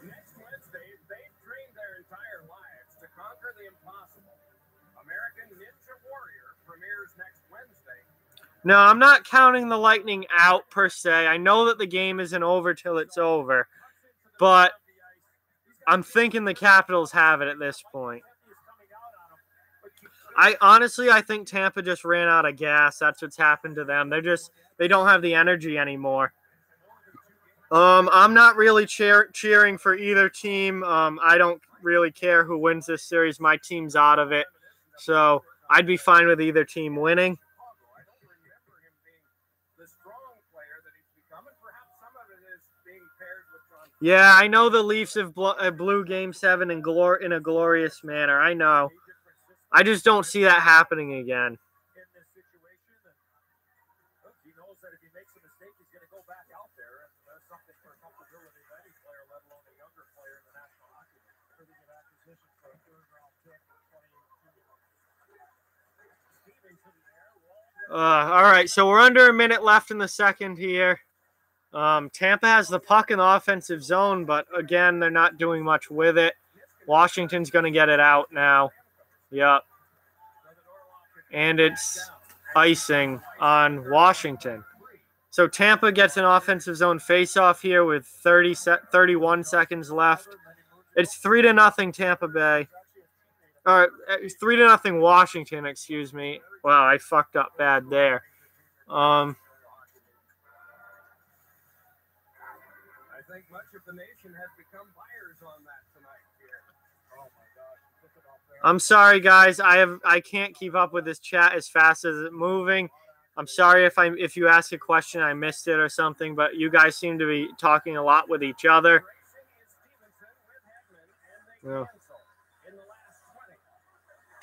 Next Wednesday, they've trained their entire lives to conquer the impossible. American Ninja Warrior premieres next Wednesday. No, I'm not counting the Lightning out per se. I know that the game isn't over till it's over, but I'm thinking the Capitals have it at this point. I think Tampa just ran out of gas. That's what's happened to them. They don't have the energy anymore. I'm not really cheering for either team. I don't really care who wins this series. My team's out of it, so I'd be fine with either team winning. Yeah, I know the Leafs have blew Game 7 in a glorious manner. I know. I just don't see that happening again. He knows that if he makes a mistake, he's going to go back out there. That's something for comfortability of any player, let alone a younger player in the National Hockey League. Pretty good acquisition for a third-round pick for 2018. All right, so we're under a minute left in the second here. Tampa has the puck in the offensive zone, but again, they're not doing much with it. Washington's going to get it out now. Yep. And it's icing on Washington. So Tampa gets an offensive zone faceoff here with 31 seconds left. It's 3-0 Tampa Bay. Or 3-0 Washington, excuse me. Wow, I fucked up bad there. I think much of the nation has become buyers on that tonight here. Oh my gosh. Look at all there. I'm sorry, guys. I can't keep up with this chat as fast as it's moving. I'm sorry if you ask a question, I missed it or something, but you guys seem to be talking a lot with each other. Yeah.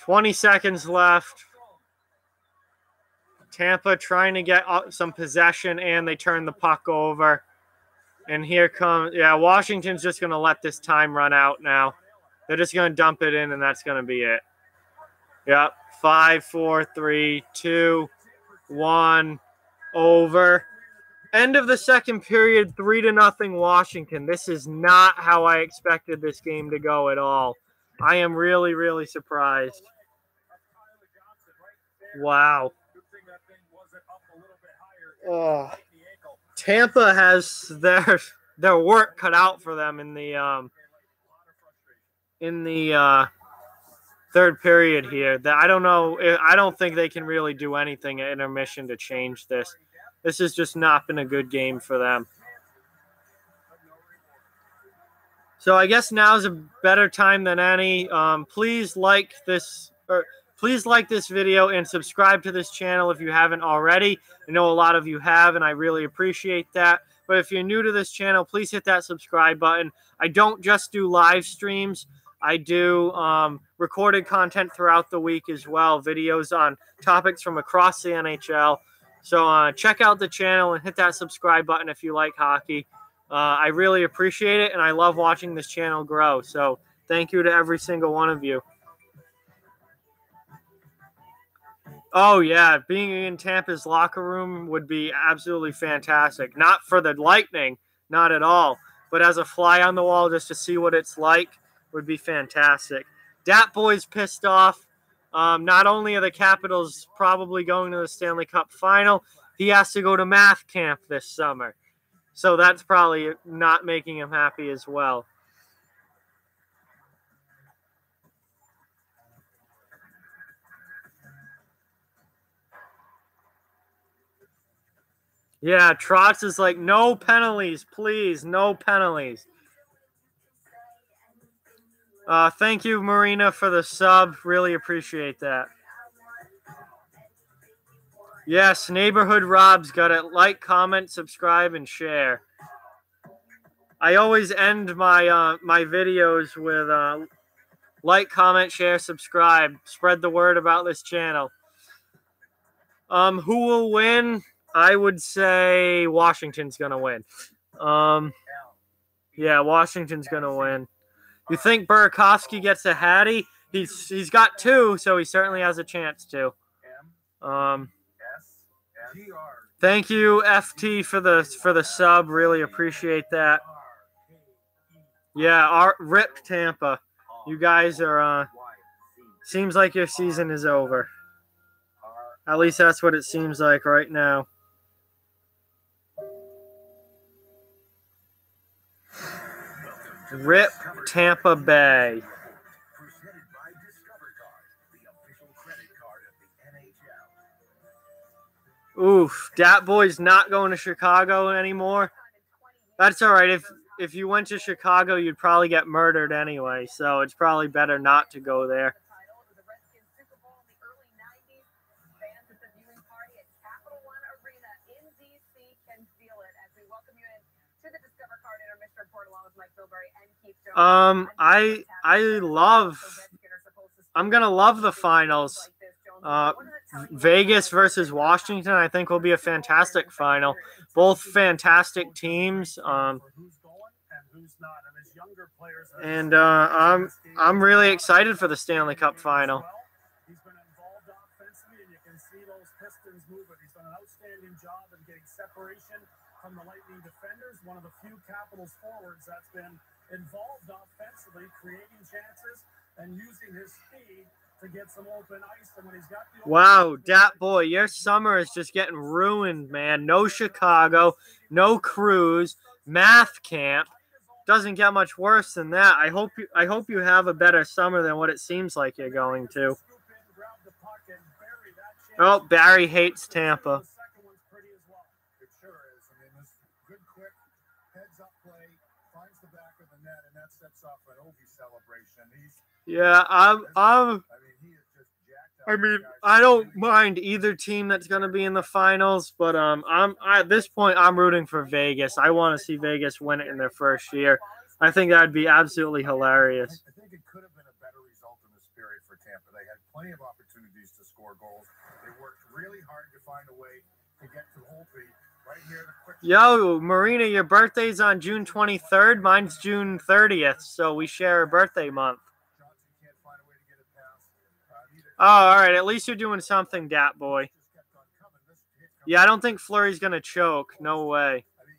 20 seconds left. Tampa trying to get some possession, and they turn the puck over. And here comes, Washington's just going to let this time run out now. They're just going to dump it in, and that's going to be it. Yep, 5, 4, 3, 2, 1, over. End of the second period, 3-0 Washington. This is not how I expected this game to go at all. I am really, really surprised. Wow. Tampa has their work cut out for them in the third period here. That I don't know. I don't think they can really do anything at intermission to change this. This has just not been a good game for them. So I guess now's a better time than any. Please like this video and subscribe to this channel if you haven't already. I know a lot of you have, and I really appreciate that. But if you're new to this channel, please hit that subscribe button. I don't just do live streams. I do recorded content throughout the week as well, videos on topics from across the NHL. So check out the channel and hit that subscribe button if you like hockey. I really appreciate it, and I love watching this channel grow. So thank you to every single one of you. Oh, yeah, being in Tampa's locker room would be absolutely fantastic. Not for the Lightning, not at all, but as a fly on the wall just to see what it's like would be fantastic. Dat Boy's pissed off. Not only are the Capitals probably going to the Stanley Cup final, he has to go to math camp this summer. So that's probably not making him happy as well. Yeah, Trotz is like, no penalties, please, no penalties. Thank you, Marina, for the sub. Really appreciate that. Yes, Neighborhood Rob's got it. Like, comment, subscribe, and share. I always end my my videos with like, comment, share, subscribe. Spread the word about this channel. Who will win? I would say Washington's gonna win. Yeah, Washington's gonna win. You think Burakovsky gets a Hattie? He's got 2, so he certainly has a chance to. Thank you, FT, for the sub. Really appreciate that. Yeah, rip Tampa. You guys are. Seems like your season is over. At least that's what it seems like right now. Rip Tampa Bay. Oof, Dat Boy's not going to Chicago anymore. That's all right. If you went to Chicago, you'd probably get murdered anyway, so it's probably better not to go there. I'm gonna love the finals. Vegas versus Washington, I think, will be a fantastic final. Both fantastic teams. And I'm really excited for the Stanley Cup final. He's been involved offensively, and you can see those Pistons moving. He's done an outstanding job in getting separation from the Lightning defenders. One of the few Capitals forwards that's been involved offensively, creating chances and using his speed to get some open ice. And when he's got the wow, Dat Boy, your summer is just getting ruined, man. No Chicago, no cruise, math camp. Doesn't get much worse than that. I hope you have a better summer than what it seems like you're going to. Oh, Barry hates Tampa. It sure is. I mean, this good, quick, heads-up play, finds the back of the net, and that sets off an Ovi celebration. Yeah, I don't mind either team that's going to be in the finals, but at this point I'm rooting for Vegas. I want to see Vegas win it in their first year. I think that would be absolutely hilarious. I think it could have been a better result in this period for Tampa. They had plenty of opportunities to score goals. They worked really hard to find a way to get to Holtby. Right here, the quick. Yo, Marina, your birthday's on June 23rd. Mine's June 30th, so we share a birthday month. Oh, all right. At least you're doing something, Dat Boy. Yeah, I don't think Fleury's going to choke. No way. I mean,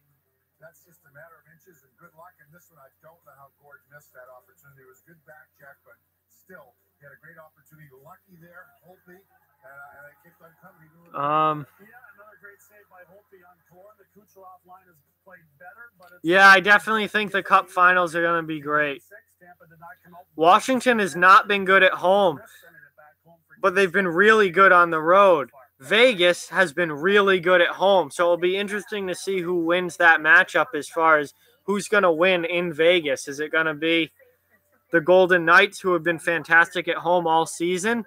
that's just a matter of inches and good luck. In this one, I don't know how Gord missed that opportunity. It was a good back check, but still, he had a great opportunity. Lucky there, Holtby, and it kept on coming. Another great save by Holtby on Torn. The Kucherov line has played better, but yeah, I definitely think the Cup finals are going to be great. Washington has not been good at home, but they've been really good on the road. Vegas has been really good at home, so it'll be interesting to see who wins that matchup as far as who's going to win in Vegas. Is it going to be the Golden Knights, who have been fantastic at home all season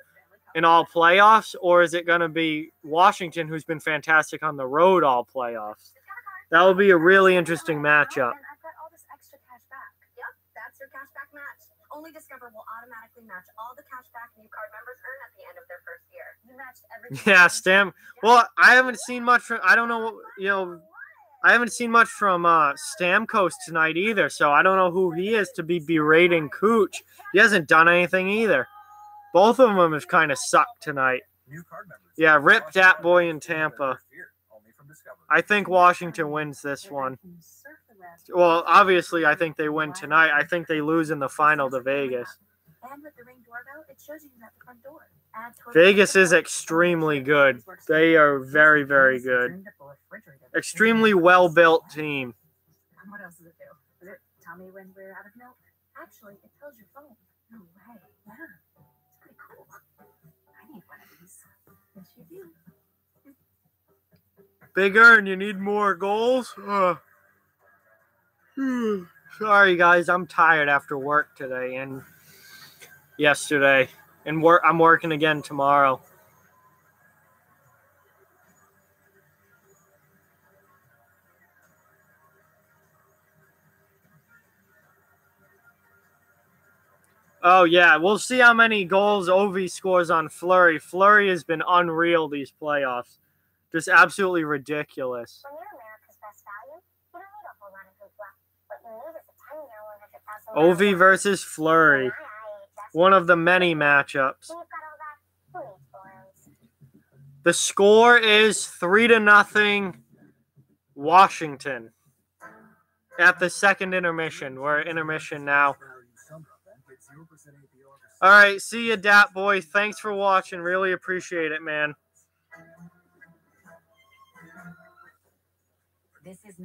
in all playoffs, or is it going to be Washington, who's been fantastic on the road all playoffs? That will be a really interesting matchup. Only Discover will automatically match all the cash back new card members earn at the end of their first year. You matched everything. Yeah, Stam. Well, I haven't seen much from. I don't know. You know, I haven't seen much from Stamkos tonight either. So I don't know who he is to be berating Cooch. He hasn't done anything either. Both of them have kind of sucked tonight. Yeah, rip that boy in Tampa. I think Washington wins this one. Well, obviously, I think they win tonight. I think they lose in the final to Vegas. And with the Ring doorbell, it shows you at the front door. Vegas is extremely good. They are very, very good. Extremely well-built team. And what else does it do? Does it tell me when we're out of milk? Actually, it tells your phone. No way. Yeah. It's pretty cool. I need one of these. Yes, you do. Big Earn, you need more goals? Sorry, guys. I'm tired after work today and yesterday. And I'm working again tomorrow. Oh, yeah. We'll see how many goals Ovi scores on Fleury. Fleury has been unreal these playoffs. Just absolutely ridiculous. When you're America's best value, you don't need a whole lot of hoopla. What you need is a 10-year, 100,000. Ovi versus Fleury. One of the many matchups. The score is 3-0 Washington at the second intermission. We're at intermission now. All right, see you, Dat Boy. Thanks for watching. Really appreciate it, man.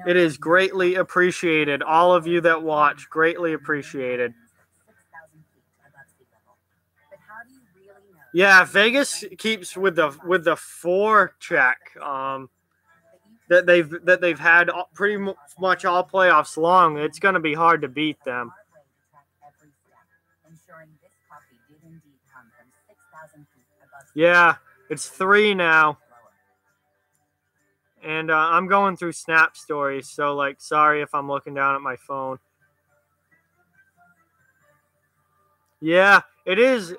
It is greatly appreciated. All of you that watch, greatly appreciated. Yeah, Vegas keeps with the forecheck that they've had pretty much all playoffs long. It's going to be hard to beat them. Yeah, it's 3 now. And I'm going through Snap Stories, so, like, sorry if I'm looking down at my phone. Yeah, it is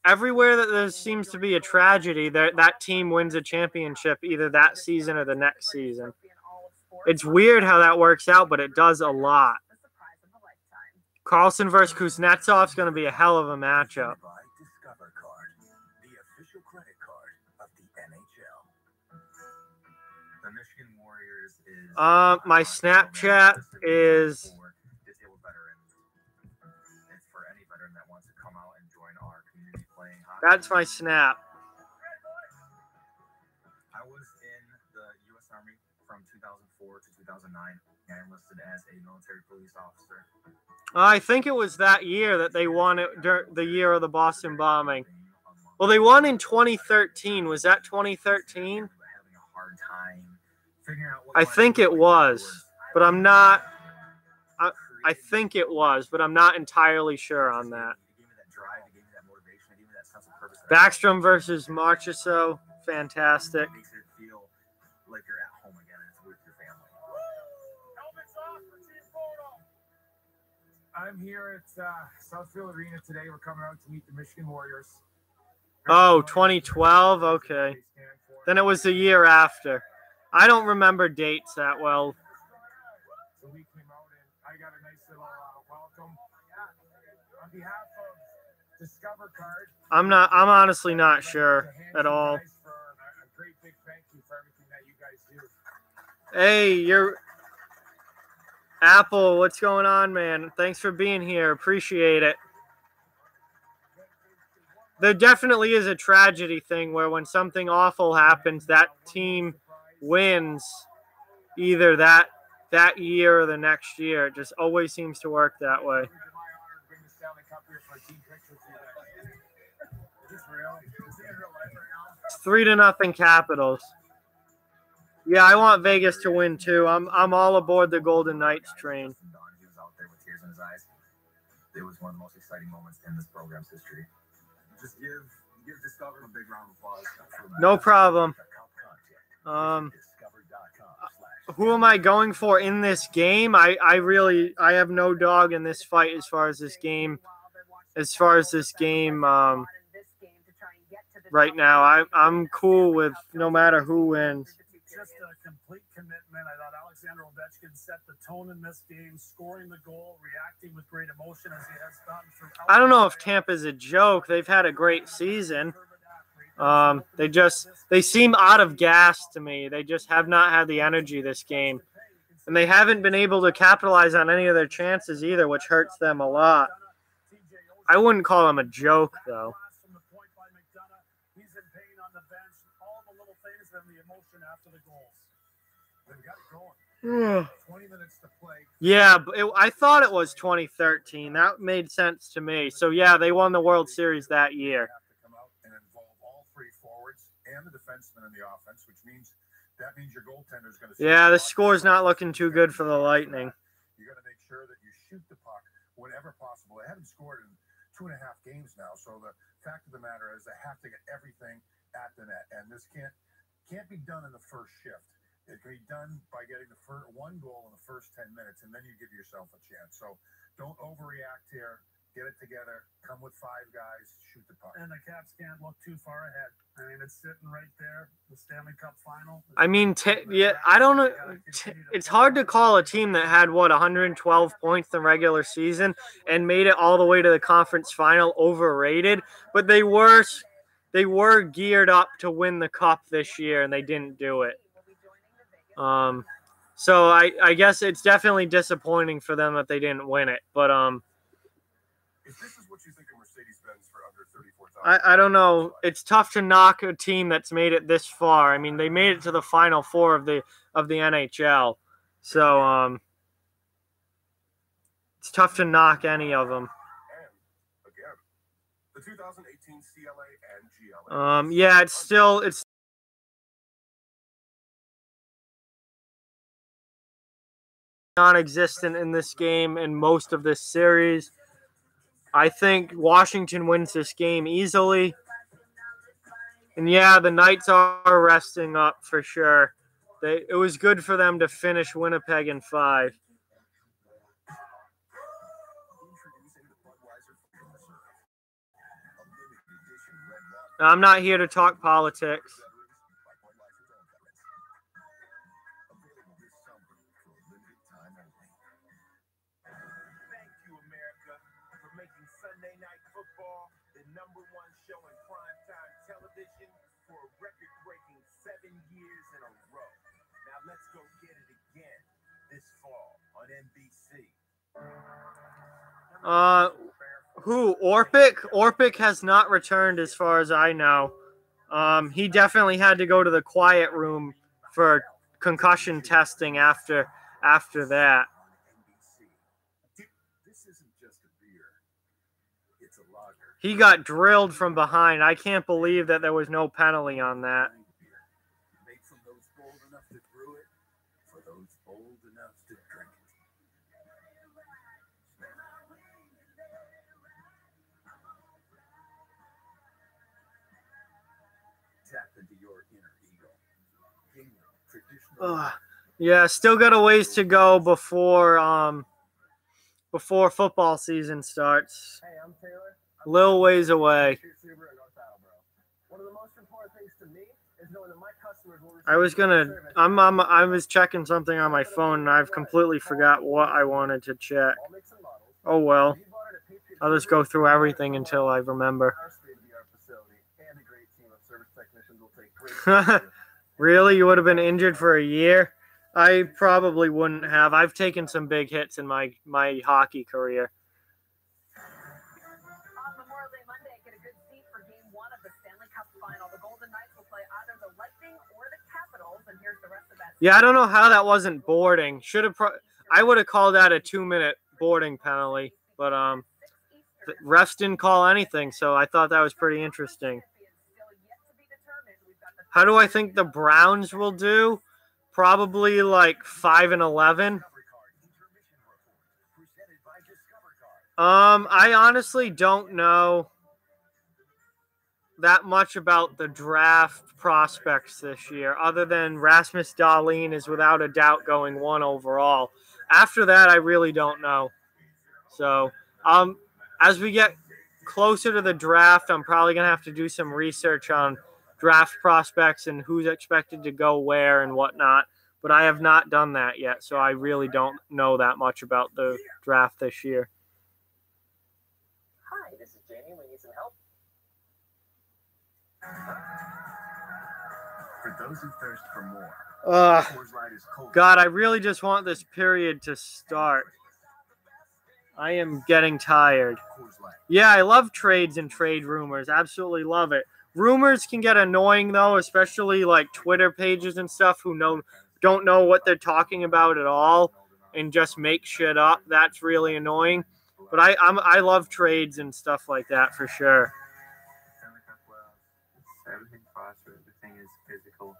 everywhere that there seems to be a tragedy, that team wins a championship either that season or the next season. It's weird how that works out, but it does a lot. Carlson versus Kuznetsov is going to be a hell of a matchup. My Snapchat is that's my Snap. I was in the U.S. Army from 2004 to 2009. I enlisted as a military police officer. I think it was that year that they won it, the year of the Boston bombing. Well, they won in 2013. Was that 2013? I think it was, but I'm not. I think it was, but I'm not entirely sure on that. Backstrom versus Marchessault, fantastic. I'm here at Southfield Arena today. We're coming out to meet the Michigan Warriors. Oh, 2012? Okay. Then it was the year after. I don't remember dates that well. So we came out and I got a nice little welcome. On behalf of Discover Card. I'm honestly not sure at all. A great big thank you for everything that you guys do. Hey, you're Apple, what's going on, man? Thanks for being here. Appreciate it. There definitely is a tragedy thing where when something awful happens, that team wins either that year or the next year. It just always seems to work that way. It's 3-0 Capitals. Yeah, I want Vegas to win too. I'm all aboard the Golden Knights train. He was out there with tears in his eyes. It was one of the most exciting moments in this program's history. Just give Discover a big round of applause. No problem. Who am I going for in this game? I have no dog in this fight as far as this game as far as this game, right now, I'm cool with no matter who wins. Just a complete commitment. I thought Alexander Ovechkin set the tone in this game, scoring the goal, reacting with great emotion as he has done throughout. I don't know if Tampa's a joke. They've had a great season. They seem out of gas to me. They just have not had the energy this game. And they haven't been able to capitalize on any of their chances either, which hurts them a lot. I wouldn't call them a joke, though. He's in pain on the bench. All the little things and the emotion after the goals. They've got it going. 20 minutes to play. Yeah, but I thought it was 2013. That made sense to me. So, yeah, they won the World Series that year. Have to come out and involve all three forwards and the defenseman in the offense, which means your goaltender is going to. Yeah, the score's not looking too good for the Lightning. You got to make sure that you shoot the puck whenever possible. They haven't scored in 2.5 games now, so the fact of the matter is they have to get everything at the net, and this can't be done in the first shift. It can be done by getting the one goal in the first 10 minutes, and then you give yourself a chance. So don't overreact here. Get it together. Come with 5 guys. Shoot the puck. And the Caps can't look too far ahead. I mean, it's sitting right there. The Stanley Cup final. I mean, I don't know. It's hard to call a team that had, 112 points in the regular season and made it all the way to the conference final overrated. But they were geared up to win the Cup this year, and they didn't do it. So I guess it's definitely disappointing for them that they didn't win it. But If this is what you think of Mercedes-Benz for under $34,000, I don't know. It's tough to knock a team that's made it this far. I mean, they made it to the Final Four of the NHL, so it's tough to knock any of them. And again, the 2018 CLA and GLA. Yeah, it's non-existent in this game and most of this series. I think Washington wins this game easily. And yeah, the Knights are resting up for sure. It was good for them to finish Winnipeg in 5. I'm not here to talk politics. Sunday Night Football, the #1 show in primetime television for a record-breaking 7 years in a row. Now let's go get it again this fall on NBC. Who? Orpik? Orpik has not returned as far as I know. He definitely had to go to the quiet room for concussion testing after that. He got drilled from behind. I can't believe that there was no penalty on that. Make from those bold enough to brew it, for those bold enough to drink it. Tap into your inner eagle. Yeah, still got a ways to go before football season starts. Hey, I'm Taylor. Little ways away. One of the most important things to me is knowing that my customers will I was checking something on my phone and I've completely forgot what I wanted to check. Oh well. I'll just go through everything until I remember. Really? You would have been injured for a year? I probably wouldn't have. I've taken some big hits in my hockey career. Yeah, I don't know how that wasn't boarding. I would have called that a 2-minute boarding penalty, but the refs didn't call anything, so I thought that was pretty interesting. How do I think the Browns will do? Probably like 5-11. I honestly don't know that much about the draft prospects this year, other than Rasmus Dahlin is without a doubt going 1 overall. After that, I really don't know. So, as we get closer to the draft, I'm probably going to have to do some research on draft prospects and who's expected to go where and whatnot. But I have not done that yet, so I really don't know that much about the draft this year. Hi, this is Jamie. We need some help. For those who thirst for more, God, I really just want this period to start. I am getting tired. Yeah, I love trades and trade rumors. Absolutely love it. Rumors can get annoying, though, especially like Twitter pages and stuff who don't know what they're talking about at all and just make shit up. That's really annoying. But I love trades and stuff like that for sure. Everything faster, everything is physical.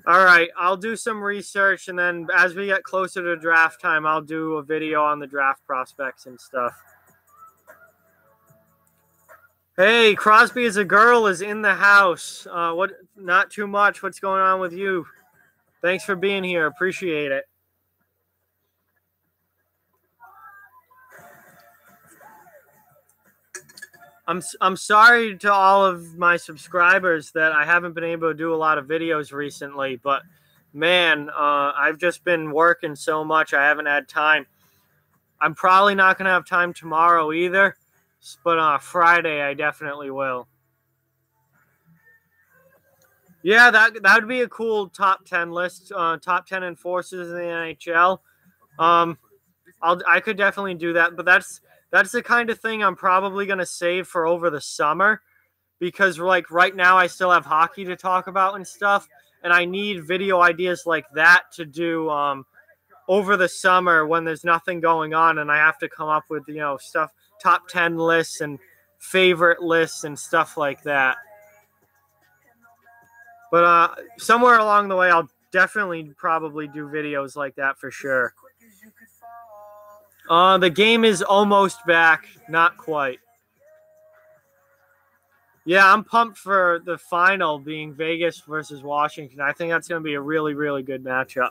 All right, I'll do some research, and then as we get closer to draft time, I'll do a video on the draft prospects and stuff. Hey, Crosby as a girl is in the house. What? Not too much. What's going on with you? Thanks for being here. Appreciate it. I'm sorry to all of my subscribers that I haven't been able to do a lot of videos recently, but man, I've just been working so much I haven't had time. I'm probably not going to have time tomorrow either, but on Friday I definitely will. Yeah, that would be a cool top 10 list, top 10 enforcers in the NHL. I could definitely do that, but that's the kind of thing I'm probably going to save for over the summer because like right now I still have hockey to talk about and stuff, and I need video ideas like that to do over the summer when there's nothing going on and I have to come up with, stuff, top 10 lists and favorite lists and stuff like that. But somewhere along the way, I'll definitely probably do videos like that for sure. The game is almost back. Not quite. Yeah, I'm pumped for the final being Vegas versus Washington. I think that's going to be a really, really good matchup.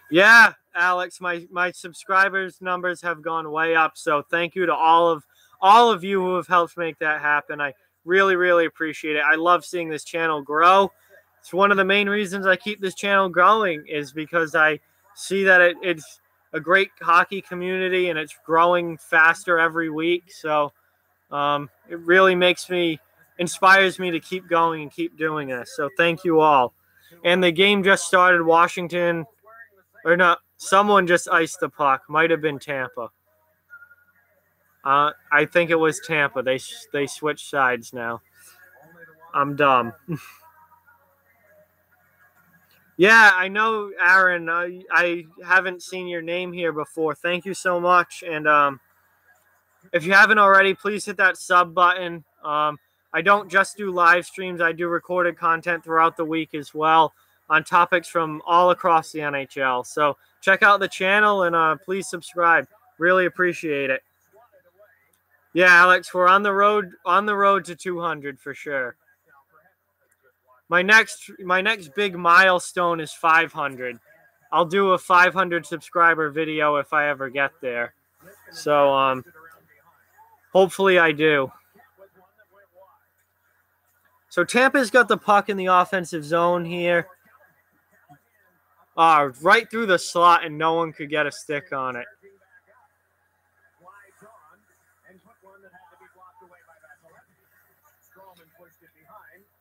Yeah, Alex, my subscribers numbers have gone way up. So thank you to all of you who have helped make that happen. I really, really appreciate it. I love seeing this channel grow. It's one of the main reasons I keep this channel going is because I see that it's a great hockey community and it's growing faster every week. So it really inspires me to keep going and keep doing this. So thank you all. And the game just started. Washington, or not, someone just iced the puck. Might have been Tampa. I think it was Tampa. They switched sides now. I'm dumb. Yeah, I know, Aaron. I haven't seen your name here before. Thank you so much. And if you haven't already, please hit that sub button. I don't just do live streams. I do recorded content throughout the week as well on topics from all across the NHL. So check out the channel and please subscribe. Really appreciate it. Yeah, Alex, we're on the road to 200 for sure. My next big milestone is 500. I'll do a 500 subscriber video if I ever get there. So hopefully I do. So Tampa's got the puck in the offensive zone here. Right through the slot, and no one could get a stick on it.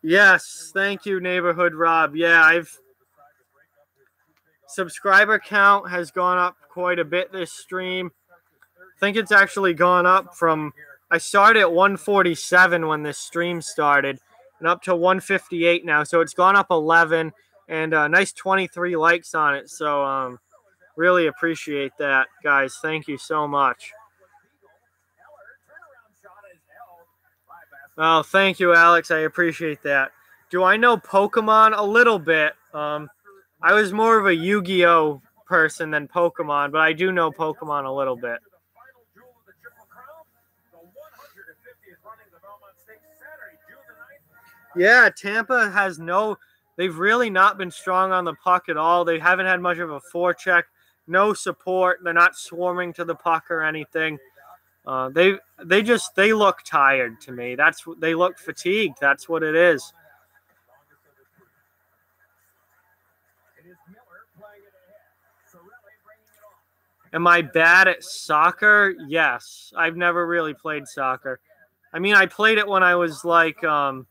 Yes, thank you, Neighborhood Rob. Yeah, subscriber count has gone up quite a bit this stream. I think it's actually gone up from, I started at 147 when this stream started, and up to 158 now. So it's gone up 11, and a nice 23 likes on it. So really appreciate that, guys. Thank you so much. Oh, thank you, Alex. I appreciate that. Do I know Pokemon? A little bit. I was more of a Yu-Gi-Oh person than Pokemon, but I do know Pokemon a little bit. Yeah, Tampa has they've really not been strong on the puck at all. They haven't had much of a forecheck. no support. They're not swarming to the puck or anything. They look tired to me. They look fatigued. That's what it is. Am I bad at soccer? Yes. I've never really played soccer. I mean, I played it when I was like 5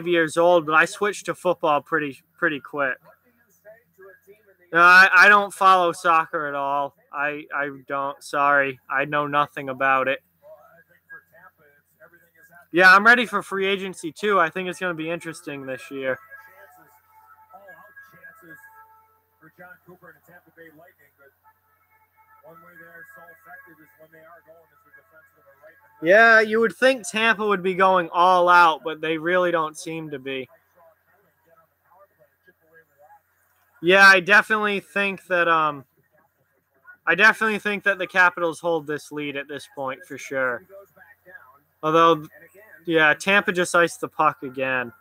years old, but I switched to football pretty quick. No, I don't follow soccer at all. I don't. Sorry. I know nothing about it. Yeah, I'm ready for free agency too. I think it's going to be interesting this year. For John Cooper and the Tampa Bay Lightning, but one way they're so effective is when they are going as a defensive or right. Yeah, you would think Tampa would be going all out, but they really don't seem to be. Yeah, I definitely think that the Capitals hold this lead at this point for sure. Although, yeah, Tampa just iced the puck again.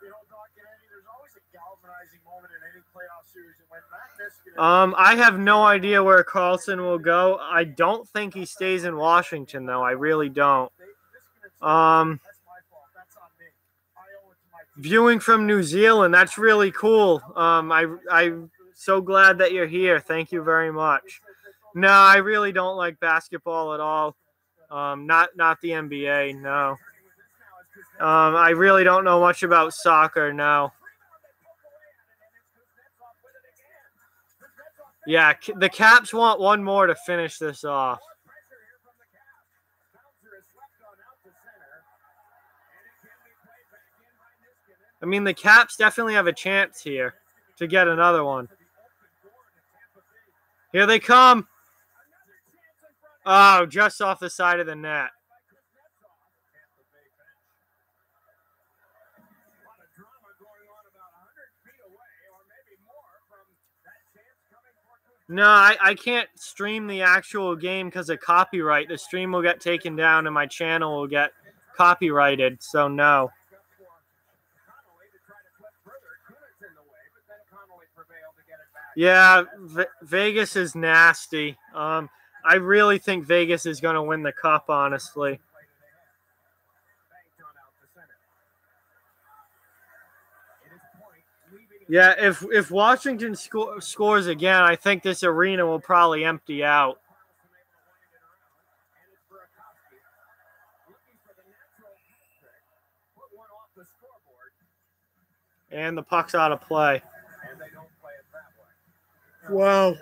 I have no idea where Carlson will go. I don't think he stays in Washington, though. I really don't. Viewing from New Zealand, that's really cool. I'm so glad that you're here. Thank you very much. No, I really don't like basketball at all. Not the NBA, no. I really don't know much about soccer, no. Yeah, the Caps want one more to finish this off. I mean, the Caps definitely have a chance here to get another one. Here they come. Oh, just off the side of the net. No, I can't stream the actual game because of copyright. The stream will get taken down and my channel will get copyrighted, so no. Yeah, Vegas is nasty. I really think Vegas is going to win the cup, honestly. Yeah, if Washington scores again, I think this arena will probably empty out. And the puck's out of play. Wow.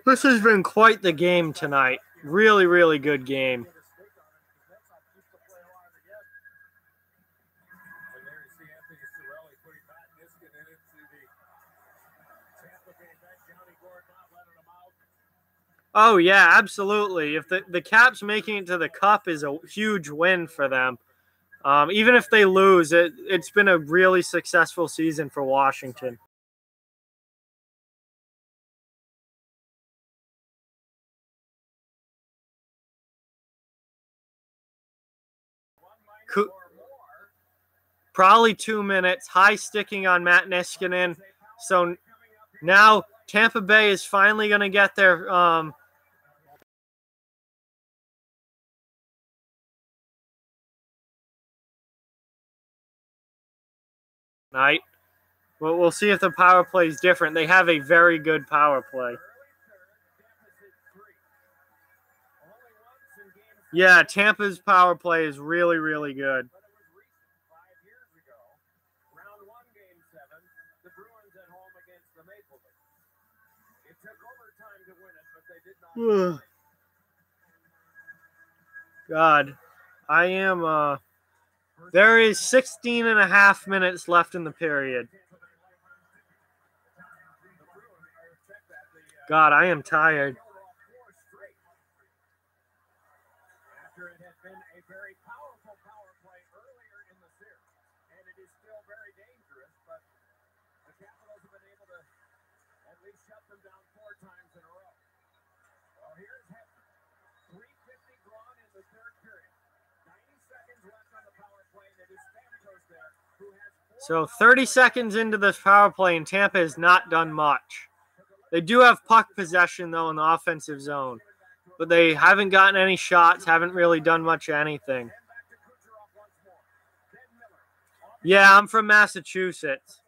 This has been quite the game tonight. Really, really good game. Oh, yeah, absolutely. If the Caps making it to the Cup is a huge win for them. Even if they lose, it's been a really successful season for Washington. Probably 2 minutes. High sticking on Matt Niskanen. So now Tampa Bay is finally going to get their night. Well, we'll see if the power play is different. They have a very good power play. Yeah, Tampa's power play is really, really good. God, I am, there is 16 and a half minutes left in the period. God, I am tired. After it had been a very powerful power play earlier in the series, and it is still very dangerous, but the Capitals have been able to at least shut them down 4 times in a row. Well, here's Hedman. 3:50 gone in the third period. 90 seconds left on the power play, and it is Stamkos there who has 4 So 30 seconds into this power play, and Tampa has not done much. They do have puck possession, though, in the offensive zone. But they haven't gotten any shots, haven't really done much of anything. Yeah, I'm from Massachusetts.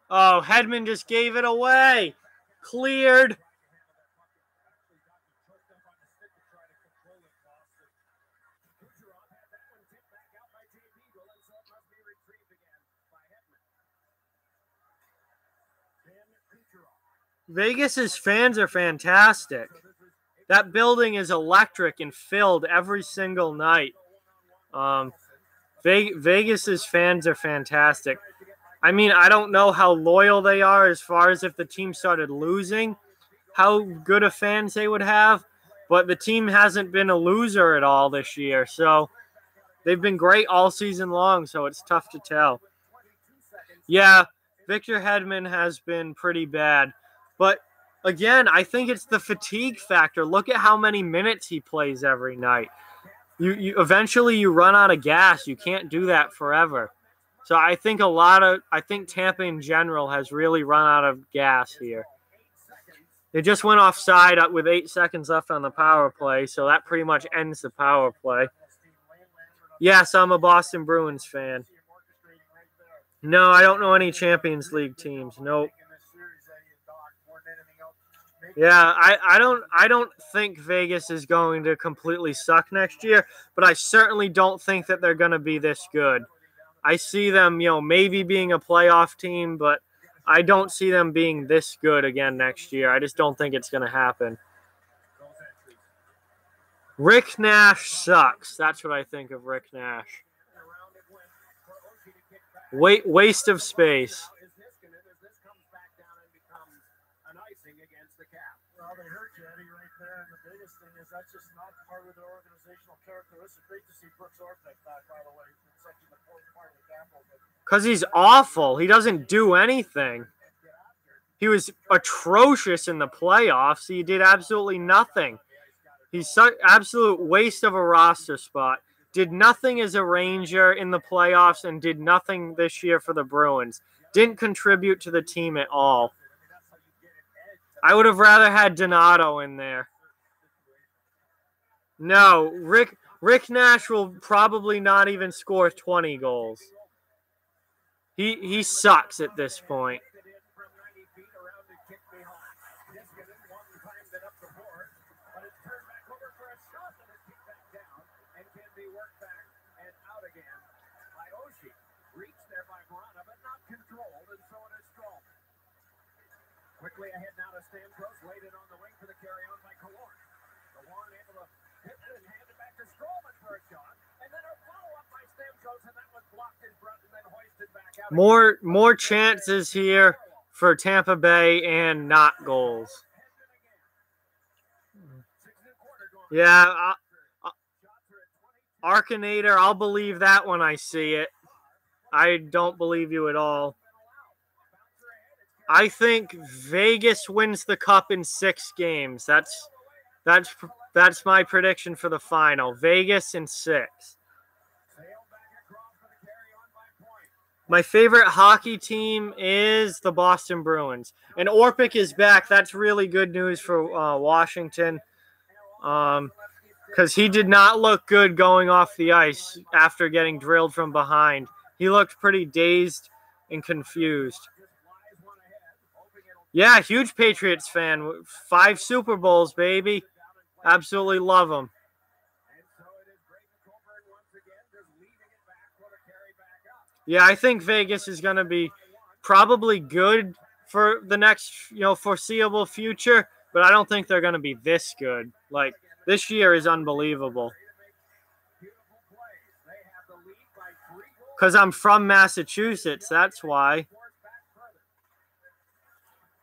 Oh, Hedman just gave it away. Cleared. Vegas's fans are fantastic. That building is electric and filled every single night. Vegas's fans are fantastic. I mean, I don't know how loyal they are as far as if the team started losing, how good of fans they would have. But the team hasn't been a loser at all this year. So they've been great all season long, so it's tough to tell. Yeah, Victor Hedman has been pretty bad. But again, I think it's the fatigue factor. Look at how many minutes he plays every night. You eventually you run out of gas. You can't do that forever. So I think Tampa in general has really run out of gas here. They just went offside with 8 seconds left on the power play, so that pretty much ends the power play. Yes, I'm a Boston Bruins fan. No, I don't know any Champions League teams. Nope. Yeah, I don't think Vegas is going to completely suck next year, but I certainly don't think that they're going to be this good. I see them, maybe being a playoff team, but I don't see them being this good again next year. I just don't think it's going to happen. Rick Nash sucks. That's what I think of Rick Nash. Waste of space. Well, they hurt you, Eddie, right there. And the biggest thing is that's just not part of their organizational characteristics. Great to see Brooks Orpik back, by the way. It's such an important part of the gamble. Because he's awful. He doesn't do anything. He was atrocious in the playoffs. He did absolutely nothing. He's such absolute waste of a roster spot. Did nothing as a Ranger in the playoffs and did nothing this year for the Bruins. Didn't contribute to the team at all. I would have rather had Donato in there. No, Rick Nash will probably not even score 20 goals. He sucks at this point. Quickly ahead now to Stamkos, laid it on the wing for the carry-on by Killorn. Killorn able to hit it and hand it back to Strowman for a shot, and then a follow-up by Stamkos, and that was blocked in front and then hoisted back out. More chances here for Tampa Bay and not goals. Yeah, Arkanator, I'll believe that when I see it. I don't believe you at all. I think Vegas wins the cup in 6 games. That's my prediction for the final. Vegas in 6. My favorite hockey team is the Boston Bruins. And Orpik is back. That's really good news for Washington. Because he did not look good going off the ice after getting drilled from behind. He looked pretty dazed and confused. Yeah, huge Patriots fan. 5 Super Bowls, baby. Absolutely love them. Yeah, I think Vegas is going to be probably good for the next, foreseeable future, but I don't think they're going to be this good. Like, this year is unbelievable. Because I'm from Massachusetts, that's why.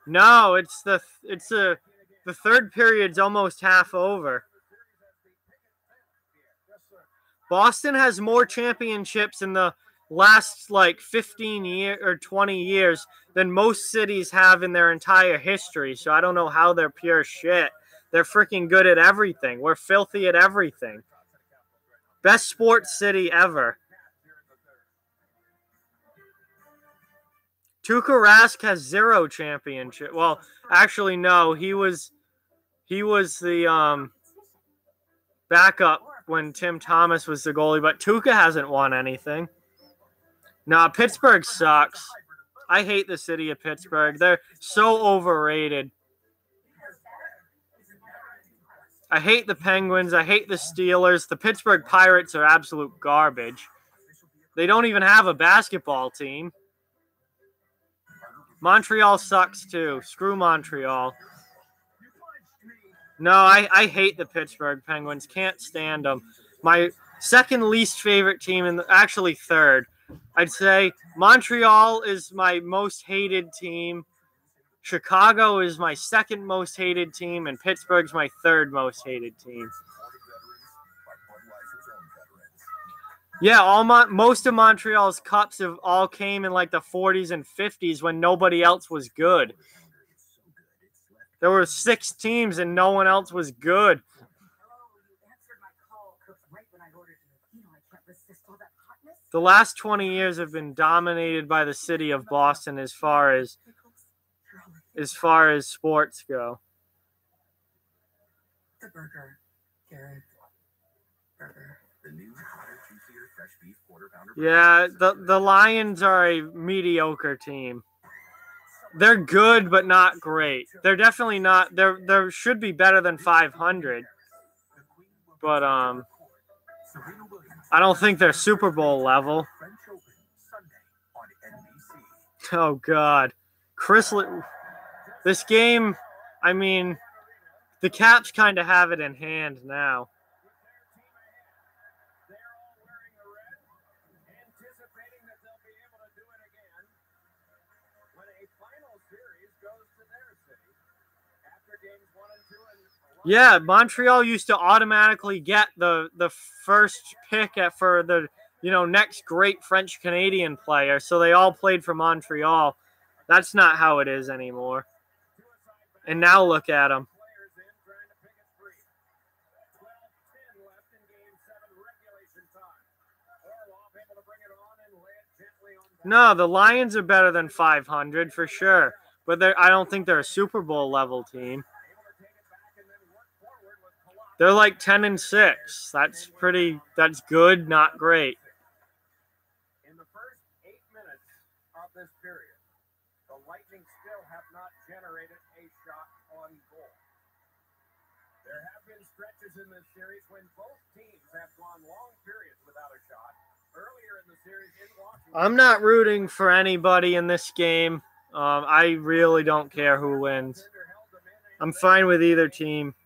No, the third period's almost half over. Boston has more championships in the last 15 years or 20 years than most cities have in their entire history. So I don't know how they're pure shit. They're freaking good at everything. We're filthy at everything. Best sports city ever. Tuukka Rask has 0 championship. Well, actually, no. He was the backup when Tim Thomas was the goalie, but Tuukka hasn't won anything. Nah, Pittsburgh sucks. I hate the city of Pittsburgh. They're so overrated. I hate the Penguins. I hate the Steelers. The Pittsburgh Pirates are absolute garbage. They don't even have a basketball team. Montreal sucks too. Screw Montreal. No, I hate the Pittsburgh Penguins. Can't stand them. My second least favorite team, and actually third. I'd say Montreal is my most hated team. Chicago is my second most hated team, and Pittsburgh's my third most hated team. Yeah, most of Montreal's cups have all came in like the 40s and 50s when nobody else was good. There were 6 teams and no one else was good. The last 20 years have been dominated by the city of Boston as far as sports go. The burger, Gary. Burger. Yeah, the Lions are a mediocre team. They're good, but not great. They're definitely not. There should be better than 500, but I don't think they're Super Bowl level. Oh God, this game. I mean, the Caps kind of have it in hand now. Yeah, Montreal used to automatically get the first pick for the next great French Canadian player, so they all played for Montreal. That's not how it is anymore. And now look at them. No, the Lions are better than 500 for sure, but I don't think they're a Super Bowl level team. They're like 10-6. That's good, not great. In the first 8 minutes of this period, the Lightning still have not generated a shot on goal. There have been stretches in this series when both teams have gone long periods without a shot. Earlier in the series in Washington, I'm not rooting for anybody in this game. I really don't care who wins. I'm fine with either team.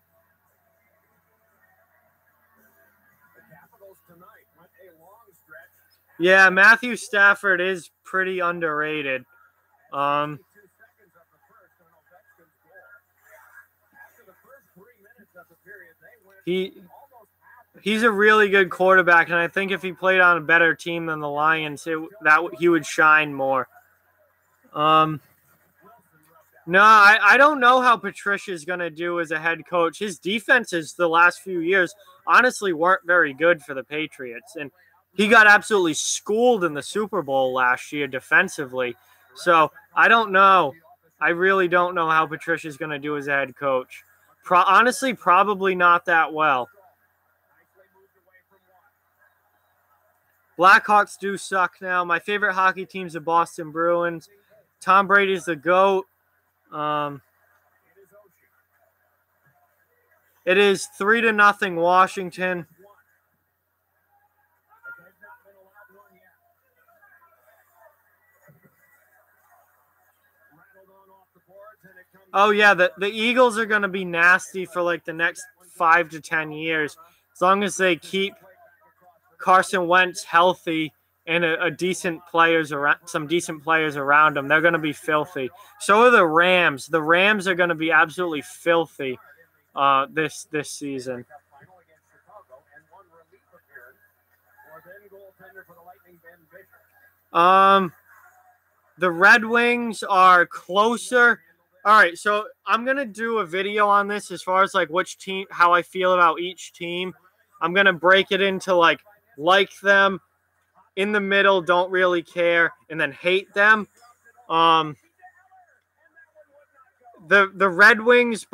Yeah, Matthew Stafford is pretty underrated. He's a really good quarterback, and I think if he played on a better team than the Lions, he would shine more. No, I don't know how Patricia's going to do as a head coach. His defenses the last few years honestly weren't very good for the Patriots, and he got absolutely schooled in the Super Bowl last year defensively. So I don't know. I really don't know how Patricia's going to do as a head coach. Honestly, probably not that well. Blackhawks do suck now. My favorite hockey team's the Boston Bruins. Tom Brady's the GOAT. It is 3-0 Washington. Oh, yeah, the Eagles are going to be nasty for like the next 5 to 10 years. As long as they keep Carson Wentz healthy and some decent players around him, they're going to be filthy. So are the Rams. The Rams are going to be absolutely filthy this season. The Red Wings are closer. All right, so I'm going to do a video on this as far as like which team, how I feel about each team. I'm going to break it into like them, in the middle, don't really care, and then hate them. The Red Wings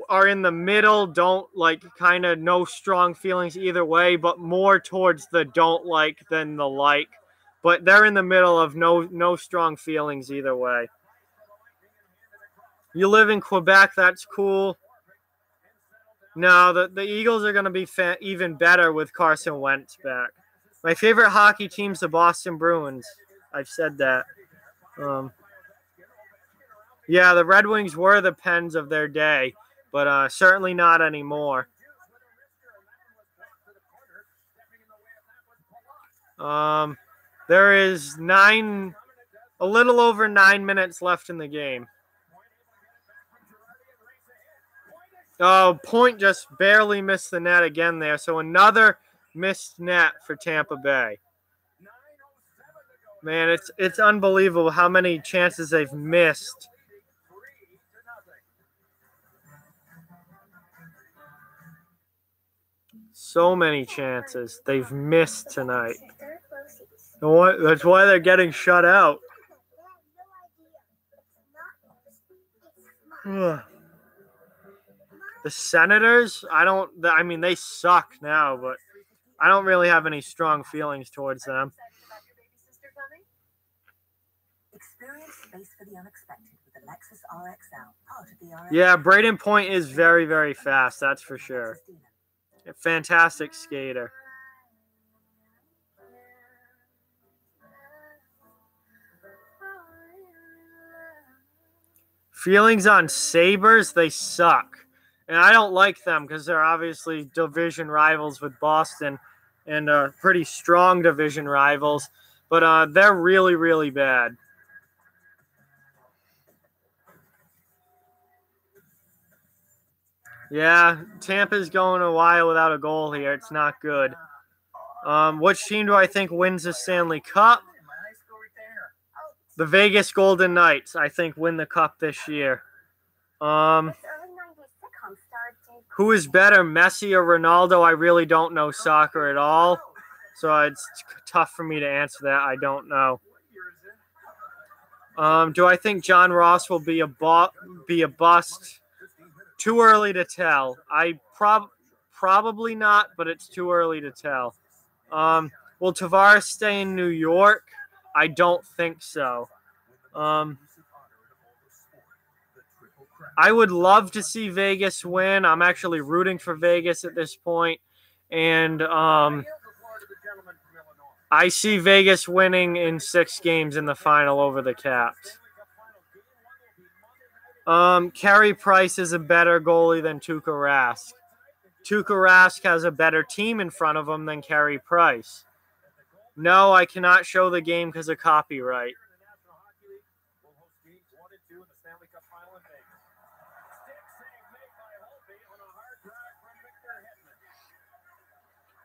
are in the middle, don't like, kind of no strong feelings either way, but more towards the don't like than the like. But they're in the middle of no strong feelings either way. You live in Quebec, that's cool. No, the Eagles are going to be even better with Carson Wentz back. My favorite hockey team's the Boston Bruins. I've said that. Yeah, the Red Wings were the Pens of their day, but certainly not anymore. There is a little over 9 minutes left in the game. Oh, Point just barely missed the net again there. So another missed net for Tampa Bay. Man, it's unbelievable how many chances they've missed. So many chances they've missed tonight. That's why they're getting shut out. The Senators, I mean, they suck now, but I don't really have any strong feelings towards them. Experience space for the unexpected with the Lexus RXL, part of the RXL. Yeah, Braden Point is very, very fast, that's for sure. A fantastic skater. Feelings on Sabres, they suck. And I don't like them because they're obviously division rivals with Boston and pretty strong division rivals. But they're really, really bad. Yeah, Tampa's going a while without a goal here. It's not good. Which team do I think wins the Stanley Cup? The Vegas Golden Knights, I think, win the Cup this year. Who is better, Messi or Ronaldo? I really don't know soccer at all, so it's tough for me to answer that. I don't know. Do I think John Ross will be a bust? Too early to tell. Probably not, but it's too early to tell. Will Tavares stay in New York? I don't think so. I would love to see Vegas win. I'm actually rooting for Vegas at this point. And I see Vegas winning in 6 games in the final over the Caps. Carey Price is a better goalie than Tuukka Rask. Tuukka Rask has a better team in front of him than Carey Price. No, I cannot show the game because of copyright.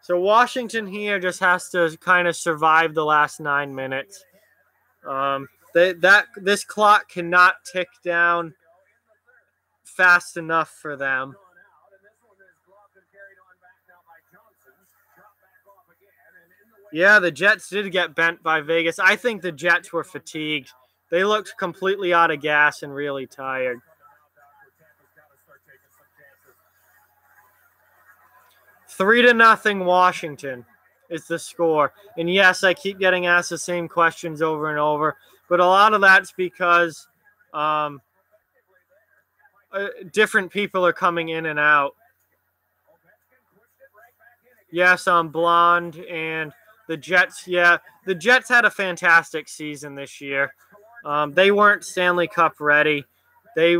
So Washington here just has to kind of survive the last 9 minutes. This clock cannot tick down fast enough for them. Yeah, the Jets did get bent by Vegas. I think the Jets were fatigued. They looked completely out of gas and really tired. 3-0 Washington is the score. And yes, I keep getting asked the same questions over and over, but a lot of that's because different people are coming in and out. Yes, I'm blonde, and the Jets, yeah, the Jets had a fantastic season this year. They weren't Stanley Cup ready. They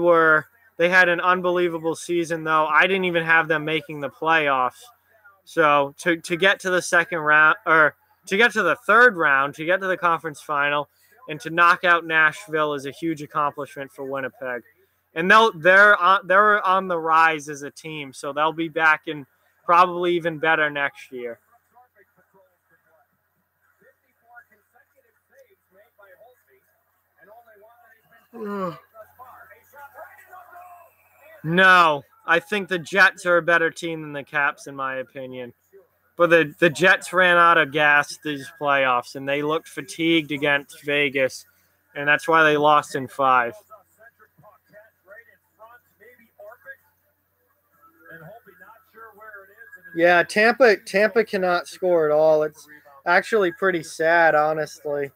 had an unbelievable season, though. I didn't even have them making the playoffs. So to get to the second round, or to get to the third round, to get to the conference final, and to knock out Nashville is a huge accomplishment for Winnipeg. And they're on the rise as a team, so they'll be back in probably even better next year. No, I think the Jets are a better team than the Caps, in my opinion. But the Jets ran out of gas these playoffs, and they looked fatigued against Vegas, and that's why they lost in 5. Yeah, Tampa cannot score at all. It's actually pretty sad, honestly.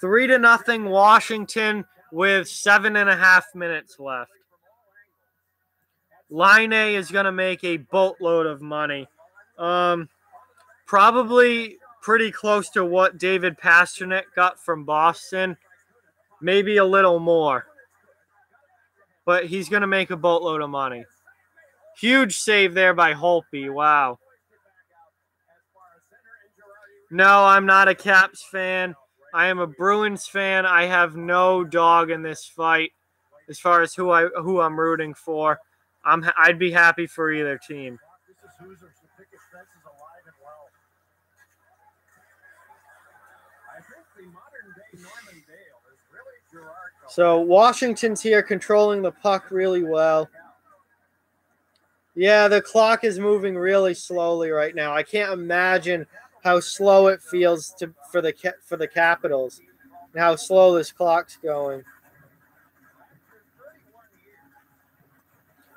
3-0 Washington with 7.5 minutes left. Line A is going to make a boatload of money. Probably pretty close to what David Pasternak got from Boston. Maybe a little more. But he's going to make a boatload of money. Huge save there by Holtby. Wow. No, I'm not a Caps fan. I am a Bruins fan. I have no dog in this fight as far as who I'm rooting for. I'd be happy for either team. So Washington's here controlling the puck really well. Yeah, the clock is moving really slowly right now. I can't imagine how slow it feels for the Capitals and how slow this clock's going.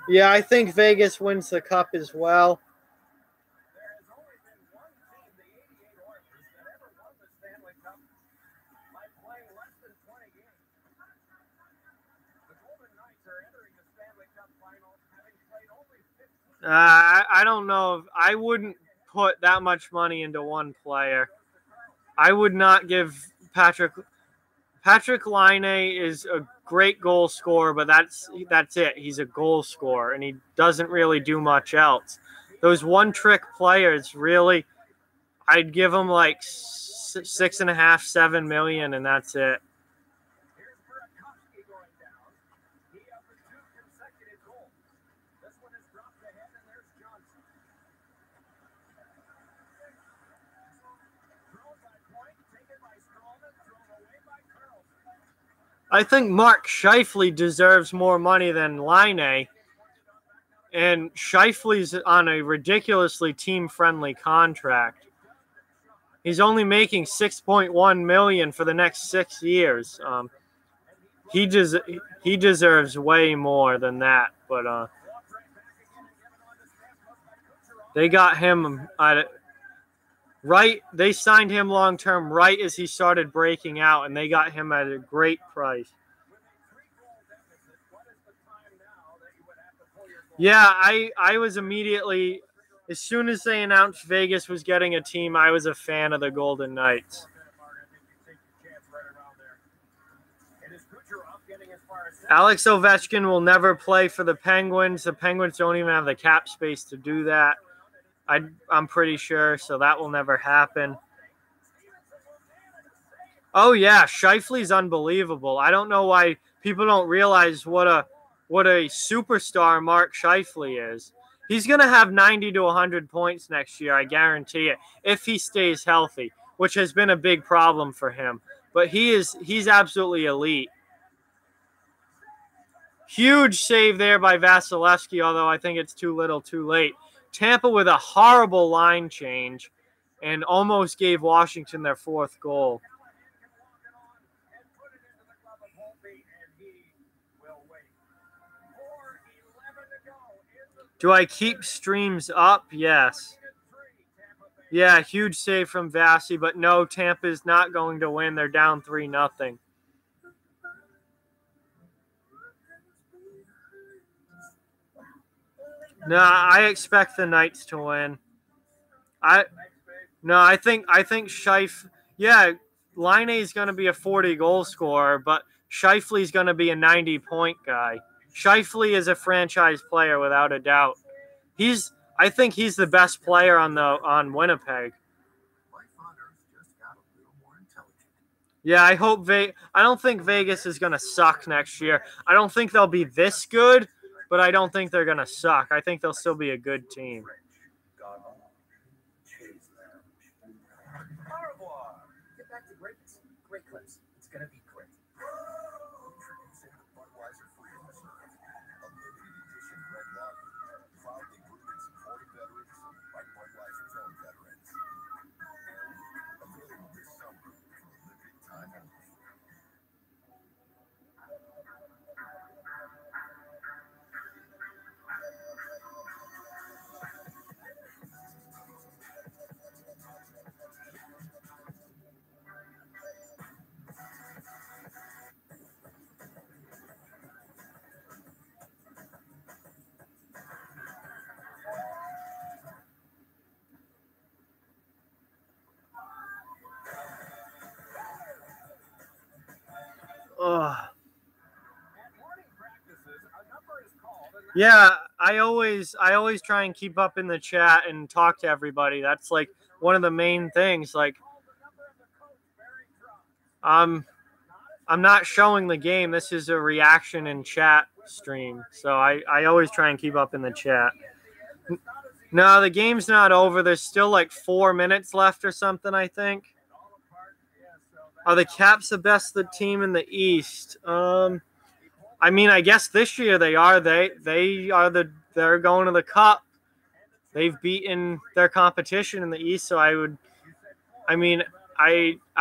Yeah, I think Vegas wins the cup as well. I don't know. I wouldn't put that much money into one player. I would not give Patrick Laine is a great goal scorer, but that's it. He's a goal scorer, and he doesn't really do much else. Those one-trick players, really, I'd give them like 6.5, 7 million, and that's it. I think Mark Scheifele deserves more money than Laine, and Scheifele's on a ridiculously team-friendly contract. He's only making $6.1 million for the next 6 years. He deserves way more than that, but they got him right. They signed him long term right as he started breaking out, and they got him at a great price. Yeah, I was immediately, as soon as they announced Vegas was getting a team, I was a fan of the Golden Knights. Alex Ovechkin will never play for the Penguins. The Penguins don't even have the cap space to do that. I'm pretty sure, so that will never happen. Oh, yeah, Scheifele's unbelievable. I don't know why people don't realize what a superstar Mark Scheifele is. He's going to have 90 to 100 points next year, I guarantee it, if he stays healthy, which has been a big problem for him. But he's absolutely elite. Huge save there by Vasilevsky, although I think it's too little too late. Tampa with a horrible line change and almost gave Washington their 4th goal. Do I keep streams up? Yes. Yeah, huge save from Vasi, but no, Tampa's not going to win. They're down 3-0. No, I expect the Knights to win. I think Scheifele. Yeah, Laine is going to be a 40-goal scorer, but Scheifele's going to be a 90-point guy. Scheifele is a franchise player without a doubt. I think he's the best player on Winnipeg. Yeah, I don't think Vegas is going to suck next year. I don't think they'll be this good, but I don't think they're going to suck. I think they'll still be a good team. Get back to greatness. Great clips. It's going to be great. Ugh. Yeah, I always try and keep up in the chat and talk to everybody. That's like one of the main things. Like, I'm not showing the game. This is a reaction and chat stream. So I always try and keep up in the chat. No, the game's not over. There's still like 4 minutes left or something, I think. Are the Caps the best team in the East? I mean, I guess this year they are. They're going to the Cup. They've beaten their competition in the East, so I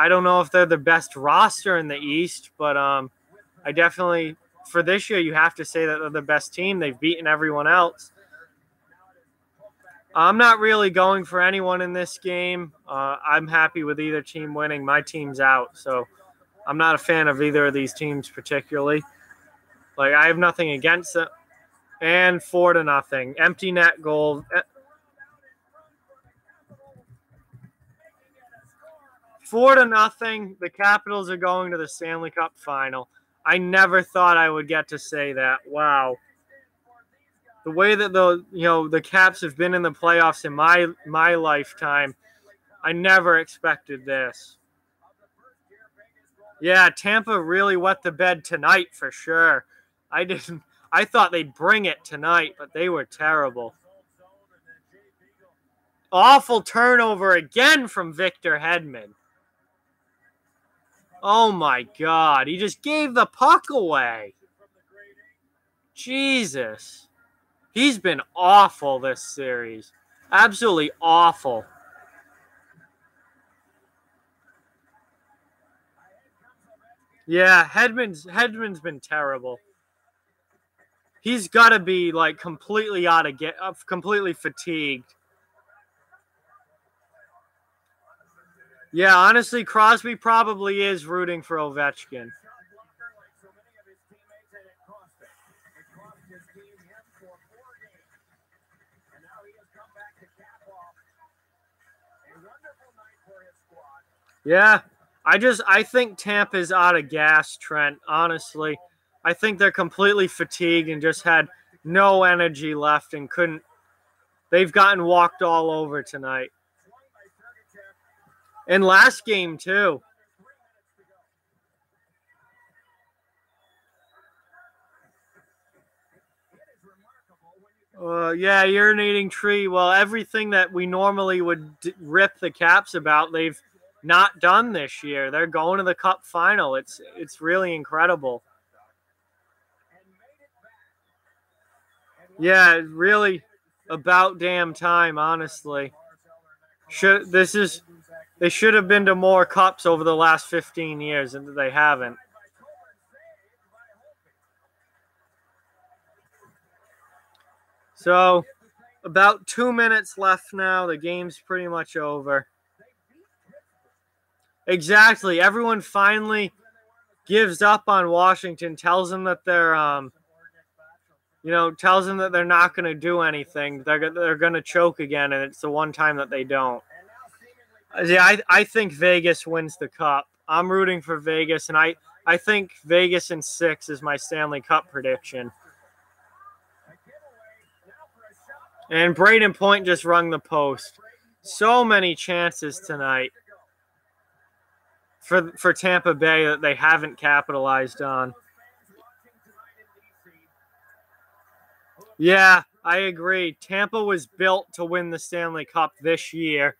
don't know if they're the best roster in the East, but I definitely, for this year, you have to say that they're the best team. They've beaten everyone else. I'm not really going for anyone in this game. I'm happy with either team winning. My team's out, so I'm not a fan of either of these teams particularly. Like, I have nothing against them. And 4-0. Empty net goal. 4-0. The Capitals are going to the Stanley Cup final. I never thought I would get to say that. Wow. The way that the Caps have been in the playoffs in my lifetime, I never expected this. Yeah, Tampa really wet the bed tonight for sure. I thought they'd bring it tonight, but they were terrible. Awful turnover again from Victor Hedman. Oh my God, he just gave the puck away. Jesus. He's been awful this series. Absolutely awful. Yeah, Hedman's been terrible. He's got to be like completely completely fatigued. Yeah, honestly, Crosby probably is rooting for Ovechkin. Yeah, I think Tampa's out of gas, Trent, honestly. I think they're completely fatigued and just had no energy left and couldn't. They've gotten walked all over tonight. And last game, too. Yeah, urinating tree. Well, everything that we normally would rip the Caps about, they've not done this year. They're going to the Cup final. It's really incredible. Yeah, really about damn time, honestly. They should have been to more Cups over the last 15 years, and they haven't. So, about 2 minutes left now. The game's pretty much over. Exactly. Everyone finally gives up on Washington, tells them that they're tells them that they're not going to do anything. They're going to choke again, and it's the one time that they don't. Yeah, I think Vegas wins the Cup. I'm rooting for Vegas, and I think Vegas in 6 is my Stanley Cup prediction. And Braden Point just rung the post. So many chances tonight for Tampa Bay that they haven't capitalized on. Yeah, I agree. Tampa was built to win the Stanley Cup this year,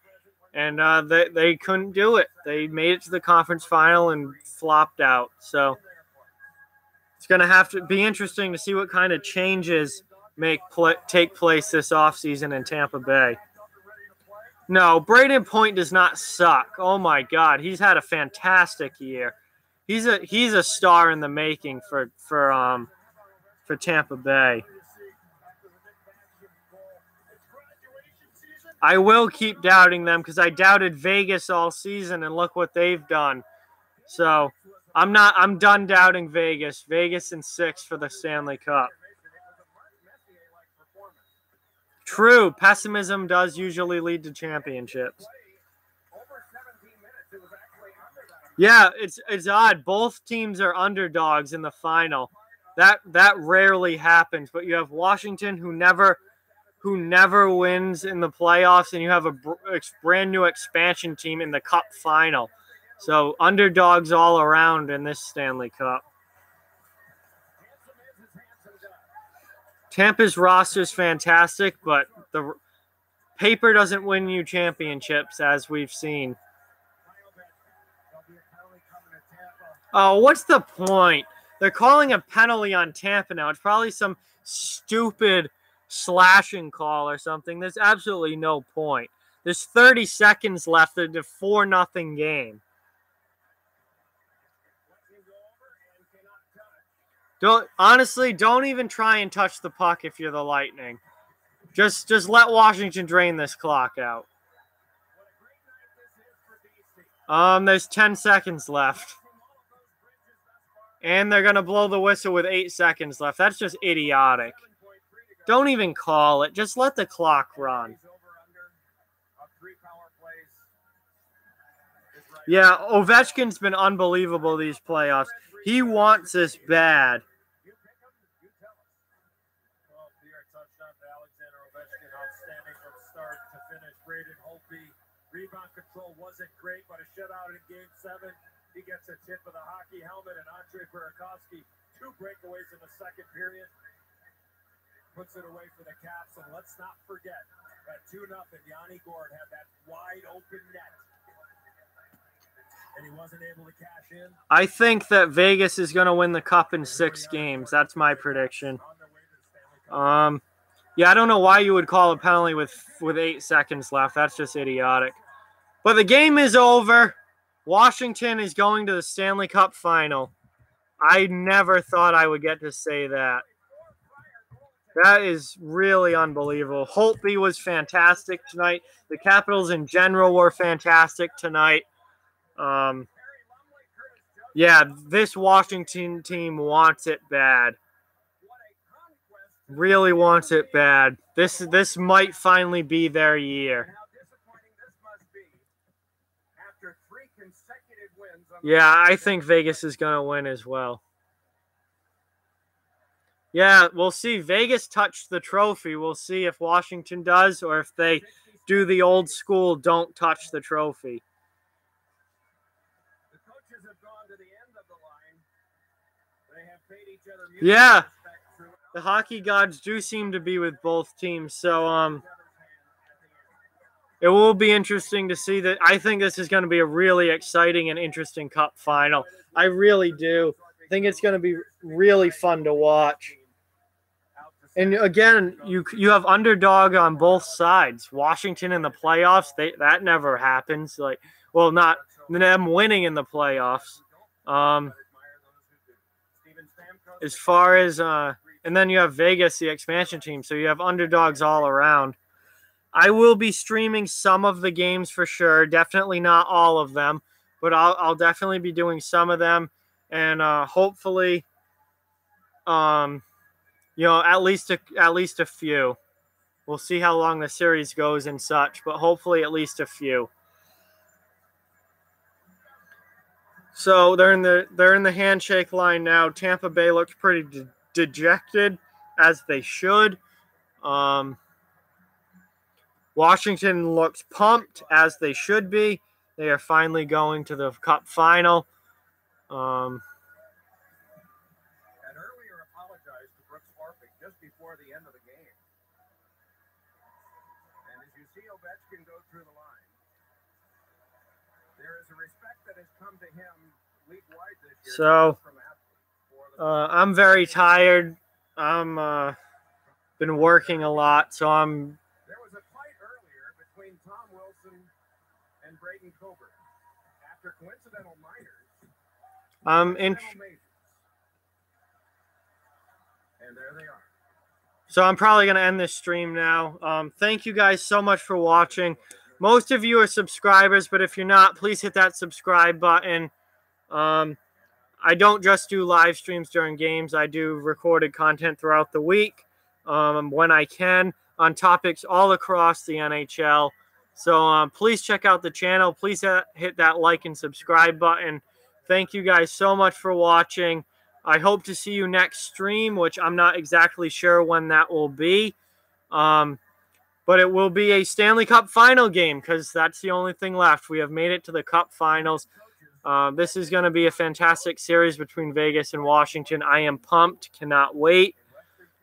and they couldn't do it. They made it to the conference final and flopped out. So it's going to have to be interesting to see what kind of changes take place this offseason in Tampa Bay. No, Braden Point does not suck. Oh my God, he's had a fantastic year. He's a star in the making for Tampa Bay. I will keep doubting them because I doubted Vegas all season, and look what they've done. So I'm done doubting Vegas. Vegas in 6 for the Stanley Cup. True, pessimism does usually lead to championships. Yeah, it's odd. Both teams are underdogs in the final. That rarely happens. But you have Washington who never wins in the playoffs, and you have a brand new expansion team in the Cup final. So underdogs all around in this Stanley Cup. Tampa's roster is fantastic, but the paper doesn't win you championships, as we've seen. Oh, what's the point? They're calling a penalty on Tampa now. It's probably some stupid slashing call or something. There's absolutely no point. There's 30 seconds left in the 4-0 game. Don't even try and touch the puck if you're the Lightning. Just let Washington drain this clock out. There's 10 seconds left. And they're going to blow the whistle with 8 seconds left. That's just idiotic. Don't even call it. Just let the clock run. Yeah, Ovechkin's been unbelievable these playoffs. He wants this bad. Rebound control wasn't great, but a shutout in Game 7. He gets a tip of the hockey helmet, and Andre Burakovsky, 2 breakaways in the second period, puts it away for the Caps. And let's not forget, at 2-0, Yanni Gord had that wide open net, and he wasn't able to cash in. I think that Vegas is going to win the Cup in 6 games. That's my prediction. Yeah, I don't know why you would call a penalty with 8 seconds left. That's just idiotic. But the game is over. Washington is going to the Stanley Cup final. I never thought I would get to say that. That is really unbelievable. Holtby was fantastic tonight. The Capitals in general were fantastic tonight. Yeah, this Washington team wants it bad. Really wants it bad. This might finally be their year. Yeah, I think Vegas is going to win as well. Yeah, we'll see. Vegas touched the trophy. We'll see if Washington does or if they do the old school don't touch the trophy. The coaches have gone to the end of the line. They have paid each other yeah, the hockey gods do seem to be with both teams. So it will be interesting to see that. I think this is going to be a really exciting and interesting Cup final. I really do. I think it's going to be really fun to watch. And again, you have underdog on both sides. Washington in the playoffs, that never happens. Not them winning in the playoffs. As far as and then you have Vegas, the expansion team. So you have underdogs all around. I will be streaming some of the games for sure. Definitely not all of them, but I'll definitely be doing some of them, and hopefully, at least a few. We'll see how long the series goes and such, but hopefully at least a few. So they're in the handshake line now. Tampa Bay looks pretty dejected, as they should. Washington looks pumped, as they should be. They are finally going to the Cup final. And earlier apologized to Brooks Orpik just before the end of the game. And as you see Ovechkin go through the line, there is a respect that has come to him league-wide this year. So, I'm very tired. I'm been working a lot, so I'm. There was a fight earlier between Tom Wilson and Braden Coburn after coincidental minors. And there they are. So I'm probably going to end this stream now. Thank you guys so much for watching. Most of you are subscribers, but if you're not, please hit that subscribe button. I don't just do live streams during games. I do recorded content throughout the week when I can on topics all across the NHL. So please check out the channel. Please hit that like and subscribe button. Thank you guys so much for watching. I hope to see you next stream, which I'm not exactly sure when that will be. But it will be a Stanley Cup final game because that's the only thing left. We have made it to the Cup finals. This is going to be a fantastic series between Vegas and Washington. I am pumped. Cannot wait.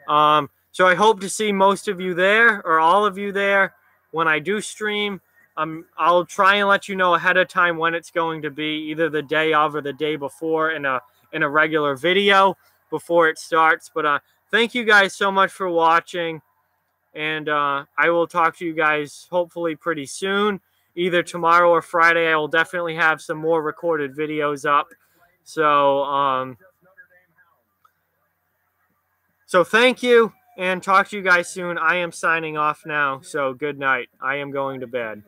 So I hope to see most of you there or all of you there when I do stream. I'll try and let you know ahead of time when it's going to be, either the day of or the day before in a regular video before it starts. But thank you guys so much for watching. And I will talk to you guys hopefully pretty soon. Either tomorrow or Friday, I will definitely have some more recorded videos up. So thank you, and talk to you guys soon. I am signing off now, so good night. I am going to bed.